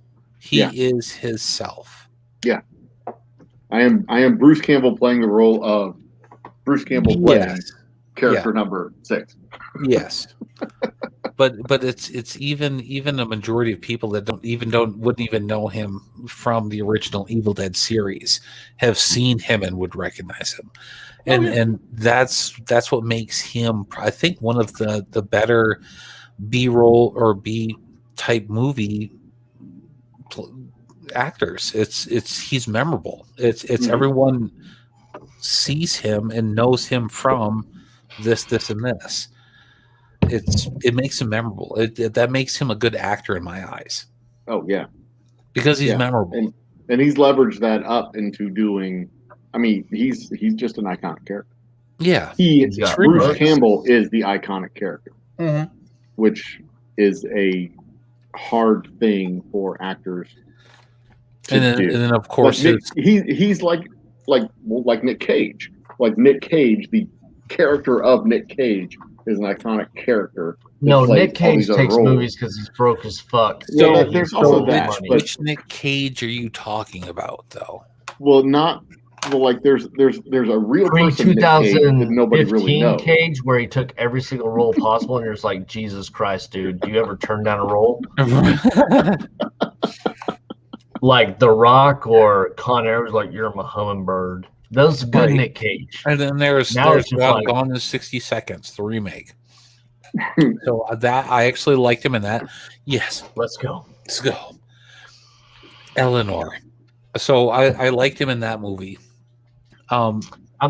his self. Yeah, I am Bruce Campbell playing the role of Bruce Campbell playing character number 6. Yes, but it's even a majority of people that wouldn't even know him from the original Evil Dead series have seen him and would recognize him. And that's what makes him, I think, one of the better B-roll or B-type movie actors. He's memorable. It's everyone sees him and knows him from this and this. it makes him memorable. That makes him a good actor in my eyes. Oh yeah, because he's Yeah. memorable. and he's leveraged that up into doing. I mean, he's just an iconic character. Yeah, He's got Bruce looks. Campbell is the iconic character, which is a hard thing for actors to do. And then of course like he's like Nick Cage. Like Nick Cage, the character of Nick Cage is an iconic character. that No, plays Nick all Cage these other takes roles. movies because he's broke as fuck. Yeah, And there's he's also so that, money. but- which Nick Cage are you talking about though? Well, like there's a real Pre person Nick Cage that nobody really 2015 knows. Cage, where he took every single role possible, and you're just like, Jesus Christ, dude, do you ever turn down a role? Like The Rock or Con Air was like, you're a hummingbird. That was good Right. Nick Cage. And then there's Now it's just like- Gone in 60 Seconds, the remake. So that I actually liked him in that. Yes, Let's go. let's go. Eleanor. So I liked him in that movie. I'm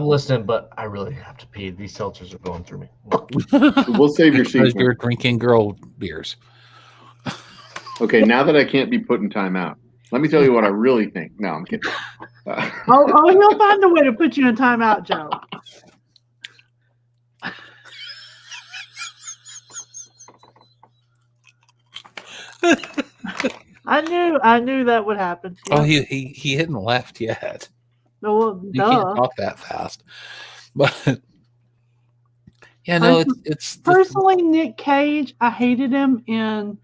listening, but I really have to pee. These seltzers are going through me. We'll save your because seat. you're drinking girl beers. Okay, now that I can't be put in timeout, let me tell you what I really think. No, I'm kidding. Oh, he'll find a way to put you in timeout, Joe. I knew that would happen. Oh, Yeah. he hadn't left yet. No, well, You can't duh. talk that fast. But yeah, no, it's Personally, Nick Cage, I hated him in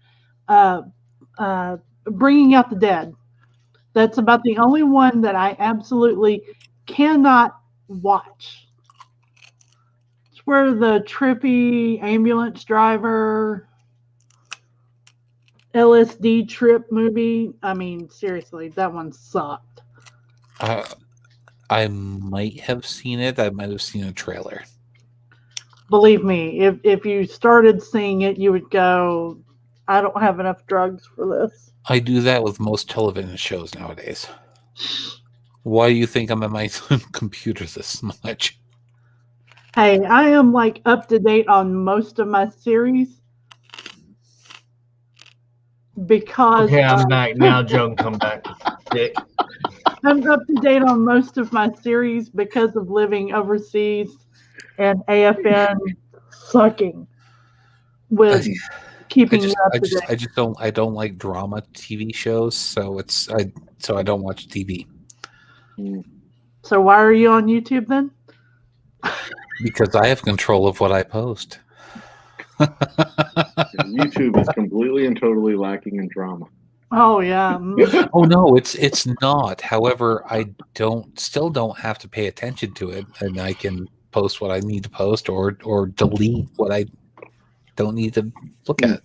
Bringing Out the Dead. That's about the only one that I absolutely cannot watch. It's where the trippy ambulance driver LSD trip movie. I mean, seriously, that one sucked. I might have seen it. I might have seen a trailer. Believe me, if you started seeing it, you would go, I don't have enough drugs for this. I do that with most television shows nowadays. Why do you think I'm at my computer this much? Hey, I am like up to date on most of my series because Okay, I'm back now. Joe can come back. Dick. I'm up to date on most of my series because of living overseas and AFN sucking with keeping you up to date. I don't like drama TV shows, so I don't watch TV So why are you on YouTube then? because I have control of what I post. YouTube is completely and totally lacking in drama. Oh yeah. Oh no, it's not. However, I still don't have to pay attention to it, and I can post what I need to post or delete what I don't need to look at.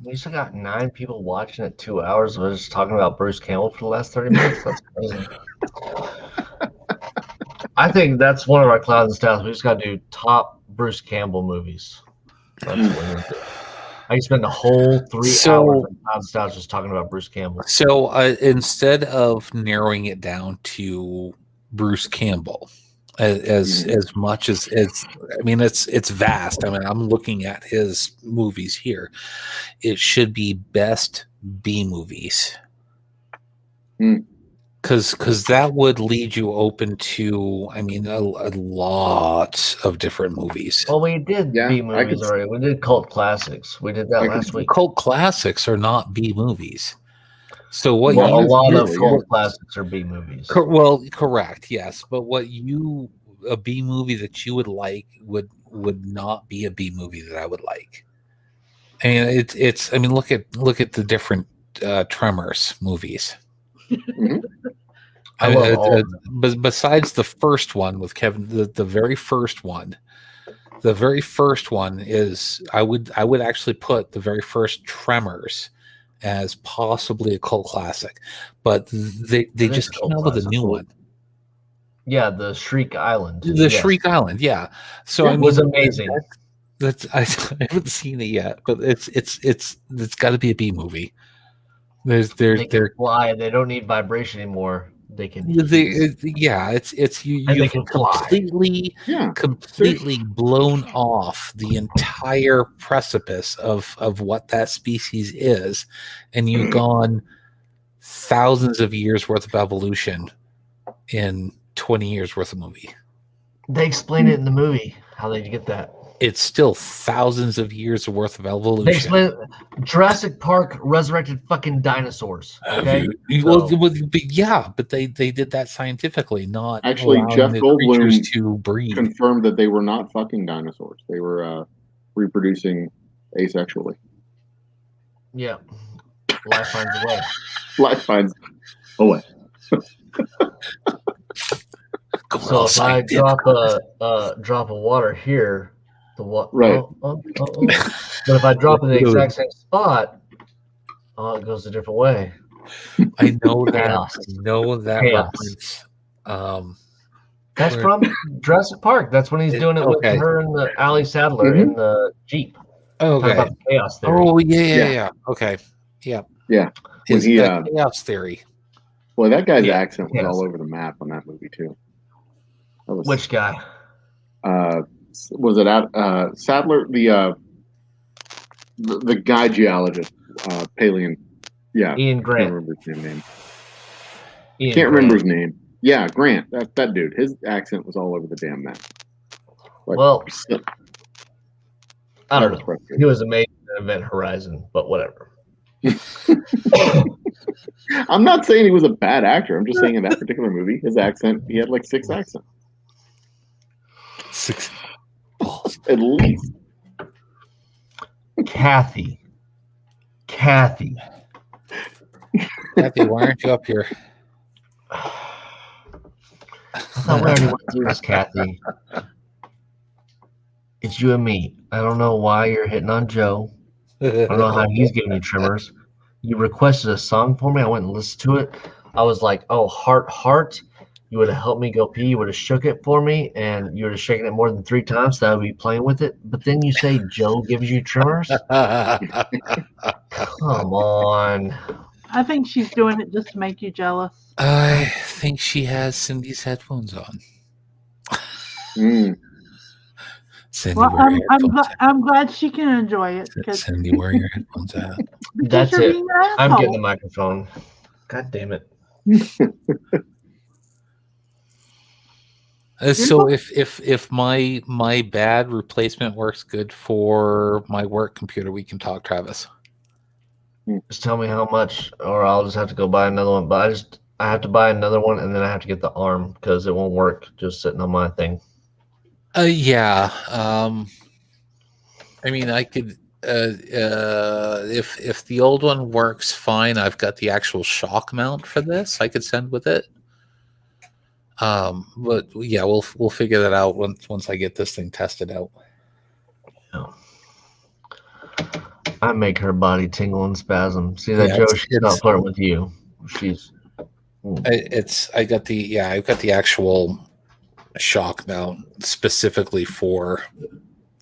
We still got 9 people watching at 2 hours of us just talking about Bruce Campbell for the last 30 minutes. That's crazy. I think that's one of our clouds and styles. We just got to do top Bruce Campbell movies. That's what we're gonna do. I can spend the whole 3 hours of clouds and styles just talking about Bruce Campbell. So instead of narrowing it down to Bruce Campbell, as much as I mean, it's vast. I mean, I'm looking at his movies here. It should be best B movies, because that would lead you open to, I mean, a lot of different movies. Well, we did B movies already. We did cult classics. We did that last week. Cult classics are not B movies. So what? Well, a lot of really- cult classics are B movies. Well, correct, yes, but a B movie that you would like would not be a B movie that I would like. I mean, it's. I mean, look at the different Tremors movies. I love all of but besides the first one with Kevin, the very first one, is I would actually put the very first Tremors as possibly a cult classic, but they just came out with a new one. Yeah, the Shriek Island. The Shriek Island, yeah. So It was amazing. I haven't seen it yet, but it's got to be a B movie. They can fly. They don't need vibration anymore. they can. It's you've completely blown off the entire precipice of what that species is, and you've gone thousands of years worth of evolution in 20 years worth of movie. They explain it in the movie how they get that. It's still thousands of years worth of They evolution. explain Jurassic Park resurrected fucking dinosaurs. Okay, but they did that scientifically, not Actually, allowing Jeff the Goldblum creatures to breed. confirmed that they were not fucking dinosaurs. They were reproducing asexually. Yeah, life finds a way. Life finds a way. So if I drop a water here, the what? Right. But if I drop it in the exact same spot, it goes a different way. I know that. Chaos. I know that Chaos. reference. That's from Jurassic Park. That's when he's doing it with her and the Ali Sadler in the Jeep. Okay. Talking about the chaos theory. Oh yeah. Okay. Yeah. Yeah. His When he, chaos theory. Well, that guy's accent was all over the map on that movie too. Which guy? Was it Sadler, the guy geologist, Paleon? Yeah, Ian Grant. Can't remember his name. Remember his name. Yeah, Grant. That dude. His accent was all over the damn map. Like, well, I don't know. He was amazing at Event Horizon, but whatever. I'm not saying he was a bad actor. I'm just saying in that particular movie, his accent, he had like 6 accents. 6 at least. Kathy, why aren't you up here? I thought we already went through this, Kathy. It's you and me. I don't know why you're hitting on Joe. I don't know how he's giving you tremors. You requested a song for me. I went and listened to it. I was like, oh, heart. You would have helped me go pee. You would have shook it for me, and you would have shaken it more than 3 times, so I would be playing with it. But then you say Joe gives you tremors? Come on. I think she's doing it just to make you jealous. I think she has Cindy's headphones on. Cindy, Well, I'm glad she can enjoy it. Cindy, where are your headphones at? That's it. I'm getting the microphone. God damn it. So if my bad replacement works good for my work computer, we can talk, Travis. Just tell me how much, or I'll just have to go buy another one. But I have to buy another one, and then I have to get the arm because it won't work just sitting on my thing. Yeah. I mean, I could if the old one works fine. I've got the actual shock mount for this. I could send with it. But yeah, we'll figure that out once I get this thing tested out. Yeah. I make her body tingle and spasm. See that, Joe? She's not flirting with you. She's. I've got the actual shock mount specifically for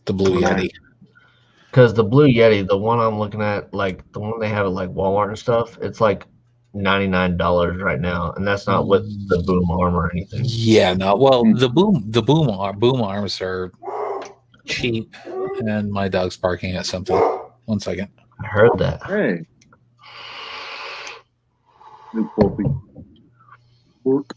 the Blue Yeti. Because the Blue Yeti, the one I'm looking at, like the one they have at like Walmart and stuff, it's like $99 right now, and that's not with the boom arm or anything. Yeah, no. Well, the boom arms are cheap, and my dog's barking at something. 1 second. I heard that. Hey. New puppy. Work.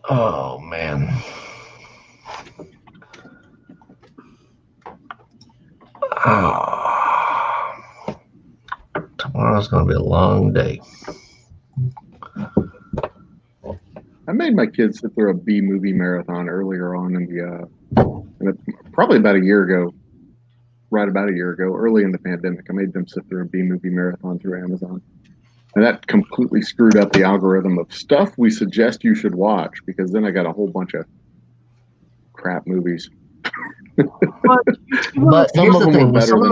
Oh man. Tomorrow's gonna be a long day. I made my kids sit through a B movie marathon earlier on in probably about a year ago, early in the pandemic. I made them sit through a B movie marathon through Amazon. And that completely screwed up the algorithm of stuff we suggest you should watch, because then I got a whole bunch of crap movies. But here's the thing, with some of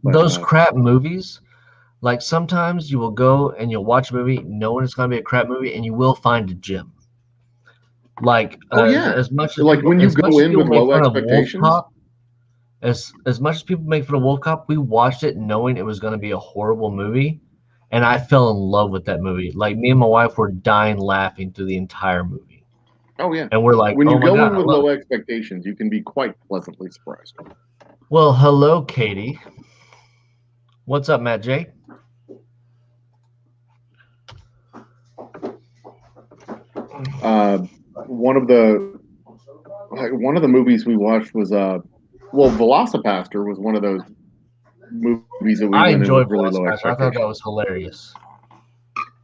those crap movies, like sometimes you will go and you'll watch a movie knowing it's going to be a crap movie, and you will find a gem. Like as much as like when you go in with low expectations. as much as people make fun of Wolf Cop, we watched it knowing it was going to be a horrible movie, and I fell in love with that movie. Like me and my wife were dying laughing through the entire movie. Oh yeah, and we're like, when you oh my go God, in with low expectations, you can be quite pleasantly surprised. Well, hello, Katie. What's up, Matt J? One of the movies we watched was Velocipaster was one of those movies that we I went in enjoyed with really low Velocipaster. I expectations. thought that was hilarious.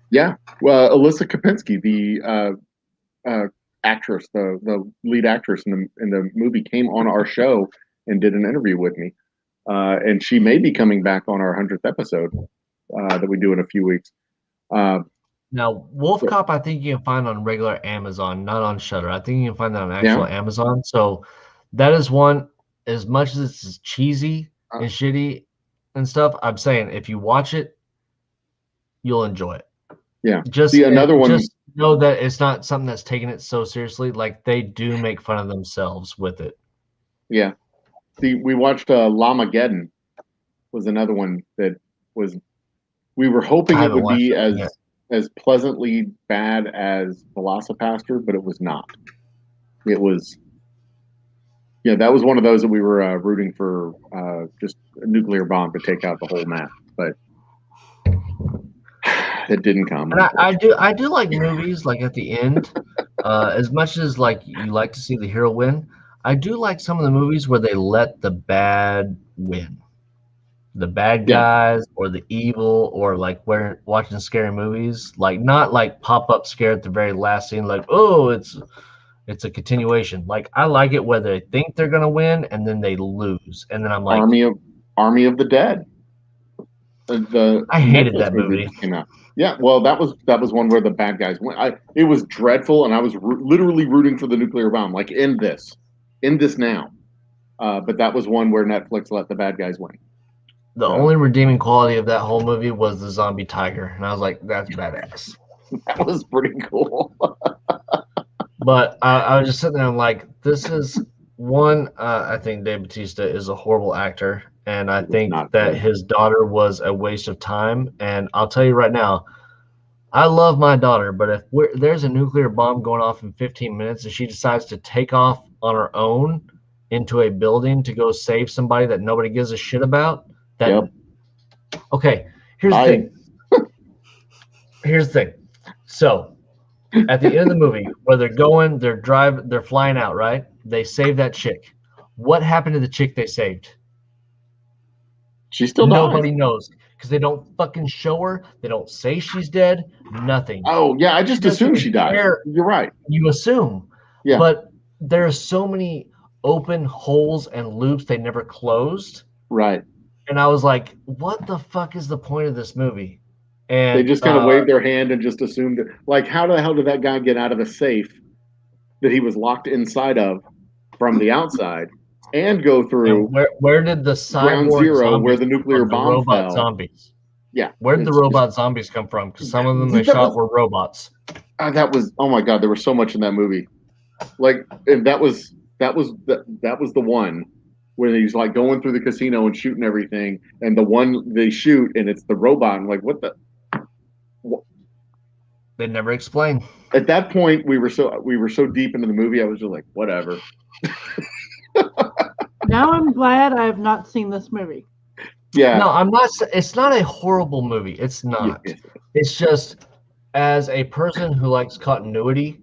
Yeah, well, Alyssa Kapinski, the actress, the lead actress in the movie, came on our show and did an interview with me, and she may be coming back on our 100th episode that we do in a few weeks. Now, Wolf Cop, I think you can find on regular Amazon, not on Shudder. I think you can find that on actual Amazon. So that is one. As much as it's cheesy and shitty and stuff, I'm saying if you watch it, you'll enjoy it. Yeah. Just another one. Just know that it's not something that's taking it so seriously. Like they do make fun of themselves with it. Yeah. We watched Lamageddon. Was another one that was. We were hoping it would be as pleasantly bad as Velocipaster, but it was not. It was. Yeah, that was one of those that we were rooting for just a nuclear bomb to take out the whole map, but it didn't come. And I do like movies like at the end, as much as like you like to see the hero win. I do like some of the movies where they let the bad win, the bad guys or the evil, or like we're watching scary movies, like not like pop up scare at the very last scene, like oh it's a continuation. Like I like it where they think they're gonna win and then they lose, and then I'm like Army of the Dead. I hated that movie. Came out. Yeah, well, that was one where the bad guys went. It was dreadful, and I was literally rooting for the nuclear bomb. Like end this now. But that was one where Netflix let the bad guys win. The only redeeming quality of that whole movie was the zombie tiger, and I was like, that's badass. That was pretty cool. But I was just sitting there, I'm like, this is one. I think Dave Bautista is a horrible actor, and I think that his daughter was a waste of time. And I'll tell you right now, I love my daughter, but if there's a nuclear bomb going off in 15 minutes and she decides to take off on her own into a building to go save somebody that nobody gives a shit about, okay, here's the thing. Here's the thing. So at the end of the movie, where they're flying out, right? They save that chick. What happened to the chick they saved? She still Nobody knows because they don't fucking show her. They don't say she's dead. Nothing. Oh yeah, I just assumed she died. You're right. You assume. Yeah. But there are so many open holes and loops they never closed. Right. And I was like, what the fuck is the point of this movie? And they just kind of waved their hand and just assumed it. Like, how the hell did that guy get out of the safe that he was locked inside of from the outside and go through? And where did the Ground Zero, where the nuclear bomb robot fell? Zombies? Yeah. Where did the robot zombies come from? Because some of them they shot were robots. That was, oh my god, there was so much in that movie. Like, and that was the one where he's like going through the casino and shooting everything, and the one they shoot and it's the robot. I'm like, what the? They never explain. At that point, we were so deep into the movie, I was just like, whatever. Now I'm glad I have not seen this movie. Yeah. No, I'm not. It's not a horrible movie. It's not. Yeah. It's just, as a person who likes continuity,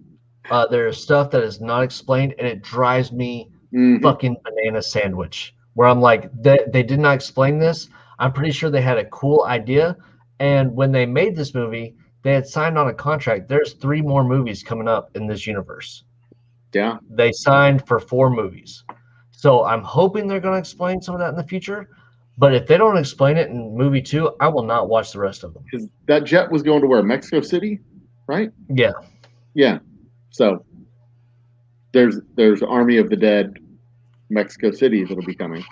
there's stuff that is not explained, and it drives me fucking banana sandwich. Where I'm like, they did not explain this. I'm pretty sure they had a cool idea, and when they made this movie, they had signed on a contract. There's 3 more movies coming up in this universe. Yeah. They signed for 4 movies. So I'm hoping they're going to explain some of that in the future. But if they don't explain it in movie 2, I will not watch the rest of them. Because that jet was going to where? Mexico City, right? Yeah. Yeah. So there's Army of the Dead, Mexico City that'll be coming.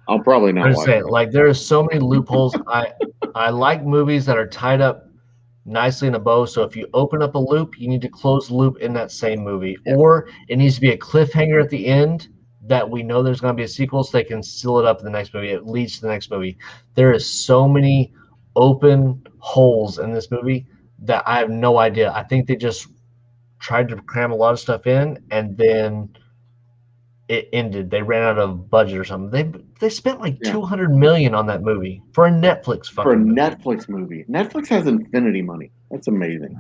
I'll probably not watch it. Like, there are so many loopholes. I like movies that are tied up nicely in a bow. So if you open up a loop, you need to close the loop in that same movie. Yeah. Or it needs to be a cliffhanger at the end that we know there's going to be a sequel, so they can seal it up in the next movie. It leads to the next movie. There is so many open holes in this movie that I have no idea. I think they just tried to cram a lot of stuff in, and then it ended. They ran out of budget or something. They spent like $200 million on that movie for a Netflix Netflix movie. Netflix has infinity money. That's amazing.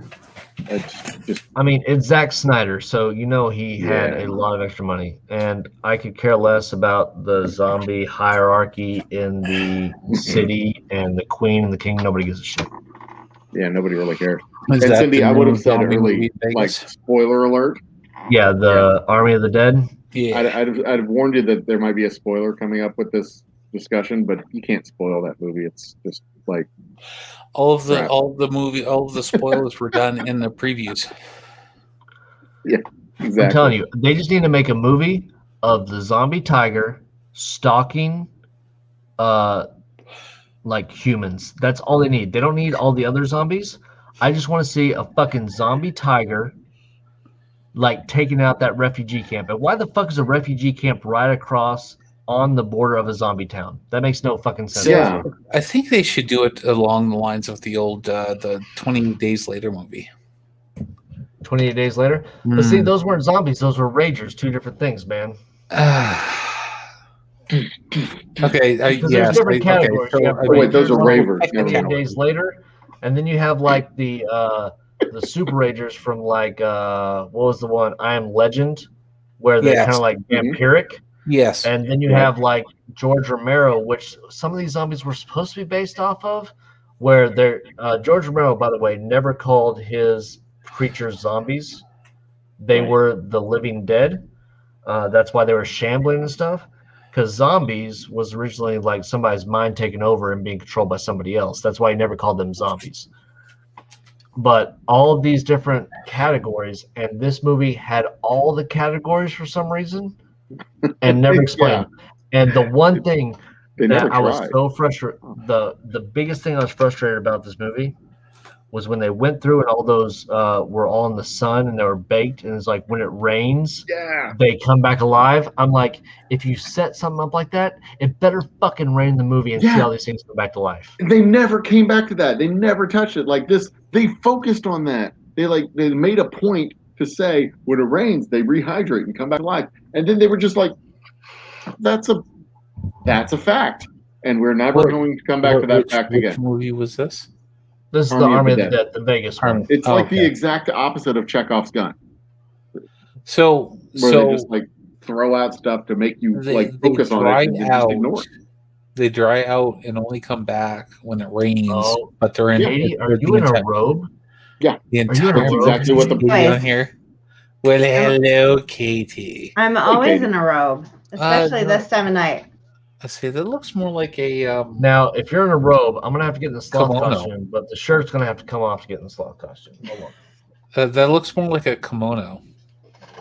It's just. I mean, it's Zack Snyder, so he had a lot of extra money, and I could care less about the zombie hierarchy in the city and the queen and the king. Nobody gives a shit. Yeah, nobody really cares. And Cindy, I would have said early, like spoiler alert. Yeah, the Army of the Dead. Yeah, I'd have warned you that there might be a spoiler coming up with this discussion, but you can't spoil that movie. It's just like all of the spoilers were done in the previews. Yeah, exactly. I'm telling you, they just need to make a movie of the zombie tiger stalking like humans. That's all they need. They don't need all the other zombies. I just want to see a fucking zombie tiger like taking out that refugee camp. And why the fuck is a refugee camp right across on the border of a zombie town? That makes no fucking sense. Yeah, I think they should do it along the lines of the old the 20 Days Later movie. 28 Days Later? But see, those weren't zombies. Those were ragers. Two different things, man. Okay, yes. Different categories. Okay, so, wait, those are ravers. 28 Days Later. And then you have like the super ragers from like what was the one, I Am Legend, where they're kind of like vampiric. Yes. And then you have like George Romero, which some of these zombies were supposed to be based off of, where they're George Romero, by the way, never called his creatures zombies. They were the living dead. That's why they were shambling and stuff, because zombies was originally like somebody's mind taken over and being controlled by somebody else. That's why he never called them zombies. But all of these different categories, and this movie had all the categories for some reason and never explained. And the one thing that I was so frustrated, the biggest thing I was frustrated about this movie was when they went through and all those were all in the sun and they were baked, and it's like when it rains, they come back alive. I'm like, if you set something up like that, it better fucking rain in the movie and see how these things come back to life. They never came back to that. They never touched it. Like this, they focused on that. They made a point to say when it rains, they rehydrate and come back to life. And then they were just like, that's a fact. And we're never going to come back to that fact again. Which movie was this? This is the Army of the Dead, the Vegas one. It's like the exact opposite of Chekhov's gun. So they just like throw out stuff to make you focus on it and just ignore it. They dry out and only come back when it rains. But they're in. Katie, are you in a robe? Yeah, the entire that's exactly what the on here. Well, hello, Katie. I'm always in a robe, especially this time of night. I see. That looks more like a. Now, if you're in a robe, I'm gonna have to get in the sloth costume, but the shirt's gonna have to come off to get in the sloth costume. Hold on. That looks more like a kimono.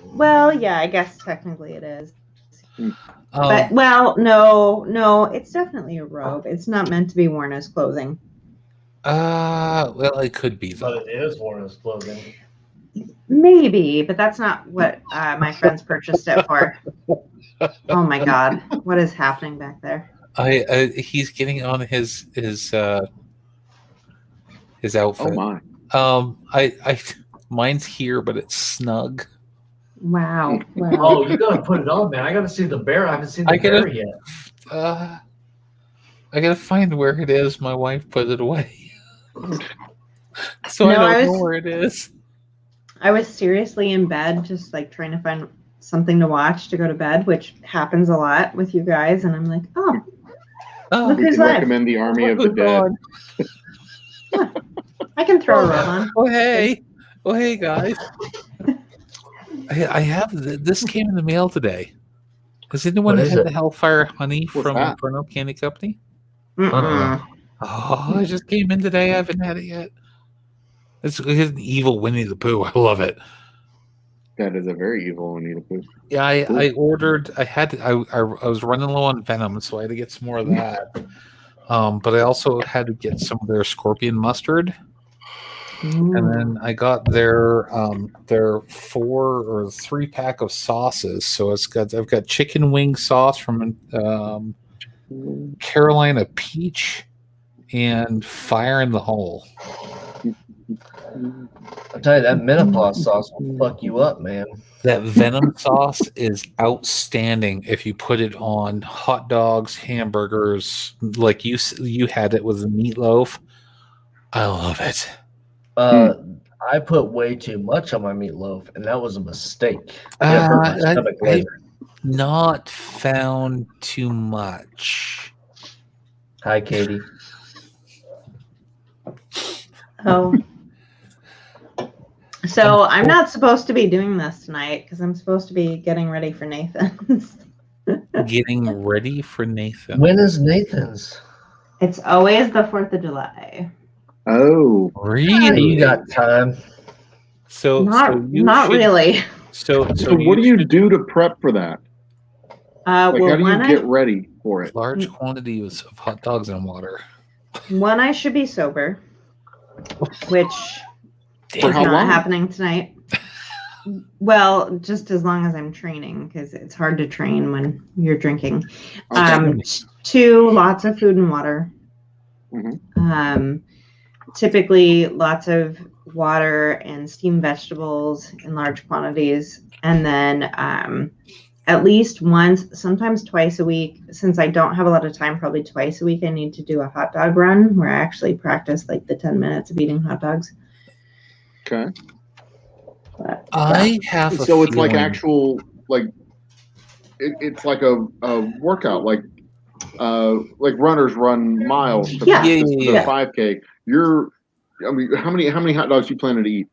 Well, yeah, I guess technically it is. But no, it's definitely a robe. It's not meant to be worn as clothing. Well, it could be though. But it is worn as clothing. Maybe, but that's not what my friends purchased it for. Oh my God, what is happening back there? He's getting on his outfit. Oh my. Mine's here, but it's snug. Wow. Oh, you gotta put it on, man. I gotta see the bear. I haven't seen the bear yet. I gotta find where it is. My wife put it away, so I don't know where it is. I was seriously in bed, just like trying to find something to watch to go to bed, which happens a lot with you guys. And I'm like, look we who's can live. recommend the Army of the Dead. Yeah, I can throw a robe on. Oh hey guys! I have this came in the mail today. Has anyone had the Hellfire Honey from Inferno Candy Company? Oh, it just came in today. I haven't had it yet. It's an evil Winnie the Pooh. I love it. That is a very evil Winnie the Pooh. Yeah, I ordered. I was running low on Venom, so I had to get some more of that. But I also had to get some of their Scorpion mustard. And then I got their 4 or 3 pack of sauces. So I've got chicken wing sauce from Carolina Peach and Fire in the Hole. I'll tell you, that menopause sauce will fuck you up, man. That Venom sauce is outstanding if you put it on hot dogs, hamburgers, like you had it with the meatloaf. I love it. I put way too much on my meatloaf, and that was a mistake. It hurt my stomach later. Not found too much. Hi, Katie. Oh. So I'm not supposed to be doing this tonight because I'm supposed to be getting ready for Nathan's. Getting ready for Nathan. When is Nathan's? It's always the 4th of July. Oh, really? You got time. Not really. So what do you do to prep for that? How do you get ready for it? Large quantities of hot dogs and water. One, I should be sober, which For is how not long? happening tonight. Well, just as long as I'm training, because it's hard to train when you're drinking. Okay. 2, lots of food and water. Mhm. Typically, lots of water and steamed vegetables in large quantities, and then at least once, sometimes twice a week. Since I don't have a lot of time, probably twice a week, I need to do a hot dog run where I actually practice like the 10 minutes of eating hot dogs. Okay. But, I have a So it's like feeling- actual it's like a workout, like runners run miles to Yeah. practice for the Yeah. 5K. How many hot dogs you planning to eat?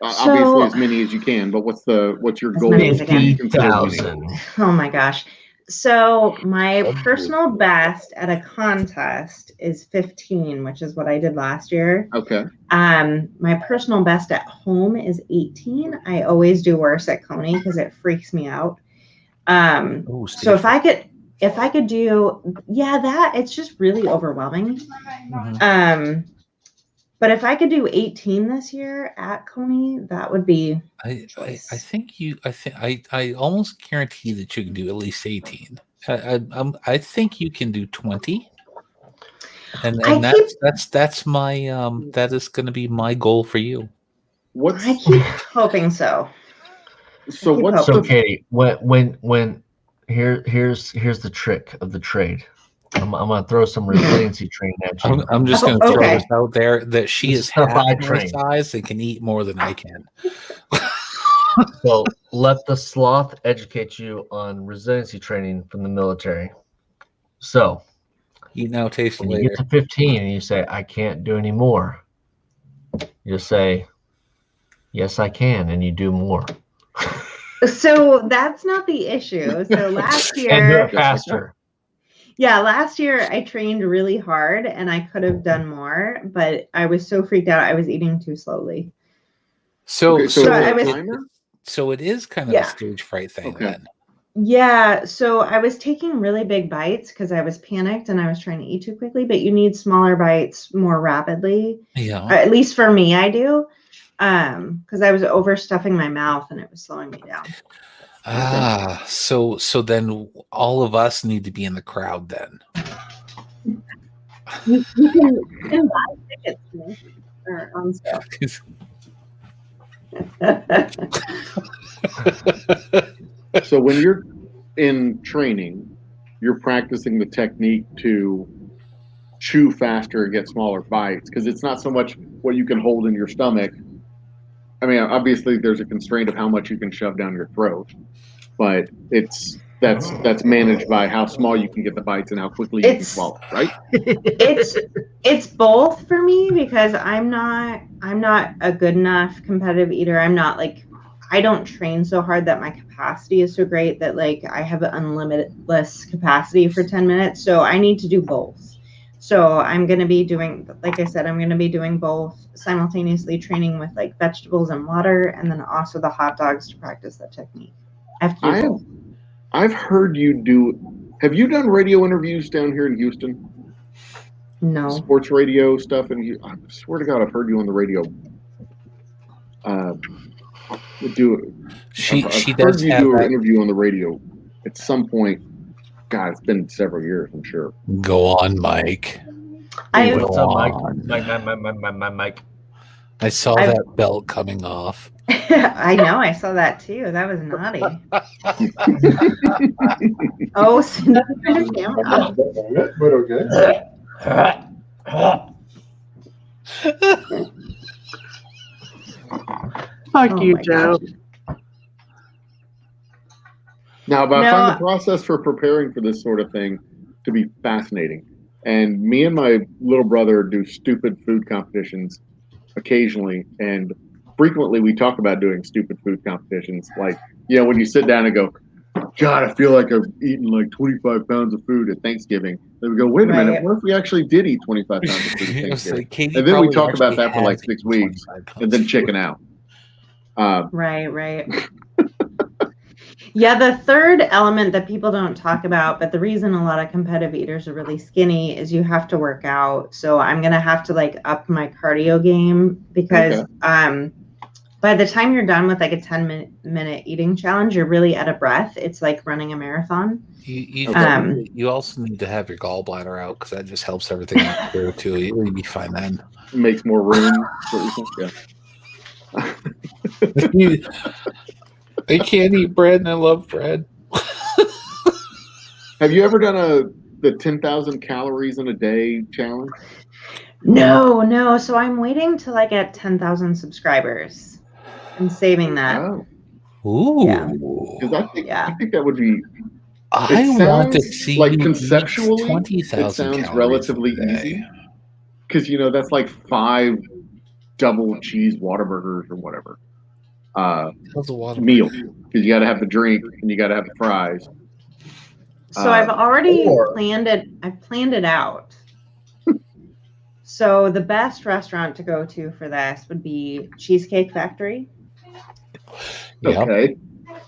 So- Obviously as many as you can, but what's your As goal? many as I can. Consider winning? Oh my gosh. So my personal best at a contest is 15, which is what I did last year. Okay. My personal best at home is 18. I always do worse at Coney because it freaks me out. So if I could do, that it's just really overwhelming. But if I could do 18 this year at Coney, that would be. I almost guarantee that you can do at least 18. I think you can do 20. And that's my that is going to be my goal for you. I keep hoping so. So what's So Katie, when here's the trick of the trade. I'm gonna throw some resiliency training at you. I'm just going to throw this out there that she This is stuff half I my train. size and can eat more than I can. So let the sloth educate you on resiliency training from the military. So you now taste when later. you get to 15 and you say, I can't do any more, you just say, yes, I can, and you do more. So that's not the issue. So last year. And do it faster. Yeah, last year I trained really hard and I could have done more, but I was so freaked out I was eating too slowly. So it is kind of a stage fright thing then. Yeah, so I was taking really big bites because I was panicked and I was trying to eat too quickly, but you need smaller bites more rapidly. Yeah. At least for me, I do. Because I was overstuffing my mouth and it was slowing me down. So then all of us need to be in the crowd then. You can buy tickets to me or on sale. So when you're in training, you're practicing the technique to chew faster and get smaller bites because it's not so much what you can hold in your stomach. I mean, obviously there's a constraint of how much you can shove down your throat, but that's managed by how small you can get the bites and how quickly you can swallow, right? It's both for me because I'm not a good enough competitive eater. I don't train so hard that my capacity is so great that I have an unlimitless capacity for 10 minutes. So I need to do both. So I'm going to be doing, like I said, I'm going to be doing both simultaneously, training with vegetables and water, and then also the hot dogs to practice that technique. I've heard you do. Have you done radio interviews down here in Houston? No. sports radio stuff, and I swear to God, I've heard you on the radio. She I've does heard you have do an that. interview on the radio at some point. God, it's been several years, I'm sure. Go on, Mike. What's up, Mike? on. Mike. I saw that belt coming off. I know, I saw that too. That was naughty. Oh, Cindy turned his camera off. But okay. Fuck Oh you, my Joe. gosh. Now, but I No. find the process for preparing for this sort of thing to be fascinating. And me and my little brother do stupid food competitions occasionally, and frequently we talk about doing stupid food competitions. Like, when you sit down and go, God, I feel like I've eaten like 25 pounds of food at Thanksgiving. Then we go, wait a minute, Right. what if we actually did eat 25 pounds of food at It was Thanksgiving? like, Katie And then we probably talk about actually that for like has 6 eaten weeks 25 pounds and then of chicken food. out. Right. Yeah, the third element that people don't talk about, but the reason a lot of competitive eaters are really skinny is you have to work out. So I'm gonna have to like up my cardio game because by the time you're done with like a 10-minute eating challenge, you're really out of breath. It's like running a marathon. You also need to have your gallbladder out because that just helps everything through too. You'll be fine then. Makes more room. I can't eat bread, and I love bread. Have you ever done the 10,000 calories in a day challenge? No. So I'm waiting till I get 10,000 subscribers. I'm saving that. Oh. Ooh. Yeah. Because I think that would be. I want to see like you eat conceptually, 20,000 it sounds calories relatively a day. easy. Because that's like 5 double cheese Whataburgers or whatever. Meal. Because you got to have the drink and you got to have the fries. So I've already planned it. I've planned it out. So the best restaurant to go to for this would be Cheesecake Factory. Okay.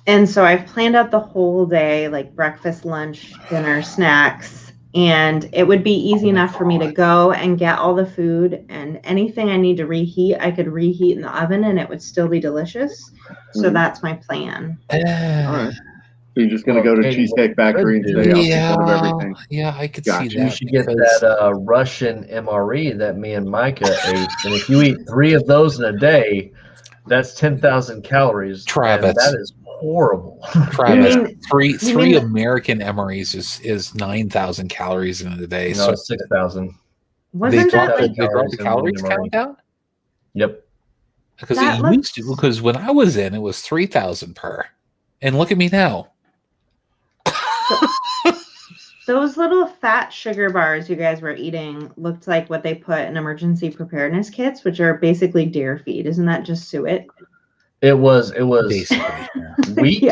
And so I've planned out the whole day, like breakfast, lunch, dinner, snacks. And it would be easy enough for me to go and get all the food, and anything I need to reheat, I could reheat in the oven and it would still be delicious. So that's my plan. All right. So you're just going to go to Cheesecake Factory and say, I'll take one of everything. Yeah, I could Gotcha. see that. You should get that Russian MRE that me and Micah ate. And if you eat 3 of those in a day, that's 10,000 calories. Travis. And that is horrible. Travis, three American MREs is 9,000 calories in a day. No, 6,000. They dropped the calories count down? Yep. Because it used to, because when I was in, it was 3,000 per. And look at me now. Those little fat sugar bars you guys were eating looked like what they put in emergency preparedness kits, which are basically deer feed. Isn't that just suet? It was basically wheat,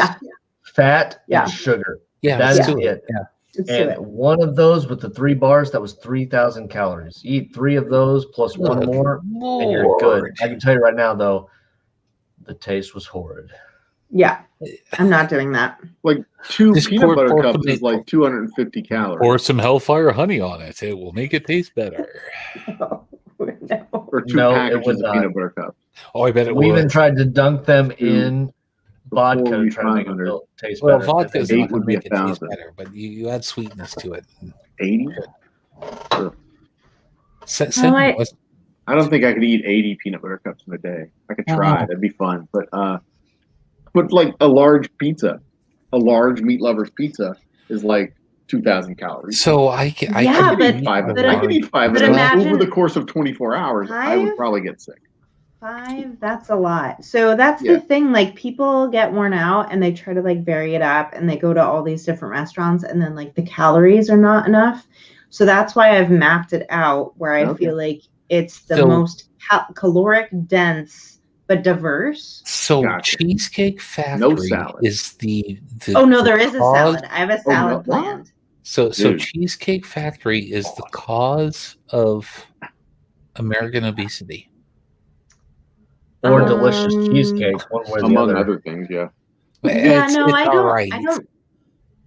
fat, and sugar. Yeah, that is suet. it. It's and suet. one of those with the 3 bars, that was 3,000 calories. You eat 3 of those plus one more, and you're good. I can tell you right now, though, the taste was horrid. Yeah, I'm not doing that. Like 2 Just peanut butter pour cups some- is like 250 calories. Pour some Hellfire honey on it. It will make it taste better. Or 2 No, it packages would of not. peanut butter cups. Oh, I bet it We would. even tried to dunk them in vodka Before to we try to make it 500. taste Well, better. vodka is Eight not going would to be make it taste 1,000. better, but you add sweetness to it. 80? Sure. I don't think I could eat 80 peanut butter cups in a day. I could try. That'd be fun. But like a large pizza, a large meat lover's pizza is like 2,000 calories. So I Yeah, could but- eat I but could eat 5 of but those imagine- over the course of 24 hours. I would 5? probably get sick. 5, that's a lot. So that's Yeah. the thing. Like people get worn out and they try to like vary it up and they go to all these different restaurants and then like the calories are not enough. So that's why I've mapped it out where I feel like it's the most caloric dense but diverse. So Gotcha. Cheesecake Factory No salad. is the Oh no, the there is a cause- salad. I have a salad no. planned. So Dude. Cheesecake Factory is the cause of American obesity. Or delicious Um, cheesecake, one way or the Among other. other things, yeah. Yeah, It's I all don't. right. I don't.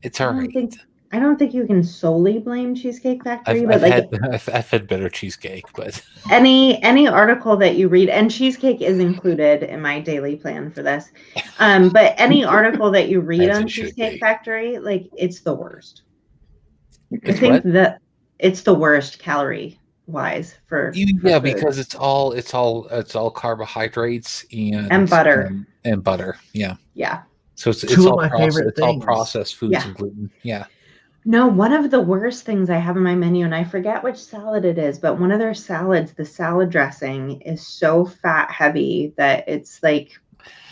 It's all I don't right. think. I don't think you can solely blame Cheesecake Factory, but I've had better cheesecake, but any article that you read, and cheesecake is included in my daily plan for this. But any article that you read As on it should Cheesecake be. Factory, like it's the worst. It's I think what? that it's the worst calorie wise for Yeah, food. because it's all carbohydrates And butter. and butter. Yeah. Yeah. So it's Two of all my favorite it's all things. processed foods Yeah. and gluten. Yeah. No, one of the worst things I have on my menu, and I forget which salad it is, but one of their salads, the salad dressing is so fat heavy that it's like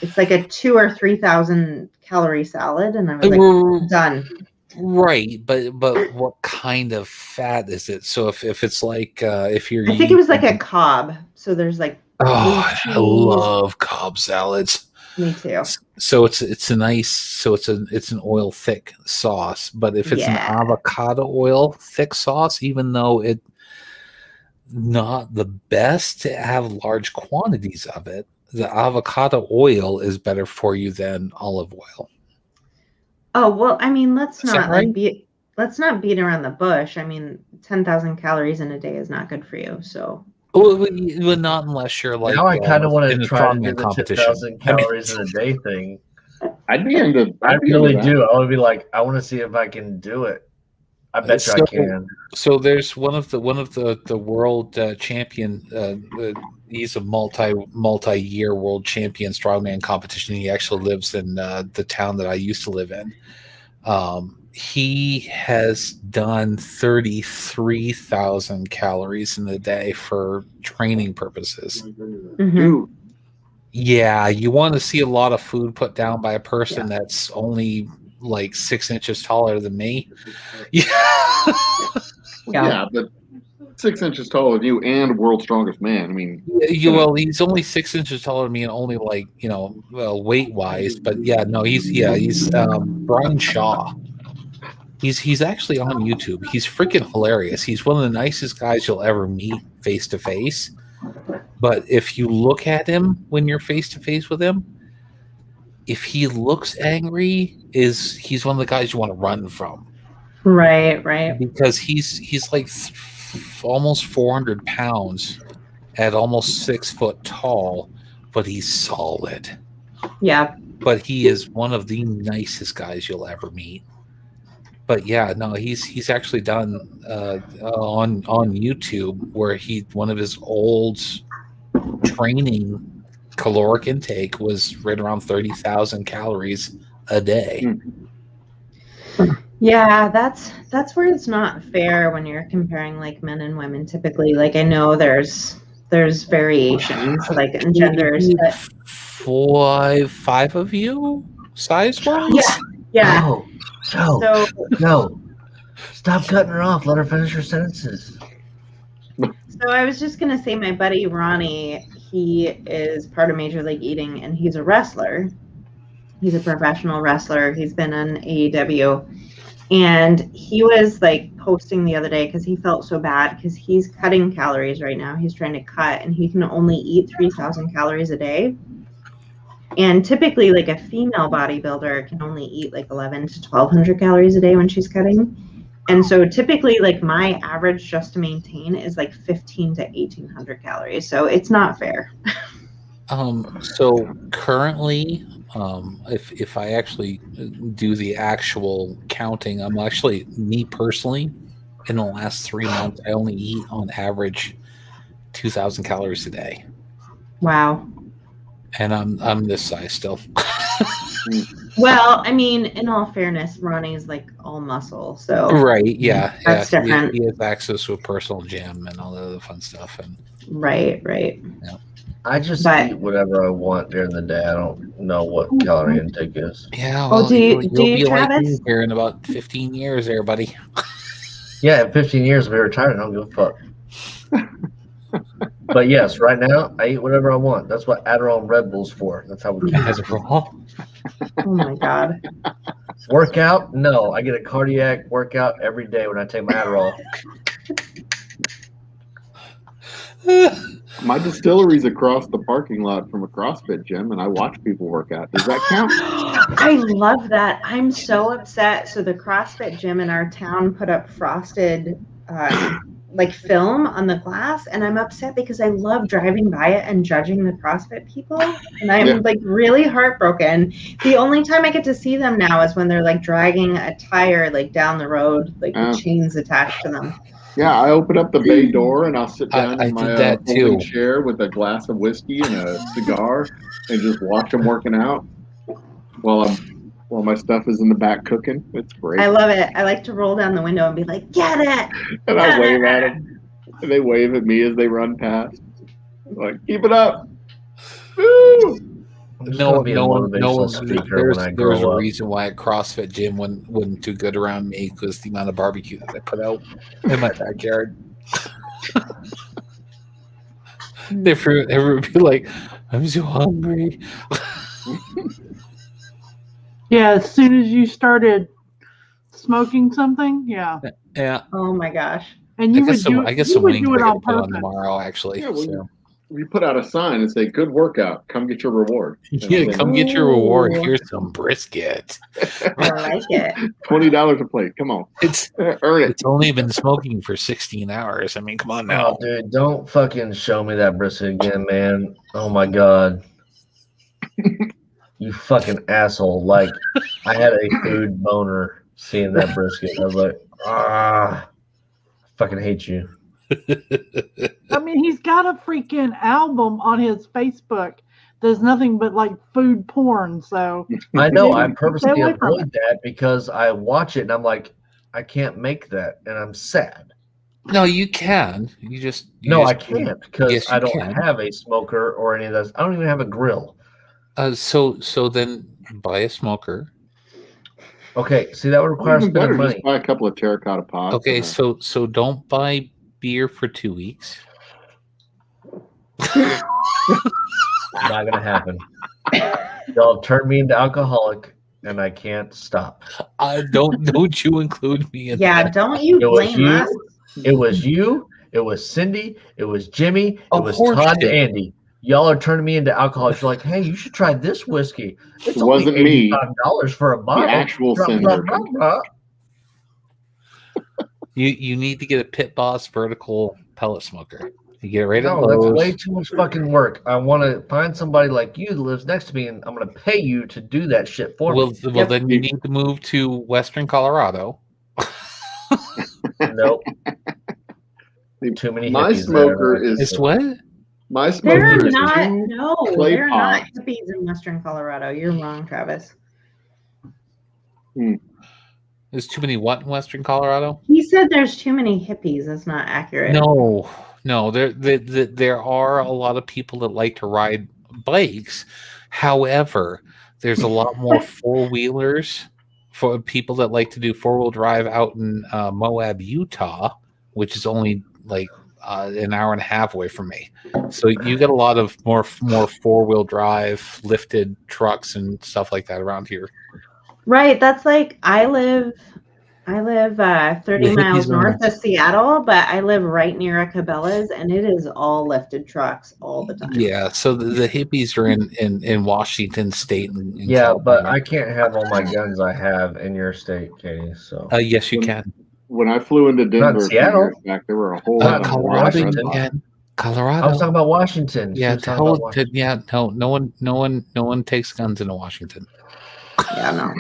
a 2,000 or 3,000 calorie salad, and I was like, done. Right, but what kind of fat is it? So if it's like if you're I think it was like a Cobb. So there's like oh, blue I cheese. love Cobb salads. Me too. So it's a nice it's an oil thick sauce, but if it's an avocado oil thick sauce, even though it not the best to have large quantities of it, the avocado oil is better for you than olive oil. Oh well, I mean, let's Is not that right? let's not beat around the bush. I mean, 10,000 calories in a day is not good for you. So Well, not unless you're like Now I kind of want in to a try to do strongman the competition. 10,000 calories in a day thing. I'd be into. I I'd be really into that. do. I want to be like, I want to see if I can do it. I bet you I can. So there's one of the world champion. He's a multi-year world champion strongman competition. He actually lives in the town that I used to live in. He has done 33,000 calories in a day for training purposes. Dude, Yeah, you want to see a lot of food put down by a person that's only like 6 inches taller than me. yeah, but 6 inches taller than you and world's strongest man. I mean, Well, he's only 6 inches taller than me, and only like weight wise. But yeah, no, he's Brian Shaw. He's actually on YouTube. He's freaking hilarious. He's one of the nicest guys you'll ever meet face to face. But if you look at him when you're face to face with him, if he looks angry, he's one of the guys you want to run from. right. Because he's like almost 400 pounds at almost 6 foot tall, but he's solid. Yeah. But he is one of the nicest guys you'll ever meet. But yeah, no, he's actually done on YouTube where one of his old training caloric intake was right around 30,000 calories a day. Yeah, that's where it's not fair when you're comparing like men and women typically. Like I know there's variations like in genders, but five of you size wise? yeah. No. Stop cutting her off. Let her finish her sentences. So I was just gonna say my buddy Ronnie, he is part of Major League Eating and he's a wrestler. He's a professional wrestler. He's been on AEW. And he was like posting the other day because he felt so bad because he's cutting calories right now. He's trying to cut and he can only eat 3,000 calories a day. And typically like a female bodybuilder can only eat like 11 to 1,200 calories a day when she's cutting. And so typically like my average just to maintain is like 15 to 1,800 calories. So it's not fair. So currently, if I actually do the actual counting, I'm actually, me personally, in the last 3 months, I only eat on average 2,000 calories a day. Wow. And I'm this size still. Well, I mean, in all fairness, Ronnie's like all muscle, so Right, yeah. That's different. He has access to a personal gym and all the other fun stuff. And Right. yeah. I just eat whatever I want during the day. I don't know what calorie intake is. Yeah, Oh, well, do you- you'll do you, be like me Travis? here in about 15 years there, buddy. Yeah, in 15 years, I'll be retired. I don't give a fuck. But yes, right now, I eat whatever I want. That's what Adderall and Red Bull's for. That's how we keep Adderall. Oh my god. Workout? No, I get a cardiac workout every day when I take my Adderall. my distillery's across the parking lot from a CrossFit gym, and I watch people work out. Does that count? I love that. I'm so upset. So the CrossFit gym in our town put up frosted like film on the glass, and I'm upset because I love driving by it and judging the CrossFit people, and I'm like really heartbroken. The only time I get to see them now is when they're like dragging a tire like down the road, like with chains attached to them. Yeah, I open up the bay door and I'll sit down I in my did that folding too. chair with a glass of whiskey and a cigar and just watch them working out while my stuff is in the back cooking. It's great. I love it. I like to roll down the window and be like, "Get it!" And I wave at them. And they wave at me as they run past. I'm like, keep it up. Woo! No, there's a reason why a CrossFit gym wouldn't do good around me, because the amount of barbecue that I put out in my backyard. Everyone would be like, I'm so hungry. Yeah, as soon as you started smoking something, yeah. Yeah. Oh my gosh. And you would do I guess you some would wings do I it gotta on put on purpose. tomorrow, actually. Yeah, well, so. we put out a sign and say, good workout. Come get your reward. Yeah, come get your reward. Here's some brisket. I like it. $20 a plate. Come on. Earn it. It's only been smoking for 16 hours. I mean, come on now. Oh, dude, don't fucking show me that brisket again, man. Oh my god. You fucking asshole. Like, I had a food boner seeing that brisket. I was like, I fucking hate you. I mean, he's got a freaking album on his Facebook. There's nothing but like food porn. So I know. I purposely stay away from avoid that because I watch it and I'm like, I can't make that, and I'm sad. No, you can. I can't because Yes, I you don't can. have a smoker or any of those. I don't even have a grill. So then buy a smoker. Okay, see, that would require Even spending better, money. just buy a couple of terracotta pots. Okay, so don't buy beer for 2 weeks. Not gonna happen. Y'all turn me into alcoholic, and I can't stop. Don't you include me in Yeah, that? don't you blame us. It was you. It was Cindy. It was Jimmy. It Of was course Todd it and Andy. Y'all are turning me into alcoholics. You're like, hey, you should try this whiskey. It's It wasn't only me. $85 for a bottle. The actual Blah, sender. blah, blah, blah. You need to get a Pit Boss vertical pellet smoker. You get it right at No, that's Lowe's. way too much fucking work. I want to find somebody like you that lives next to me, and I'm going to pay you to do that shit for me. Well, then you need to move to Western Colorado. Nope. Too many My hippies smoker there. is It's what? my There smoker are is not. two No, clay there are not pots. hippies in Western Colorado. You're wrong, Travis. There's too many what in Western Colorado? He said there's too many hippies. That's not accurate. No. There are a lot of people that like to ride bikes. However, there's a lot more four-wheelers for people that like to do four-wheel drive out in Moab, Utah, which is only like an hour and a half away from me. So you get a lot of more four-wheel drive lifted trucks and stuff like that around here. Right. That's like I live 30 The miles hippies north are- of Seattle, but I live right near a Cabela's, and it is all lifted trucks all the time. Yeah, so the hippies are in Washington State. And in Yeah, but California. I can't have all my guns I have in your state, Katie. So Yes, you can. When I flew into Denver a few Seattle. years back, there were a whole lot of Colorado, Washington. you can. Colorado. I was talking about Washington. She Yeah, was talking about Washington. no one takes guns into Washington. Yeah,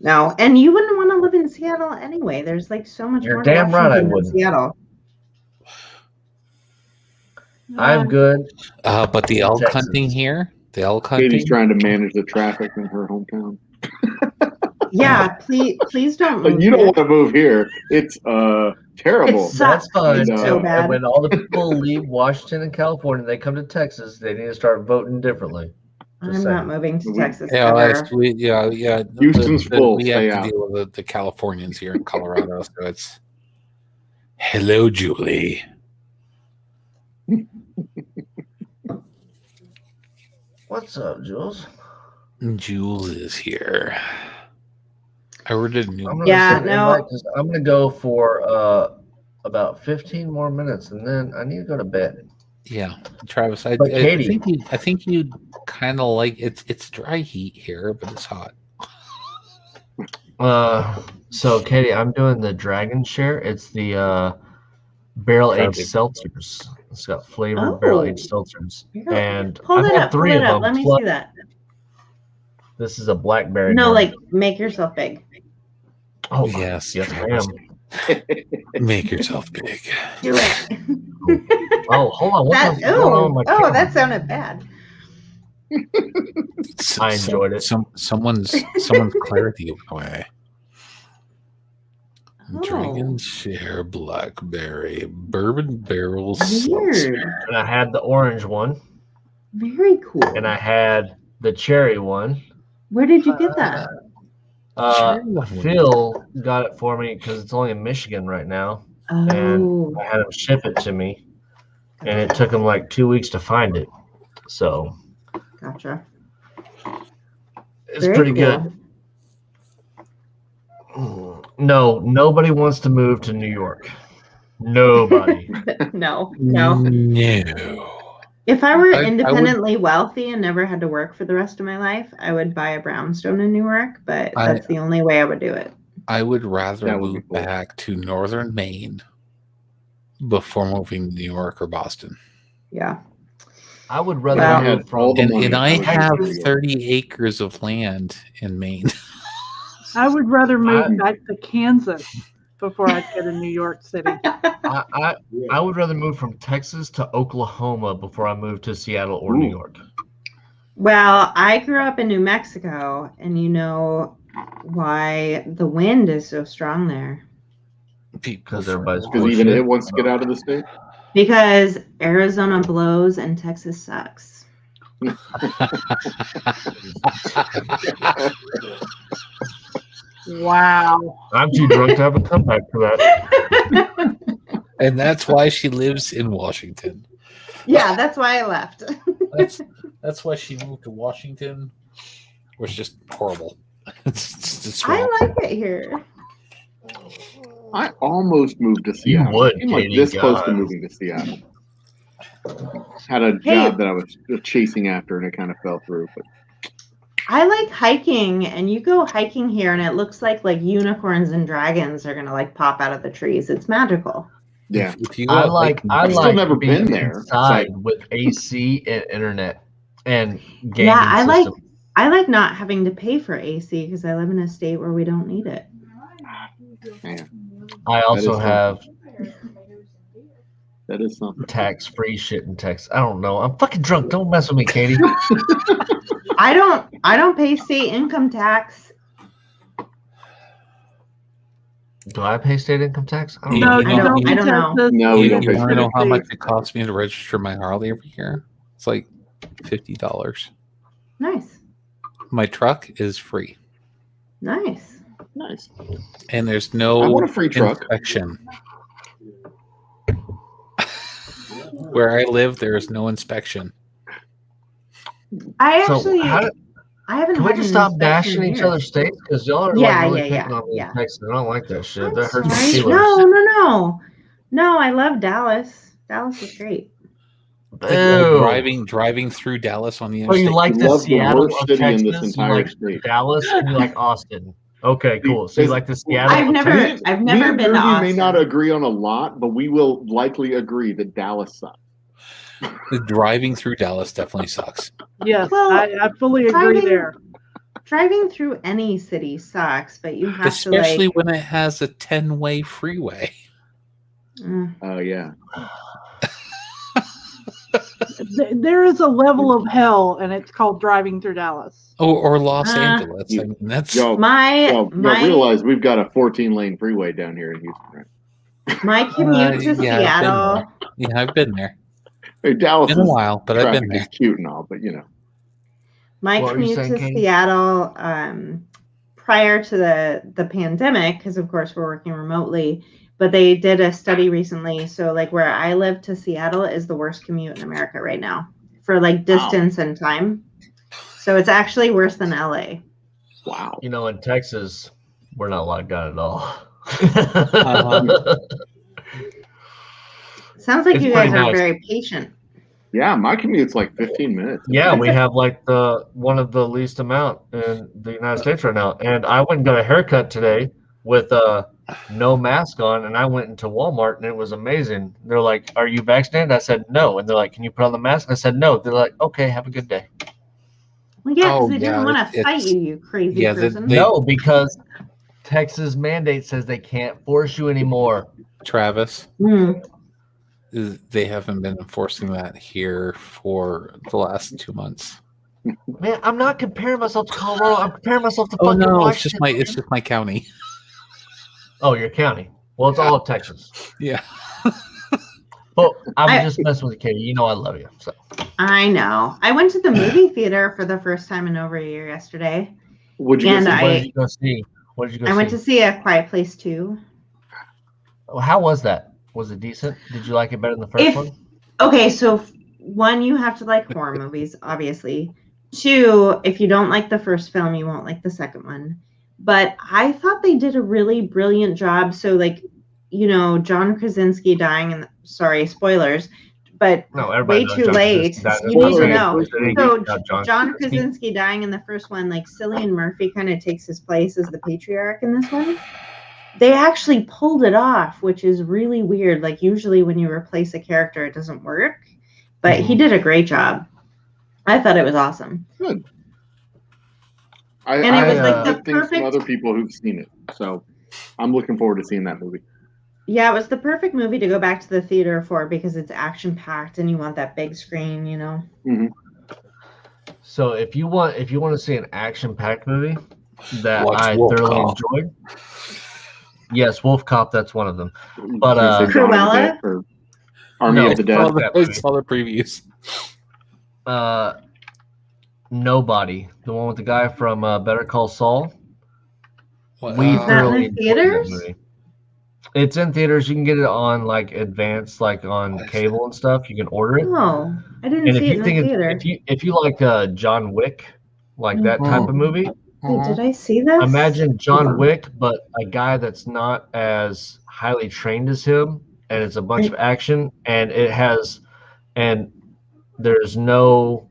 no. And you wouldn't want to live in Seattle anyway. There's like so much You're more damn to right I Washington than wouldn't. Seattle. I'm good. But the elk Texas. hunting here, the elk hunting. Katie's trying to manage the traffic in her hometown. Yeah, please don't move. You don't here. want to move here. It's terrible. It sucks. That's fine. It's so bad. And when all the people leave Washington and California, they come to Texas. They need to start voting differently. I'm not moving to Texas Yeah, ever. Houston's full. We Stay have out. to deal with the Californians here in Colorado, so it's hello, Julie. What's up, Jules? Jules is here. I ordered a new. I'm gonna Yeah, send an no. invite 'cause I'm gonna go for about 15 more minutes, and then I need to go to bed. Yeah, Travis, I Katie, think you kind of like it's dry heat here, but it's hot. So Katie, I'm doing the Dragon Share. It's the barrel aged seltzers. It's got flavored barrel aged seltzers, and I've had 3 of them. Let me see that. This is a blackberry. No, one. like make yourself big. Oh yes, ma'am. Make yourself big. Do it. Oh, hold on. What's going on with my camera? that sounded bad. I enjoyed it. Someone's clarity away. Dragon Share Blackberry Bourbon Barrel Seltzer. And I had the orange one. Very cool. And I had the cherry one. Where did you get that? Phil got it for me because it's only in Michigan right now. And I had him ship it to me. And it took him like 2 weeks to find it. So. Gotcha. It's pretty good. No, nobody wants to move to New York. Nobody. No. If I were independently wealthy and never had to work for the rest of my life, I would buy a brownstone in Newark, but that's the only way I would do it. I would rather move back to northern Maine before moving to New York or Boston. Yeah. I would rather move from and I have 30 acres of land in Maine. I would rather move back to Kansas before I get to New York City. I would rather move from Texas to Oklahoma before I move to Seattle or New York. Well, I grew up in New Mexico, and you know why the wind is so strong there? Because everybody's even it wants to get out of the state. Because Arizona blows and Texas sucks. Wow. I'm too drunk to have a comeback for that. And that's why she lives in Washington. Yeah, that's why I left. That's why she moved to Washington. It was just horrible. I like it here. I almost moved to Seattle. You would, I'm like Katie, this close God. to moving to Seattle. Had a job that I was chasing after, and it kind of fell through. But I like hiking, and you go hiking here, and it looks like unicorns and dragons are gonna pop out of the trees. It's magical. Yeah, I've still never being been there. Inside with AC and internet and gaming. Yeah, I system. like not having to pay for AC because I live in a state where we don't need it. I also have that is something tax-free shit in Texas. I don't know. I'm fucking drunk. Don't mess with me, Katie. I don't pay state income tax. Do I pay state income tax? I don't No, know. I don't know. No, we don't You pay want to know how state. much it costs me to register my Harley every year? It's like $50. Nice. My truck is free. Nice. And there's no I want a free truck. inspection. Where I live, there is no inspection. I haven't. Can we just stop bashing each other's states? Because y'all are really picking on me in yeah. Texas. I don't like that shit. That hurts my Right? feelings. No, I love Dallas. Dallas is great. Driving through Dallas on the Oh, interstate. you like the love the Seattle worst of city in Texas? this You entire like state. Dallas and you like Austin. Okay, cool. So you like the Seattle? I've of never Texas? been Me and to Ruby Austin. may not agree on a lot, but we will likely agree that Dallas sucks. The driving through Dallas definitely sucks. Yes, Well, I fully agree there. Driving through any city sucks, but you have Especially to when it has a 10-way freeway. Oh yeah. There is a level of hell, and it's called driving through Dallas. Or Los Angeles. I mean, that's Y'all my realize we've got a 14-lane freeway down here in Houston, right? my commute to Seattle. I've been there. Hey, Dallas Been a is- while, but I've been traffic there. is cute and all, but you know. My What were you commute saying, to Katie? Seattle prior to the pandemic, because of course we're working remotely, but they did a study recently. So where I live to Seattle is the worst commute in America right now for distance and time. So it's actually worse than LA. Wow. You know, in Texas, we're not like that at all. Sounds like It's you guys pretty are nice. very patient. Yeah, my commute's like 15 minutes. Yeah, we have like one of the least amount in the United States right now. And I went and got a haircut today with no mask on, and I went into Walmart and it was amazing. They're like, "Are you vaccinated?" I said no, and they're like, "Can you put on the mask?" I said no. They're like, "Okay, have a good day." Well, yeah, because they didn't want to fight you, you crazy person. No, because Texas mandate says they can't force you anymore. Travis, they haven't been enforcing that here for the last 2 months. Man, I'm not comparing myself to Colorado. I'm comparing myself to Oh fucking no, Washington. it's just my county. Oh, your county. Well, it's all of Texas. Yeah. But I'm just messing with you, Katie. You know I love you. So I know. I went to the movie theater for the first time in over a year yesterday. What did you go see? I went to see A Quiet Place 2. How was that? Was it decent? Did you like it better than the first one? Okay, so one, you have to like horror movies, obviously. Two, if you don't like the first film, you won't like the second one. But I thought they did a really brilliant job. So, like, you know, John Krasinski dying, and sorry, spoilers, but way too late. You need to know. So, John Krasinski dying in the first one, like, Cillian Murphy kind of takes his place as the patriarch in this one. They actually pulled it off, which is really weird. Like, usually when you replace a character, it doesn't work. But he did a great job. I thought it was awesome. Good. And it was like the things perfect. from other people who've seen it, so I'm looking forward to seeing that movie. Yeah, it was the perfect movie to go back to the theater for because it's action packed and you want that big screen, you know. Mm-hmm. So if you want to see an action packed movie that Watch I Wolf thoroughly Cop. enjoyed, yes, Wolf Cop, that's one of them. But Cruella, or Army of the Dead. I saw the previews. Nobody, the one with the guy from Better Call Saul. What, We is that thoroughly in the enjoyed that theaters? movie. It's in theaters. You can get it on like advanced, like on cable and stuff. You can order it. Oh, I didn't And if see it you in think the theater. if you like John Wick, like that type of movie, Wait, did I see this? imagine John Wick, but a guy that's not as highly trained as him, and it's a bunch of action, and there's no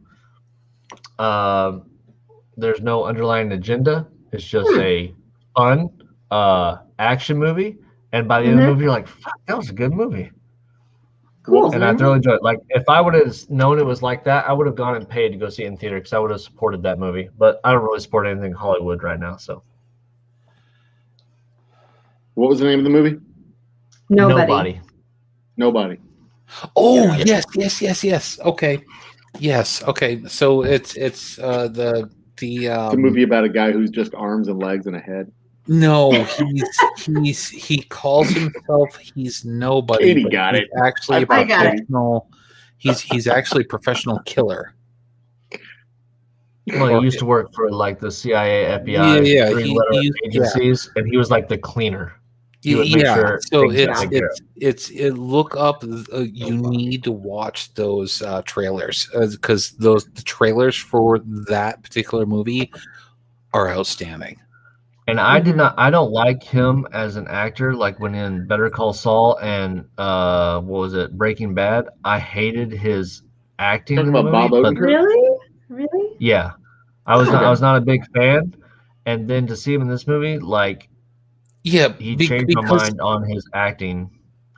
underlying agenda. It's just a fun action movie, and by the end of the movie, you're like, "Fuck, that was a good movie." Cool. And I thoroughly enjoyed it. Like, if I would have known it was like that, I would have gone and paid to go see it in theater because I would have supported that movie. But I don't really support anything Hollywood right now. So, What was the name of the movie? Nobody. Nobody. Oh yes. Okay. Yes. Okay. So it's the It's a movie about a guy who's just arms and legs and a head. No, he calls himself he's nobody. Katie but got he's it. Actually, I got it. professional. He's actually a professional killer. well, he used to work for like the CIA, FBI, Yeah, Green he Letter used- agencies, and he was like the cleaner. He would make sure So things got taken care of. look up. You need to watch those trailers because the trailers for that particular movie are outstanding. And I don't like him as an actor. Like when in Better Call Saul and what was it, Breaking Bad? I hated his acting. Talking in the about movie, Bob but- Odenkirk? Really? Yeah, I was not a big fan, and then to see him in this movie, like he changed my mind on his acting.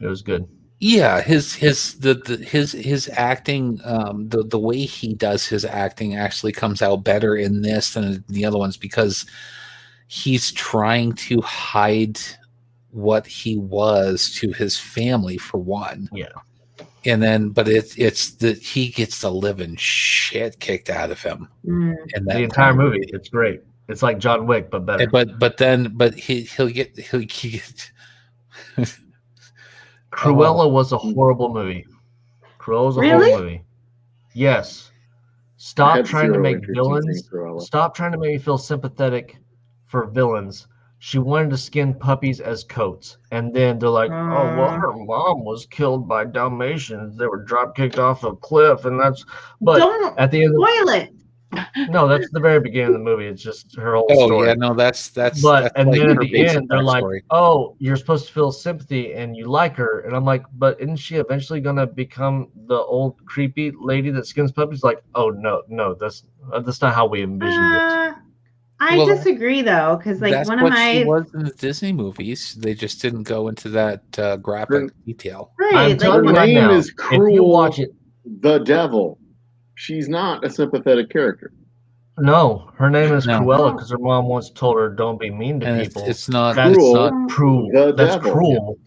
It was good. Yeah, his acting, the way he does his acting actually comes out better in this than the other ones because he's trying to hide what he was to his family for one. Yeah. And then, but it's that he gets the living shit kicked out of him. Mm. And The entire movie, it's great. It's like John Wick, but better. But he'll get Cruella was a horrible movie. Cruella's a Really? horrible movie. Yes. I Stop have trying to zero make interest in villains. seeing Cruella. Stop trying to make me feel sympathetic for villains. She wanted to skin puppies as coats. And then they're like, oh, well, her mom was killed by Dalmatians. They were drop kicked off a cliff. And that's, but Don't at the end of spoil it. No, that's the very beginning of the movie. It's just her whole Oh story. yeah, no, that's And like then at her the basic end, they're like, backstory. "Oh, you're supposed to feel sympathy and you like her," and I'm like, "But isn't she eventually gonna become the old creepy lady that skins puppies?" Like, "Oh no, that's not how we envisioned it." I Well, disagree though, because like That's one of what she my was in the Disney movies. They just didn't go into that graphic detail. I'm right, like telling you Her right name now, is if you watch Cruel it, the Devil. She's not a sympathetic character. no, her name is No. Cruella because her mom once told her, "Don't be mean to And people." it's not That's Cruel cruel. the That's Devil. cruel.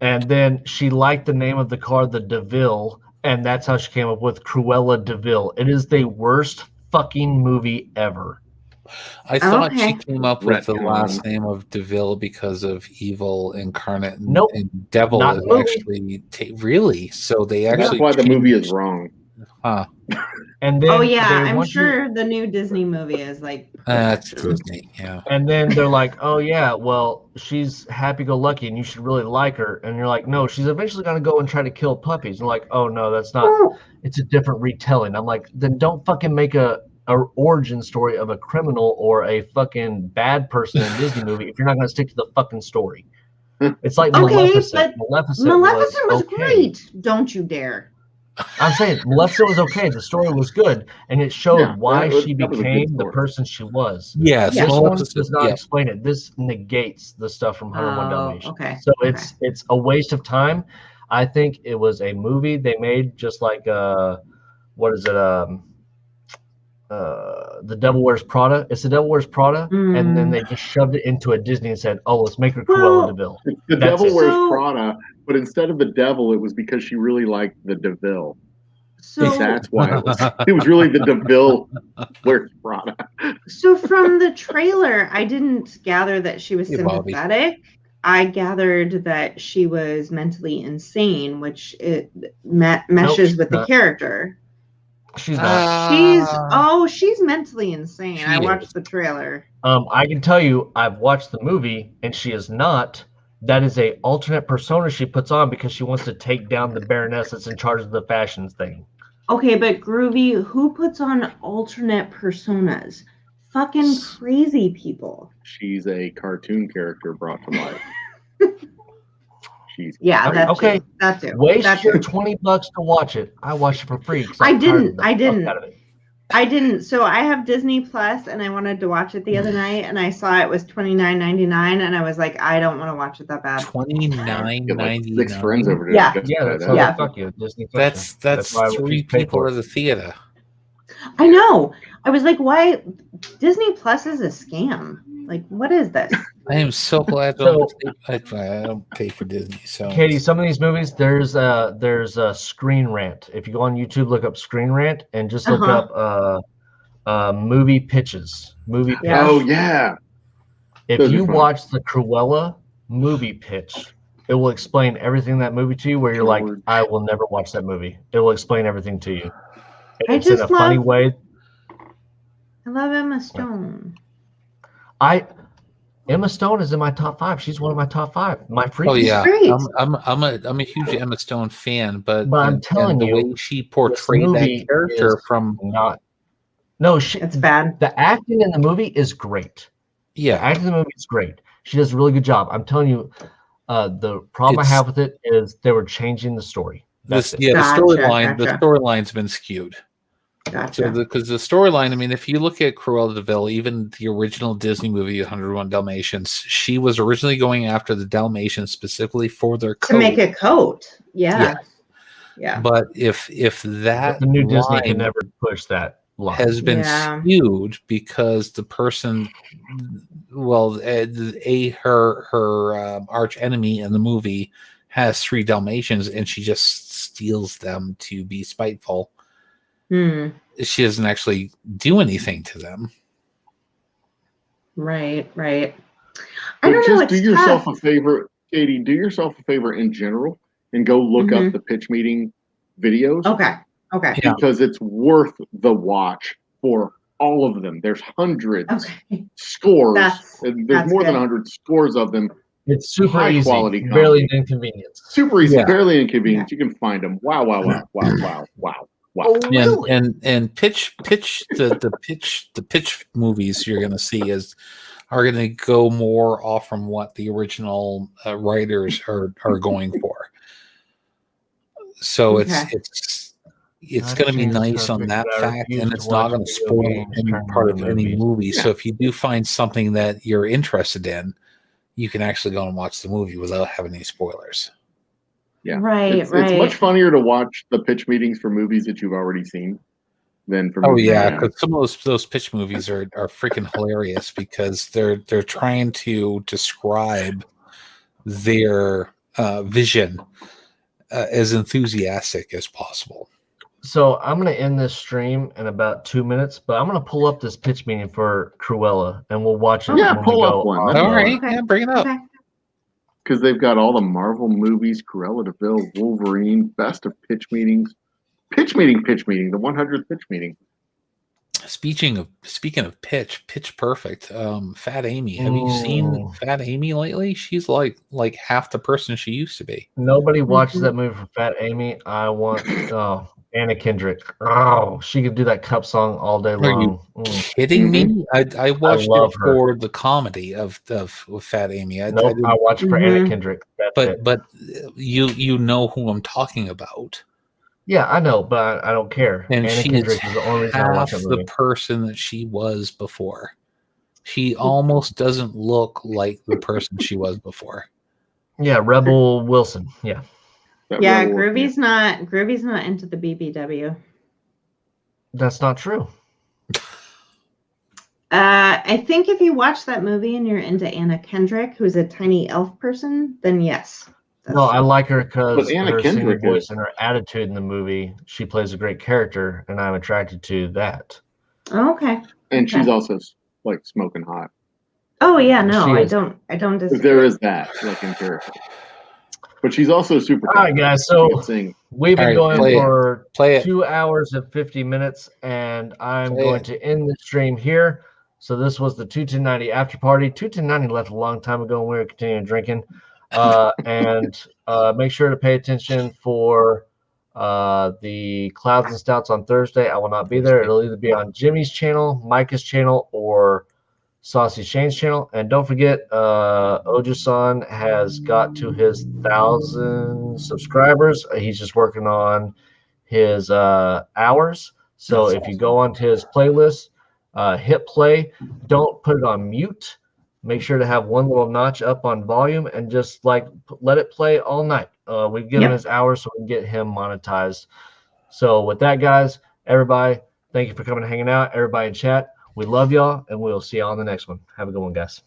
And then she liked the name of the car, the DeVille, and that's how she came up with Cruella DeVille. It is the worst fucking movie ever. I thought she Okay. came up with the Retcon. last name of DeVille because of evil incarnate, and, Nope. and devil Not is the movie. actually really. So they actually That's why the movie is changed- wrong. Huh? And then oh yeah, they I'm want you- sure the new Disney movie is like That's perfection. Disney. Yeah. and then they're like, "Oh yeah, well she's happy-go-lucky, and you should really like her." And you're like, "No, she's eventually gonna go and try to kill puppies." And like, "Oh no, that's not. It's a different retelling." I'm like, "Then don't fucking make a origin story of a criminal or a fucking bad person in a Disney movie if you're not gonna stick to the fucking story." It's like Okay, Maleficent. but Maleficent was okay. great. Don't you dare. I'm saying Maleficent was okay. The story was good, and it showed Yeah, why that she was a good became the story. person she was. Yes. This one Maleficent, does not yeah. explain it. This negates the stuff from 101 Oh, Dalmatians. okay, So okay. it's a waste of time. I think it was a movie they made just like what is it? The Devil Wears Prada. It's The Devil Wears Prada, and then they just shoved it into a Disney and said, "Oh, let's make her Cruella DeVille." The That's Devil it. Wears So- Prada, but instead of the devil, it was because she really liked the DeVille. So That's why it was. It was really the DeVille wears Prada. So from the trailer, I didn't gather that she was Hey, Bobby. sympathetic. I gathered that she was mentally insane, which it meshes she's with the not. character. She's not. She's mentally insane. She I watched is. the trailer. I can tell you, I've watched the movie, and she is not. That is a alternate persona she puts on because she wants to take down the Baroness that's in charge of the fashions thing. Okay, but Groovy, who puts on alternate personas? Fucking crazy people. She's a cartoon character brought to life. She's Yeah, that Okay. too. That too. Waste That your too. $20 to watch it. I watched it for free. 'cause I I'm tired of didn't. the I fuck didn't. out of it. I didn't. So I have Disney Plus, and I wanted to watch it the other night, and I saw it was $29.99, and I was like, I don't want to watch it that bad. Get like 6 friends $29.99. over to Yeah. Yeah, that's how Yeah. they fuck you. Disney fucks you. That's why three we pay people for at it. the theater. I know. I was like, why? Disney Plus is a scam. Like, what is this? I am so glad I don't pay for Disney. So Katie, some of these movies, there's a Screen Rant. If you go on YouTube, look up Screen Rant and just look up movie pitches. Movie pitch. Yeah. Oh yeah. If Those are you fun. watch the Cruella movie pitch, it will explain everything in that movie to you where you're like, George. I will never watch that movie. It will explain everything to you. And I it's in just a funny love- way. I love Emma Stone. Emma Stone is in my top 5. She's one of my top 5. My freak. oh yeah, great. I'm a huge Emma Stone fan, but I'm telling the you, way she portrayed movie that character is from not. No, It's bad. the acting in the movie is great. The yeah, acting in the movie is great. She does a really good job. I'm telling you, the problem I It's- have with it is they were changing the story. That's it. the Gotcha, storyline the gotcha. storyline's been skewed. Gotcha. So because the storyline, I mean, if you look at Cruella DeVille, even the original Disney movie 101 Dalmatians, she was originally going after the Dalmatians specifically for their coat. to make a coat. Yeah. Yeah. Yeah. But if But that the new Disney can line never push that line. has been Yeah. skewed because the person, well, her arch enemy in the movie has 3 Dalmatians, and she just steals them to be spiteful. Hmm. She doesn't actually do anything to them. Right. Right. I But don't know. just do It's yourself tough. a favor, Katie. Do yourself a favor in general and go look Mhm. up the pitch meeting videos Okay. Okay. Yeah. because it's worth the watch for all of them. There's hundreds, Okay. scores. That's There's more than good. 100 scores of them. It's super High easy. quality Barely comedy. an inconvenience. Super easy, Yeah. barely inconvenient. You can find them. Wow. Wow. Oh, really? And pitch the pitch movies you're gonna see are gonna go more off from what the original writers are going for. So Okay. it's going to be nice on that fact, and it's not going to spoil any part of any movie. So if you do find something that you're interested in, you can actually go and watch the movie without having any spoilers. Yeah, Right, It's much funnier to watch the pitch meetings for movies that you've already seen than for. Oh movies yeah, that- because some of those pitch movies are freaking hilarious because they're trying to describe their vision as enthusiastic as possible. So I'm going to end this stream in about 2 minutes, but I'm going to pull up this pitch meeting for Cruella, and we'll watch it. Yeah, when pull we up go one. off That's of- All right, yeah, bring it up. Because they've got all the Marvel movies, Cruella de Vil, Wolverine, best of pitch meetings, pitch meeting, the 100th pitch meeting. Speaking of pitch perfect. Fat Amy. Have you seen Fat Amy lately? She's like half the person she used to be. Nobody watches that movie for Fat Amy. I want Anna Kendrick. Oh, she could do that cup song all day Are you long. kidding me? I watched love it her. for the comedy of Fat Amy. Nope, I watch it for Anna Kendrick. That's it. But you know who I'm talking about. Yeah, I know, but I don't care. And Anna she Kendrick is is the only reason I watch half that the movie. person that she was before. She almost doesn't look like the person she was before. Yeah, Rebel Wilson. Yeah. Yeah, Groovy's not into the BBW. That's not true. I think if you watch that movie and you're into Anna Kendrick, who's a tiny elf person, then yes. No, I like her because But Anna her singing Kendrick voice is- and her attitude in the movie. She plays a great character, and I'm attracted to that. Oh, okay. And she's Okay. also like smoking hot. Oh yeah, no, She I is. don't disagree. There is that, like in character. But she's also super. All right, guys. She So can sing. we've been All right, going for Play it. 2 hours and 50 minutes, and I'm Play going it. to end the stream here. So this was the 21090 after party. 21090 left a long time ago, and we were continuing drinking. And make sure to pay attention for the Clouds and Stouts on Thursday. I will not be there. It'll either be on Jimmy's channel, Micah's channel, or Saucy Shane's channel. And don't forget, Oju-san has got to his 1,000 subscribers. He's just working on his hours. So if you go onto his playlist, hit play. Don't put it on mute. Make sure to have one little notch up on volume and just like let it play all night. We've given his hours so we can get him monetized. So with that, guys, everybody, thank you for coming and hanging out. Everybody in chat, we love y'all, and we'll see y'all on the next one. Have a good one, guys.